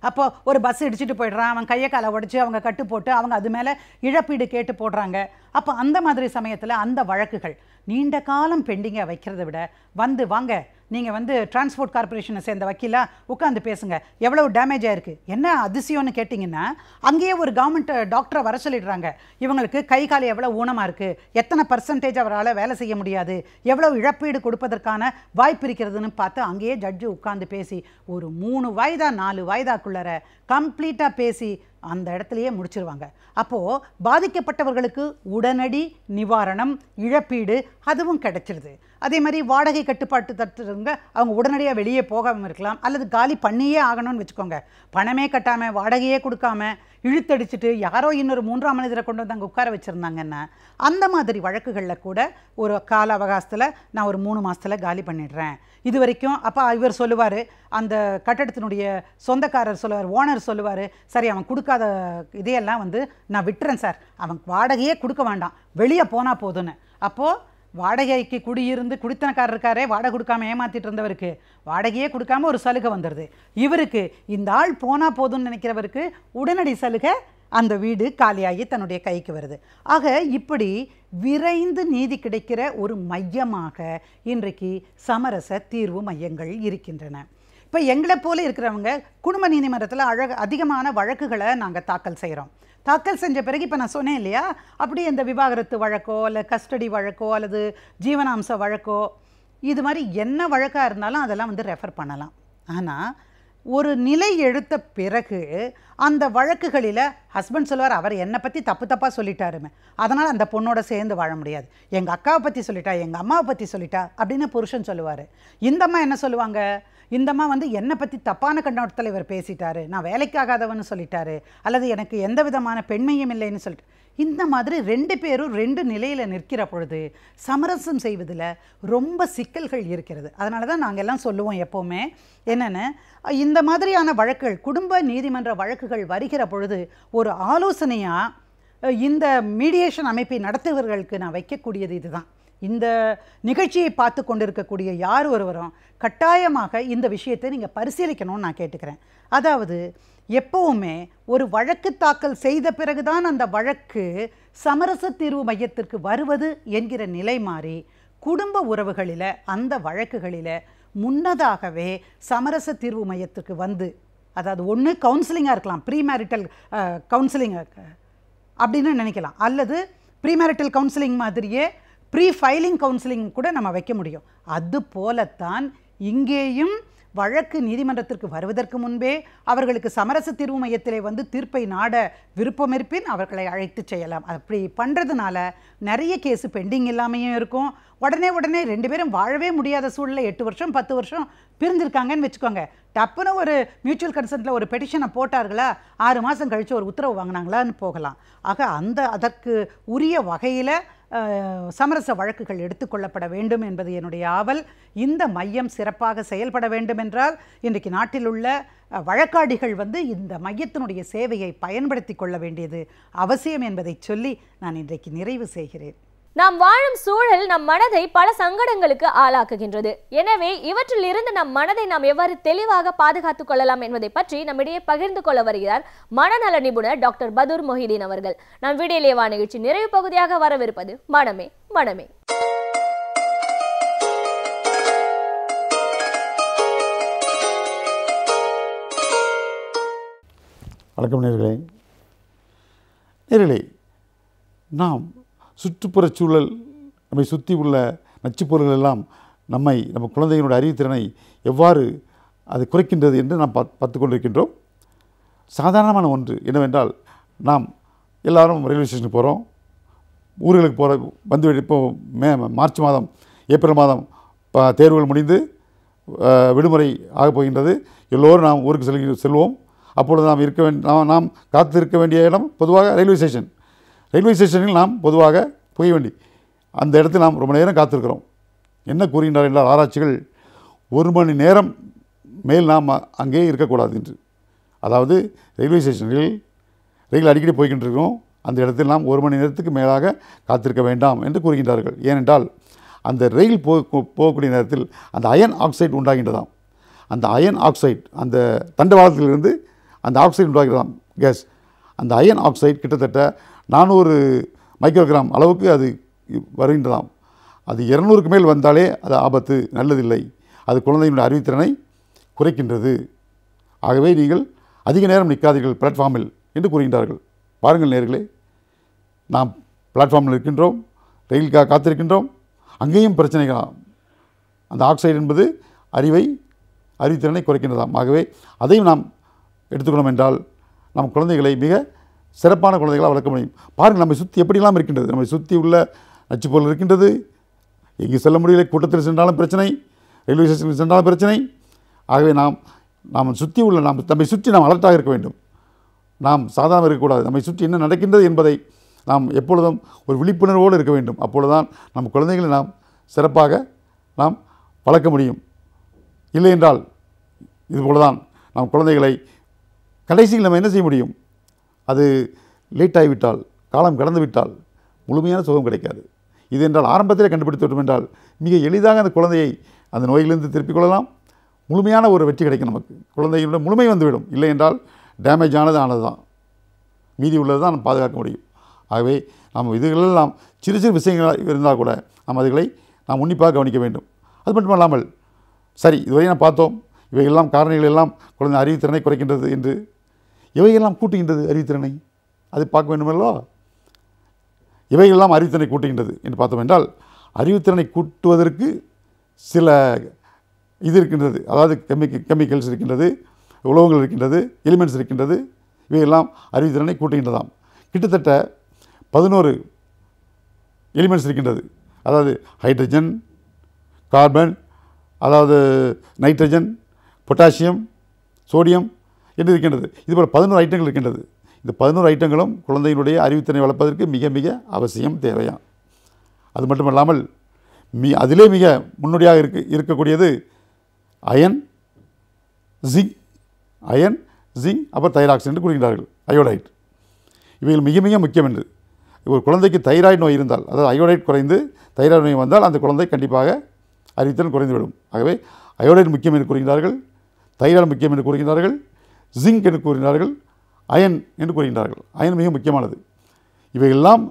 அப்போ ஒரு பஸ் இடிச்சிட்டு போய்ட்றான், அவன் கையை காலை உடச்சி அவங்க கட்டு போட்டு அவங்க அது மேலே இழப்பீடு கேட்டு போடுறாங்க. அப்போ அந்த மாதிரி சமயத்தில் அந்த வழக்குகள் நீண்ட காலம் பெண்டிங்கை வைக்கிறத விட வந்து வாங்க நீங்கள் வந்து டிரான்ஸ்போர்ட் கார்பரேஷனை சேர்ந்த வக்கீலா உட்காந்து பேசுங்க, எவ்வளோ டேமேஜ் ஆகிருக்கு, என்ன அதிசயம்னு கேட்டிங்கன்னா அங்கேயே ஒரு கவர்மெண்ட் டாக்டரை வர சொல்லிடுறாங்க. இவங்களுக்கு கை கால் எவ்வளோ ஊனமாக இருக்குது, எத்தனை % அவரால் வேலை செய்ய முடியாது, எவ்வளோ இழப்பீடு கொடுப்பதற்கான வாய்ப்பு இருக்கிறதுன்னு பார்த்து அங்கேயே ஜட்ஜு உட்காந்து பேசி ஒரு 3 வாய்தா 4 வாய்தாக்குள்ளார கம்ப்ளீட்டாக பேசி அந்த இடத்துலையே முடிச்சிருவாங்க. அப்போது பாதிக்கப்பட்டவர்களுக்கு உடனடி நிவாரணம், இழப்பீடு அதுவும் கிடைச்சிருது. அதே மாதிரி வாடகை கட்டுப்பாட்டு தட்டுறவங்க அவங்க உடனடியாக வெளியே போகாமல் இருக்கலாம், அல்லது காலி பண்ணியே ஆகணும்னு வச்சுக்கோங்க. பணமே கட்டாமல் வாடகையே கொடுக்காம இழுத்தடிச்சிட்டு யாரோ இன்னொரு 3ஆம் மனிதரை கொண்டு வந்து அங்கே உட்கார வச்சுருந்தாங்கன்னா அந்த மாதிரி வழக்குகளில் கூட ஒரு கால அவகாசத்தில் நான் ஒரு 3 மாதத்தில் காலி பண்ணிடுறேன் இது வரைக்கும். அப்போ இவர் சொல்லுவார், அந்த கட்டடத்தினுடைய சொந்தக்காரர் சொல்லுவார், ஓனர் சொல்லுவார், சரி அவன் கொடுக்காத இதையெல்லாம் வந்து நான் விட்டுறேன் சார், அவன் வாடகையே கொடுக்க வேண்டாம், வெளியே போனால் போதுன்னு. அப்போது வாடகைக்கு குடியிருந்து குடித்தனக்காரர் இருக்காரே, வாடகை கொடுக்காம ஏமாற்றிட்டு இருந்தவருக்கு வாடகையே கொடுக்காம ஒரு சலுகை வந்துடுது. இவருக்கு இந்த ஆள் போனால் போதும்னு நினைக்கிறவருக்கு உடனடி சலுகை, அந்த வீடு காலியாகி தன்னுடைய கைக்கு வருது. ஆக இப்படி விரைந்து நீதி கிடைக்கிற ஒரு மையமாக இன்றைக்கு சமரச தீர்வு மையங்கள் இருக்கின்றன. இப்போ எங்களை போல இருக்கிறவங்க குடும்ப நீதிமன்றத்தில் அதிகமான வழக்குகளை நாங்கள் தாக்கல் செய்கிறோம். தாக்கல் செஞ்ச பிறகு இப்போ நான் சொன்னேன் இல்லையா, அப்படி இந்த விவாகரத்து வழக்கோ இல்லை கஸ்டடி வழக்கோ அல்லது ஜீவனாம்ச வழக்கோ இது மாதிரி என்ன வழக்காக இருந்தாலும் அதெல்லாம் வந்து ரெஃபர் பண்ணலாம். ஆனால் ஒரு நிலை எடுத்த பிறகு அந்த வழக்குகளில் ஹஸ்பண்ட் சொல்லுவார், அவர் என்னை பற்றி தப்பாக சொல்லிட்டாருமே, அதனால் அந்த பொண்ணோட சேர்ந்து வாழ முடியாது, எங்கள் அக்காவை பற்றி சொல்லிட்டா, எங்கள் அம்மாவை பற்றி சொல்லிட்டா அப்படின்னு புருஷன் சொல்லுவார். இந்த அம்மா என்ன சொல்லுவாங்க, இந்த அம்மா வந்து என்னை பற்றி தப்பான கண்ணோட்டத்தில் இவர் பேசிட்டாரு, நான் வேலைக்காகாதவன்னு சொல்லிட்டாரு, அல்லது எனக்கு எந்த விதமான பெண்மையும் இல்லைன்னு சொல்லிட்டு, இந்த மாதிரி 2 பேரும் 2 நிலையில் நிற்கிற பொழுது சமரசம் செய்வதில் ரொம்ப சிக்கல்கள் இருக்கிறது. அதனால தான் நாங்கள் எல்லாம் சொல்லுவோம் எப்போவுமே என்னென்னு, இந்த மாதிரியான வழக்குகள் குடும்ப நீதிமன்ற வழக்குகள் வருகிற பொழுது ஒரு ஆலோசனையாக இந்த மீடியேஷன் அமைப்பை நடத்துபவர்களுக்கு நான் வைக்கக்கூடியது இதுதான். இந்த நிகழ்ச்சியை பார்த்து கொண்டிருக்கக்கூடிய யார் ஒருவரும் கட்டாயமாக இந்த விஷயத்தை நீங்கள் பரிசீலிக்கணும்னு நான் கேட்டுக்கிறேன். அதாவது எப்பவுமே ஒரு வழக்கு தாக்கல் செய்த பிறகுதான் அந்த வழக்கு சமரச தீர்வு மையத்திற்கு வருவது என்கிற நிலை மாறி குடும்ப உறவுகளில் அந்த வழக்குகளில் முன்னதாகவே சமரச தீர்வு மையத்திற்கு வந்து, அதாவது ஒன்று கவுன்சிலிங்காக இருக்கலாம், ப்ரீமேரிட்டல் கவுன்சிலிங் அப்படின்னு நினைக்கலாம், அல்லது ப்ரீமேரிட்டல் கவுன்சிலிங் மாதிரியே ப்ரீ ஃபைலிங் கவுன்சிலிங் கூட நம்ம வைக்க முடியும். அது போலத்தான் இங்கேயும் வழக்கு நீதிமன்றத்திற்கு வருவதற்கு முன்பே அவர்களுக்கு சமரச தீர்வு மையத்திலே வந்து தீர்ப்பை நாட விருப்பமிருப்பின் அவர்களை அழைத்து செய்யலாம். அப்படி பண்ணுறதுனால நிறைய கேஸு பெண்டிங் இல்லாமையும் இருக்கும். உடனே 2 பேரும் வாழவே முடியாத சூழ்நிலை, 8 வருஷம் 10 வருஷம் பிரிஞ்சிருக்காங்கன்னு வச்சுக்கோங்க, டப்புன்னு ஒரு மியூச்சுவல் கன்சென்ட்டில் ஒரு பெட்டிஷனை போட்டார்களா 6 மாதம் கழித்து ஒரு உத்தரவு வாங்கினாங்களான்னு போகலாம். ஆக அதற்கு உரிய வகையில் சமரச வழக்குகள் எடுத்துக்கொள்ளப்பட வேண்டும் என்பது என்னுடைய ஆவல். இந்த மையம் சிறப்பாக செயல்பட வேண்டும் என்றால் இன்றைக்கு நாட்டில் உள்ள வழக்காடிகள் இந்த மையத்தினுடைய சேவையை பயன்படுத்தி கொள்ள வேண்டியது அவசியம் என்பதை சொல்லி நான் இன்றைக்கு நிறைவு செய்கிறேன். நாம் வாழும் சூழல் நம் மனதை பல சங்கடங்களுக்கு ஆளாக்குகின்றது. எனவே இவற்றில் இருந்து நம் மனதை நாம் எவ்வாறு தெளிவாக பாதுகாத்துக் கொள்ளலாம் என்பதை பற்றி நம்மிடையே பகிர்ந்து கொள்ள வருகிறார் மனநல நிபுணர் டாக்டர் பதூர் மொஹிதீன் அவர்கள். நம் வீடியோலேவா நிகழ்ச்சி நிறைவு பகுதியாக வரவிருப்பது மனமே மனமே. வணக்கம் நேர்களே, நாம் சுற்றுப்புறச் சூழல் நம்மை சுற்றி உள்ள நச்சுப்பொருள்கள் எல்லாம் நம்ம குழந்தைகளுடைய அறிவுத்திறனை எவ்வாறு அது குறைக்கின்றது என்று நாம் பார்த்து கொண்டிருக்கின்றோம். சாதாரணமான ஒன்று என்னவென்றால், நாம் எல்லாரும் ரயில்வே ஸ்டேஷனுக்கு போகிறோம், ஊர்களுக்கு வந்து இப்போது மார்ச் மாதம் ஏப்ரல் மாதம் தேர்வுகள் முடிந்து விடுமுறை ஆகப் போகின்றது. எல்லோரும் நாம் ஊருக்கு செல்வோம். அப்பொழுது நாம் காத்திருக்க வேண்டிய இடம் பொதுவாக ரயில்வே ஸ்டேஷன். ரயில்வே ஸ்டேஷனில் நாம் பொதுவாக போக வேண்டி அந்த இடத்தில் நாம் ரொம்ப நேரம் காத்திருக்கிறோம். என்ன கூறுகின்றார் என்றால், ஆராய்ச்சிகள் 1 மணி நேரம் மேல் நாம் அங்கே இருக்கக்கூடாது என்று. அதாவது ரயில்வே ஸ்டேஷனில் ரயில் அடிக்கடி போய்கின்றிருக்கிறோம், அந்த இடத்தில் நாம் 1 மணி நேரத்துக்கு மேலாக காத்திருக்க வேண்டாம் என்று கூறுகின்றார்கள். ஏனென்றால் அந்த ரயில் போகக்கூடிய நேரத்தில் அந்த அயன் ஆக்சைடு உண்டாகின்றதாம். அந்த அயன் ஆக்சைடு அந்த தண்டவாளத்திலிருந்து அந்த ஆக்சைடு உண்டாகிறதாம் கேஸ். அந்த அயன் ஆக்சைடு கிட்டத்தட்ட 400 மைக்ரோகிராம் அளவுக்கு அது வருகின்றதாம். அது 200க்கு மேல் வந்தாலே அது ஆபத்து, நல்லதில்லை. அது குழந்தையினுடைய அறிவுத்திறனை குறைக்கின்றது. ஆகவே நீங்கள் அதிக நேரம் நிற்காதீர்கள் பிளாட்ஃபார்மில் என்று கூறுகின்றார்கள். பாருங்கள் நேர்களே, நாம் பிளாட்ஃபார்மில் இருக்கின்றோம், ரயிலுக்காக காத்திருக்கின்றோம், அங்கேயும் பிரச்சனைகளாம். அந்த ஆக்சைடு என்பது அறிவுத்திறனை குறைக்கின்றதாம். ஆகவே அதையும் நாம் எடுத்துக்கணும் என்றால் நம் குழந்தைகளை மிக சிறப்பான குழந்தைகளாக வளர்க்க முடியும். பாருங்கள், நம்மை சுற்றி எப்படியெல்லாம் இருக்கின்றது. நம்மை சுற்றி உள்ள நச்சுப்பொருள் இருக்கின்றது. எங்கே செல்ல முடியலை, கூட்டத்தில் சென்றாலும் பிரச்சனை, ரயில்வே ஸ்டேஷனில் சென்றாலும் பிரச்சனை. ஆகவே நம்மை சுற்றி நாம் அலர்ட்டாக இருக்க வேண்டும். நாம் சாதாரண இருக்கக்கூடாது. நம்மை சுற்றி என்ன நடக்கின்றது என்பதை நாம் எப்பொழுதும் ஒரு விழிப்புணர்வோடு இருக்க வேண்டும். அப்பொழுதுதான் நம் குழந்தைகளை நாம் சிறப்பாக நாம் வளர்க்க முடியும். இல்லை என்றால் இதுபோல தான் நம் குழந்தைகளை கடைசியில் நம்ம என்ன செய்ய முடியும்? அது லேட் ஆகிவிட்டால், காலம் கடந்து விட்டால் முழுமையான சுகம் கிடைக்காது. இது என்றால் ஆரம்பத்திலே கண்டுபிடித்து விட்டோம் என்றால் மிக எளிதாக அந்த குழந்தையை அந்த நோயிலிருந்து திருப்பிக் கொள்ளலாம். முழுமையான ஒரு வெற்றி கிடைக்கும். நமக்கு குழந்தையோட முழுமை வந்துவிடும். இல்லை என்றால் டேமேஜ் ஆனது தான், மீதி உள்ளது தான் நம்ம பாதுகாக்க முடியும். ஆகவே நாம் இதுகளெல்லாம் சிறு சிறு விஷயங்களாக இருந்தால் கூட அதுகளை நாம் உன்னிப்பாக கவனிக்க வேண்டும். அது மட்டுமல்லாமல், சரி, இதுவரை நாம் பார்த்தோம், இவையெல்லாம் காரணிகள் எல்லாம் குழந்தை அறிவுத்திறனை குறைக்கின்றது என்று. இவையெல்லாம் கூட்டுகின்றது அறிவுத்திறனை, அது பார்க்க வேண்டுமல்லோ. இவையெல்லாம் அறிவுத்திறனை கூட்டுகின்றது என்று பார்த்தோம் என்றால், அறிவுத்திறனை கூட்டுவதற்கு சில இது இருக்கின்றது. அதாவது கெமிக்கல்ஸ் இருக்கின்றது, உலோகங்கள் இருக்கின்றது, எலிமெண்ட்ஸ் இருக்கின்றது. இவையெல்லாம் அறிவுத்திறனை கூட்டுகின்றதாம். கிட்டத்தட்ட 11 எலிமெண்ட்ஸ் இருக்கின்றது. அதாவது ஹைட்ரஜன், கார்பன், அதாவது நைட்ரஜன், பொட்டாசியம், சோடியம் என்று இருக்கின்றது. இதுபோல் 11 ஐட்டங்கள் இருக்கின்றது. இந்த 11 ஐட்டங்களும் குழந்தையினுடைய அறிவுத்திறனை வளர்ப்பதற்கு மிக மிக அவசியம், தேவையாம். அது மட்டுமல்லாமல் அதிலே மிக முன்னோடியாக இருக்கக்கூடியது அயன், ஜிங்க், அப்புறம் தைராக்ஸ் என்று கூறுகின்றார்கள், அயோடைட். இவைகள் மிக மிக முக்கியம் என்று. ஒரு குழந்தைக்கு தைராய்டு நோய் இருந்தால், அதாவது அயோடைட் குறைந்து தைராய்டு நோய் வந்தால் அந்த குழந்தை கண்டிப்பாக அறிவுத்திறன் குறைந்துவிடும். ஆகவே அயோடைட் முக்கியம் என்று கூறுகின்றார்கள், தைராய்டு முக்கியம் என்று கூறுகின்றார்கள், ஜிங்க் என்று கூறுகின்றார்கள், அயன் என்று கூறுகின்றார்கள். அயன் மிக முக்கியமானது. இவையெல்லாம்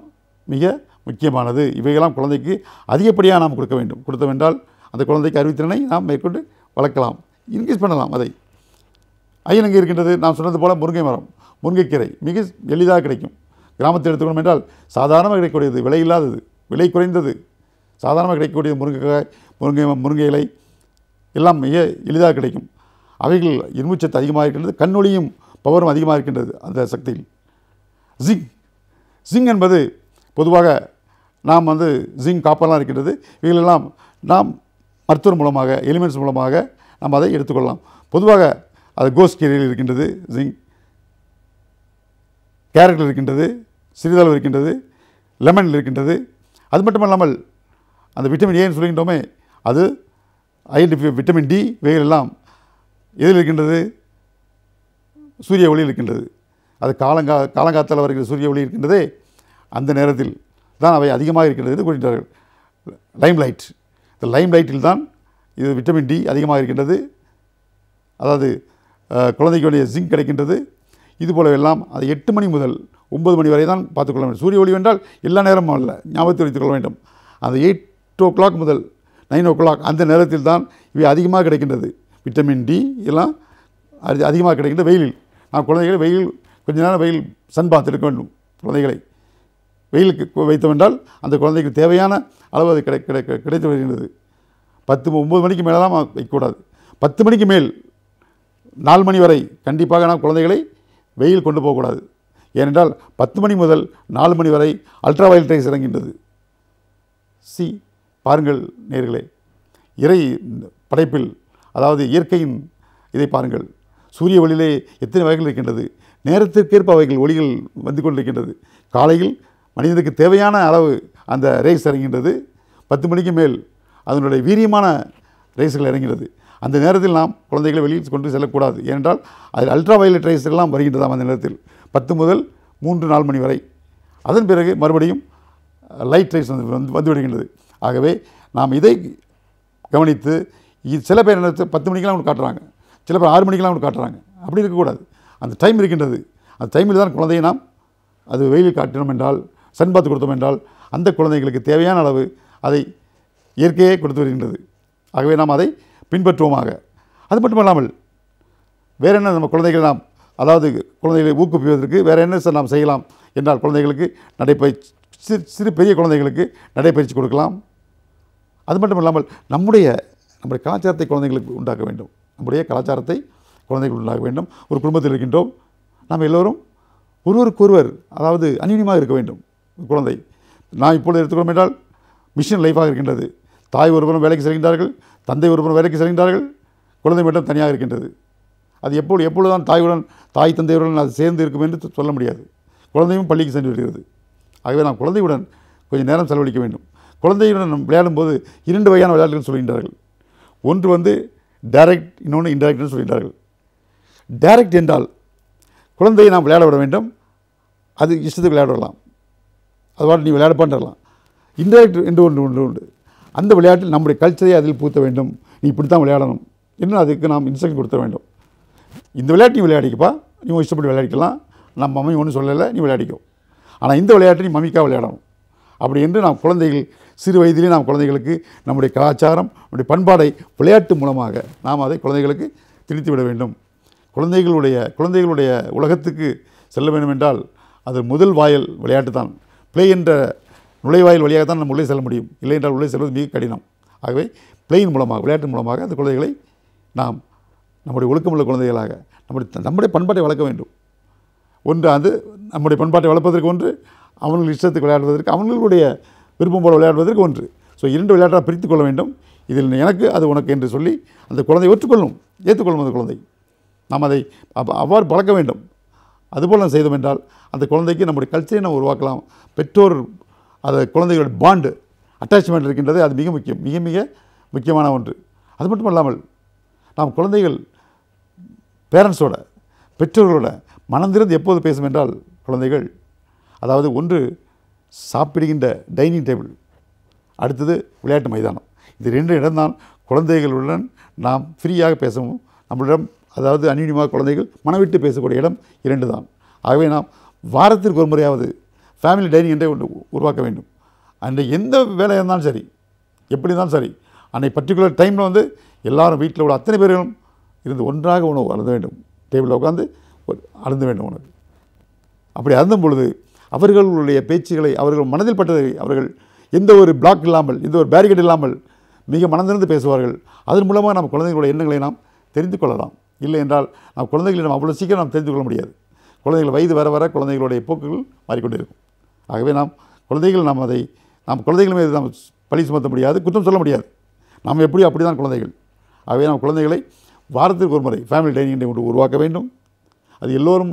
மிக முக்கியமானது. இவையெல்லாம் குழந்தைக்கு அதிகப்படியாக நாம் கொடுக்க வேண்டும். கொடுத்தவென்றால் அந்த குழந்தைக்கு அறிவுத்திறனை நாம் மேற்கொண்டு வளர்க்கலாம், இன்க்ரீஸ் பண்ணலாம். அதை அயன் எங்கே இருக்கின்றது? நாம் சொன்னது போல் முருங்கை மரம், முருங்கைக்கீரை மிக எளிதாக கிடைக்கும். கிராமத்தில் எடுத்துக்கணும் என்றால் சாதாரணமாக கிடைக்கக்கூடியது, விலை இல்லாதது, விலை குறைந்தது, சாதாரணமாக கிடைக்கக்கூடிய முருங்கை இலை எல்லாம் மிக எளிதாக கிடைக்கும். அவைகள் இரும்புச்சத்து அதிகமாக இருக்கின்றது, கண்ணொளியும் பவரும் அதிகமாக இருக்கின்றது அந்த சக்தியில். ஜிங்க் என்பது பொதுவாக நாம் ஜிங்க், காப்பர்லாம் இருக்கின்றது. இவைகளெல்லாம் நாம் மருத்துவர் மூலமாக, எலிமெண்ட்ஸ் மூலமாக நம்ம அதை எடுத்துக்கொள்ளலாம். பொதுவாக அது கோஸ் கீரையில் இருக்கின்றது, ஜிங்க், கேரட்டில் இருக்கின்றது, சிறிதளவு இருக்கின்றது, லெமனில் இருக்கின்றது. அது மட்டும் இல்லாமல் அந்த விட்டமின் ஏன்னு சொல்லிக்கிட்டோமே, அது அயன், விட்டமின் டி இவைகள் எதில் இருக்கின்றது? சூரிய ஒளி இருக்கின்றது. அது காலங்காத்தால் வருகிற சூரிய ஒளி இருக்கின்றதே, அந்த நேரத்தில் தான் அவை அதிகமாக இருக்கின்றது என்று கூறுகின்றார்கள். லைம்லைட், இந்த லைம்லைட்டில் தான் இது விட்டமின் டி அதிகமாக இருக்கின்றது. அதாவது குழந்தைக்கு வேண்டிய ஜிங்க் கிடைக்கின்றது. இது போலவெல்லாம் அது 8 மணி முதல் 9 மணி வரை தான் பார்த்துக்கொள்ள வேண்டும். சூரிய ஒளி என்றால் எல்லா நேரமும் அல்ல, ஞாபகத்தில் வைத்துக்கொள்ள வேண்டும். அந்த 8 o'clock முதல் 9 o'clock அந்த நேரத்தில் தான் இவை அதிகமாக கிடைக்கின்றது. விட்டமின் டி எல்லாம் அதிகமாக கிடைக்கின்ற வெயிலில். நாம் குழந்தைகளை கொஞ்ச நேரம் வெயில் சன் பாத் எடுக்க வேண்டும். குழந்தைகளை வெயிலுக்கு வைத்தவென்றால் அந்த குழந்தைக்கு தேவையான அளவு அது கிடைத்து வருகின்றது. 9 மணிக்கு மேலெல்லாம் வைக்கக்கூடாது. 10 மணிக்கு மேல் 4 மணி வரை கண்டிப்பாக நாம் குழந்தைகளை வெயில் கொண்டு போகக்கூடாது. ஏனென்றால் 10 மணி முதல் 4 மணி வரை அல்ட்ரா வயலட் ரேஸ் இறங்கின்றது. பாருங்கள் நேயர்களே, இறை படைப்பில், அதாவது இயற்கையின் இதை பாருங்கள். சூரிய ஒளியிலே எத்தனை வகைகள் இருக்கின்றது. நேரத்திற்கேற்ப அவைகள் ஒளிகள் வந்து கொண்டிருக்கின்றது. காலையில் மனிதனுக்கு தேவையான அளவு அந்த ரேஸ் இறங்குகின்றது. 10 மணிக்கு மேல் அதனுடைய வீரியமான ரேஸ்கள் இறங்கிறது. அந்த நேரத்தில் நாம் குழந்தைகளை வெளியில் கொண்டு செல்லக்கூடாது. ஏனென்றால் அதில் அல்ட்ரா வயலட் ரேஸ் எல்லாம் வருகின்றதாம் அந்த நேரத்தில் 10 முதல் 3-4 மணி வரை. அதன் பிறகு மறுபடியும் லைட் ரேஸ் வந்து விடுகின்றது. ஆகவே நாம் இதை கவனித்து, சில பேர் என்ன 10 மணிக்கெல்லாம் ஒன்று காட்டுறாங்க, சில பேர் 6 மணிக்கெல்லாம் ஒன்று காட்டுறாங்க. அப்படி இருக்கக்கூடாது. அந்த டைம் இருக்கின்றது. அந்த டைமில் தான் குழந்தையை நாம் அது வெயிலில் காட்டினோம் என்றால், சன் பாத் கொடுத்தோம் என்றால், அந்த குழந்தைகளுக்கு தேவையான அளவு அதை இயற்கையே கொடுத்து வருகின்றது. ஆகவே நாம் அதை பின்பற்றுவோமாக. அது மட்டுமல்லாமல் வேறு என்ன நம்ம குழந்தைகள் நாம், அதாவது குழந்தைகளை ஊக்குவிப்பதற்கு வேறு என்ன சார் நாம் செய்யலாம் என்றால், குழந்தைகளுக்கு நடைப்பயிற்சி, சிறு பெரிய குழந்தைகளுக்கு நடைப்பயிற்சி கொடுக்கலாம். அது மட்டும் இல்லாமல் நம்முடைய கலாச்சாரத்தை குழந்தைகளுக்கு உண்டாக்க வேண்டும். நம்முடைய கலாச்சாரத்தை குழந்தைகள் உண்டாக்க வேண்டும். ஒரு குடும்பத்தில் இருக்கின்றோம், நாம் எல்லோரும் ஒருவருக்கொருவர், அதாவது அந்நியமாக இருக்க வேண்டும். குழந்தை நான் இப்பொழுது எடுத்துக்கொள்ளும் என்றால் மிஷன் லைஃபாக இருக்கின்றது. தாய் ஒருவரும் வேலைக்கு செல்கின்றார்கள், தந்தை ஒருவரும் வேலைக்கு செல்கின்றார்கள், குழந்தை மட்டும் தனியாக இருக்கின்றது. அது எப்பொழுதுதான் தாய் தந்தையுடன் அது சேர்ந்து இருக்கும் என்று சொல்ல முடியாது. குழந்தையும் பள்ளிக்கு சென்று வருகிறது. ஆகவே நாம் குழந்தையுடன் கொஞ்சம் நேரம் செலவழிக்க வேண்டும். குழந்தையுடன் நம்ம விளையாடும்போது 2 வகையான விளையாட்டுகள் சொல்கின்றார்கள். ஒன்று டைரக்ட், இன்னொன்று இன்டைரக்ட்னு சொல்கின்றார்கள். டைரக்ட் என்றால் குழந்தையை நாம் விளையாட விட வேண்டும், அது இஷ்டத்துக்கு விளையாட விடலாம், அதுவாக நீ விளையாடப்பான்றலாம். இன்டைரக்ட் என்று ஒன்று உண்டு. அந்த விளையாட்டில் நம்முடைய கல்ச்சரை அதில் பூத்த வேண்டும். நீ இப்படித்தான் விளையாடணும் என்று அதுக்கு நாம் இன்ஸ்ட்ரக்ஷன் கொடுத்த வேண்டும். இந்த விளையாட்டு நீ விளையாடிக்கப்பா, நீ இஷ்டப்பட்டு விளையாடிக்கலாம், நம்ம மம்மி ஒன்றும் சொல்லலை, நீ விளையாடிக்கோ. ஆனால் இந்த விளையாட்டை நீ மம்மிக்காக விளையாடணும் அப்படி என்று நாம் குழந்தைகள் சிறு வயதிலே நாம் குழந்தைகளுக்கு நம்முடைய கலாச்சாரம், நம்முடைய பண்பாடை விளையாட்டு மூலமாக நாம் அதை குழந்தைகளுக்கு திணித்து விட வேண்டும். குழந்தைகளுடைய உலகத்துக்கு செல்ல வேண்டும் என்றால் அது முதல் வாயில் விளையாட்டு தான். பிளே என்ற நுழைவாயில் வழியாக தான் நம்ம உள்ளே செல்ல முடியும். இல்லை என்றால் உள்ளே செல்வது மிக கடினம். ஆகவே பிளேயின் மூலமாக, விளையாட்டு மூலமாக அந்த குழந்தைகளை நாம் நம்முடைய ஒழுக்கமுள்ள குழந்தைகளாக நம்முடைய பண்பாட்டை வளர்க்க வேண்டும். ஒன்று அது நம்முடைய பண்பாட்டை வளர்ப்பதற்கு ஒன்று, அவர்கள் இஷ்டத்துக்கு விளையாடுவதற்கு, அவர்களுடைய விருப்பம் போல விளையாடுவதற்கு ஒன்று. ஸோ 2 விளையாட்டாக பிரித்து கொள்ள வேண்டும். இதில் எனக்கு அது உனக்கு என்று சொல்லி அந்த குழந்தை ஏற்றுக்கொள்ளும் அந்த குழந்தை. நாம் அதை அவ்வாறு பழக்க வேண்டும். அதுபோல் நாம் செய்தோம் என்றால் அந்த குழந்தைக்கு நம்முடைய கல்ச்சரை நாம் உருவாக்கலாம். பெற்றோர் அது குழந்தைகளோட பாண்டு, அட்டாச்மெண்ட் இருக்கின்றது, அது மிக முக்கியமான ஒன்று. அது மட்டும் இல்லாமல் நாம் குழந்தைகள் பேரண்ட்ஸோட, பெற்றோர்களோட மனந்திருந்து எப்போது பேசும் என்றால் குழந்தைகள், அதாவது ஒன்று சாப்பிடுகின்ற டைனிங் டேபிள், அடுத்தது விளையாட்டு மைதானம். இது 2 இடம்தான் குழந்தைகளுடன் நாம் ஃப்ரீயாக பேசவும், நம்மளிடம் அதாவது அந்நியமாக குழந்தைகள் மனவிட்டு பேசக்கூடிய இடம் 2 தான். ஆகவே நாம் வாரத்திற்கு ஒரு முறையாவது ஃபேமிலி டைனிங் என்றே ஒன்று உருவாக்க வேண்டும். அன்றைக்கு எந்த வேலையாக இருந்தாலும் சரி, எப்படி இருந்தாலும் சரி, அன்றைக்கு பர்டிகுலர் டைமில் எல்லாரும் வீட்டில் உள்ள அத்தனை பேர்களும் இருந்து ஒன்றாக உணவு அருந்த வேண்டும். டேபிளில் உட்காந்து அருந்த வேண்டும் உணவு. அப்படி அருந்தும் பொழுது அவர்களுடைய பேச்சுகளை, அவர்கள் மனதில் பட்டதை அவர்கள் எந்த ஒரு பிளாக் இல்லாமல், எந்த ஒரு பேரிகேட் இல்லாமல் மிக மனதிலிருந்து பேசுவார்கள். அதன் மூலமாக நம்ம குழந்தைகளுடைய எண்ணங்களை நாம் தெரிந்து கொள்ளலாம். இல்லை என்றால் நாம் குழந்தைகளை நாம் அவ்வளோ சீக்கிரம் நாம் தெரிந்து கொள்ள முடியாது. குழந்தைகள் வயது வர குழந்தைகளுடைய போக்குகள் மாறிக்கொண்டிருக்கும். ஆகவே நாம் குழந்தைகள் மீது நாம் பழி சுமத்த முடியாது, குற்றம் சொல்ல முடியாது. நாம் எப்படியோ அப்படி தான் குழந்தைகள். ஆகவே நம்ம குழந்தைகளை வாரத்திற்கு ஒரு முறை ஃபேமிலி டைனிங் டே ஒன்று உருவாக்க வேண்டும். அது எல்லோரும்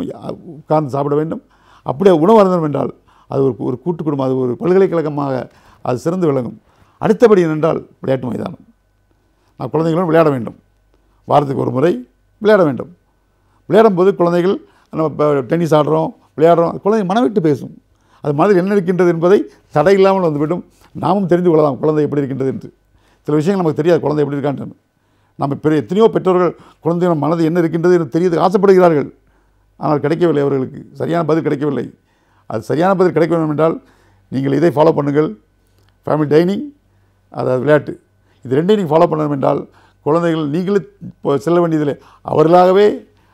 உட்கார்ந்து சாப்பிட வேண்டும். அப்படியே உணவு அருந்தணும் என்றால் அது ஒரு கூட்டு குடும்பம், அது ஒரு பல்கலைக்கழகமாக அது சிறந்து விளங்கும். அடுத்தபடி என்னென்றால் விளையாட்டு மைதானம். நான் குழந்தைகளும் விளையாட வேண்டும். வாரத்துக்கு ஒரு முறை விளையாட வேண்டும். விளையாடும் போது குழந்தைகள் நம்ம இப்போ டென்னிஸ் ஆடுறோம், விளையாடுறோம், குழந்தை மனவிட்டு பேசும். அது மாதிரி என்ன இருக்கின்றது என்பதை தடை இல்லாமல் வந்துவிடும். நாமும் தெரிந்து கொள்ளலாம் குழந்தை எப்படி இருக்கின்றது என்று. சில விஷயங்கள் நமக்கு தெரியாது குழந்தை எப்படி இருக்கான்னு. நம்ம எத்தனையோ பெற்றோர்கள் குழந்தைகள் மனது என்ன இருக்கின்றது என்று தெரியது ஆசைப்படுகிறார்கள். ஆனால் கிடைக்கவில்லை, அவர்களுக்கு சரியான பதில் கிடைக்கவில்லை. அது சரியான பதில் கிடைக்க வேண்டும் என்றால் நீங்கள் இதை ஃபாலோ பண்ணுங்கள். ஃபேமிலி டைனிங், அதாவது விளையாட்டு, இது ரெண்டையும் நீங்கள் ஃபாலோ பண்ணணும் என்றால் குழந்தைகள் நீங்களே செல்ல வேண்டியதில்லை. அவர்களாகவே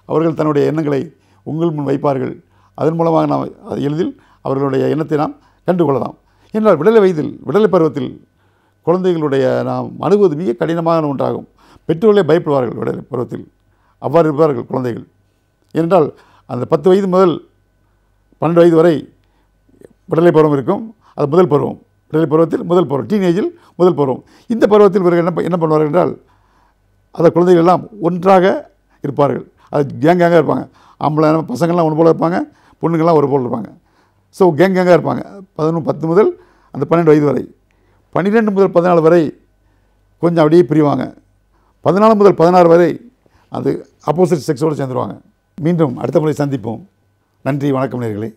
அவர்கள் தன்னுடைய எண்ணங்களை உங்கள் முன் வைப்பார்கள். அதன் மூலமாக நாம் அது எளிதில் அவர்களுடைய எண்ணத்தை நாம் கண்டுகொள்ளலாம். என்றால் விடலை பருவத்தில் குழந்தைகளுடைய நாம் அணுகுவது மிக கடினமான ஒன்றாகும். பெற்றோர்களே பயப்படுவார்கள் விடலை பருவத்தில். அவ்வாறு இருப்பார்கள் குழந்தைகள். ஏனென்றால் அந்த 10 வயது முதல் 12 வயது வரை விடலை பருவம் இருக்கும். அது முதல் பருவம். விடலை பருவத்தில் முதல் பருவம், டீனேஜில் முதல் பருவம். இந்த பருவத்தில் இவர்கள் என்ன பண்ணுவார்கள் என்றால் அந்த குழந்தைகள் எல்லாம் ஒன்றாக இருப்பார்கள். அது கேங்காக இருப்பாங்க. ஆம்பளை பசங்கள்லாம் ஒன்று போல் இருப்பாங்க, பொண்ணுங்கள்லாம் ஒரு போல் இருப்பாங்க. ஸோ கேங்காக இருப்பாங்க. 10 முதல் அந்த 12 வயது வரை. 12 முதல் 14 வரை கொஞ்சம் அப்படியே பிரிவாங்க. 14 முதல் 16 வரை அது ஆப்போசிட் செக்ஸோடு சேர்ந்துருவாங்க. மீண்டும் அடுத்த முறை சந்திப்போம். நன்றி, வணக்கம் நேயர்களே.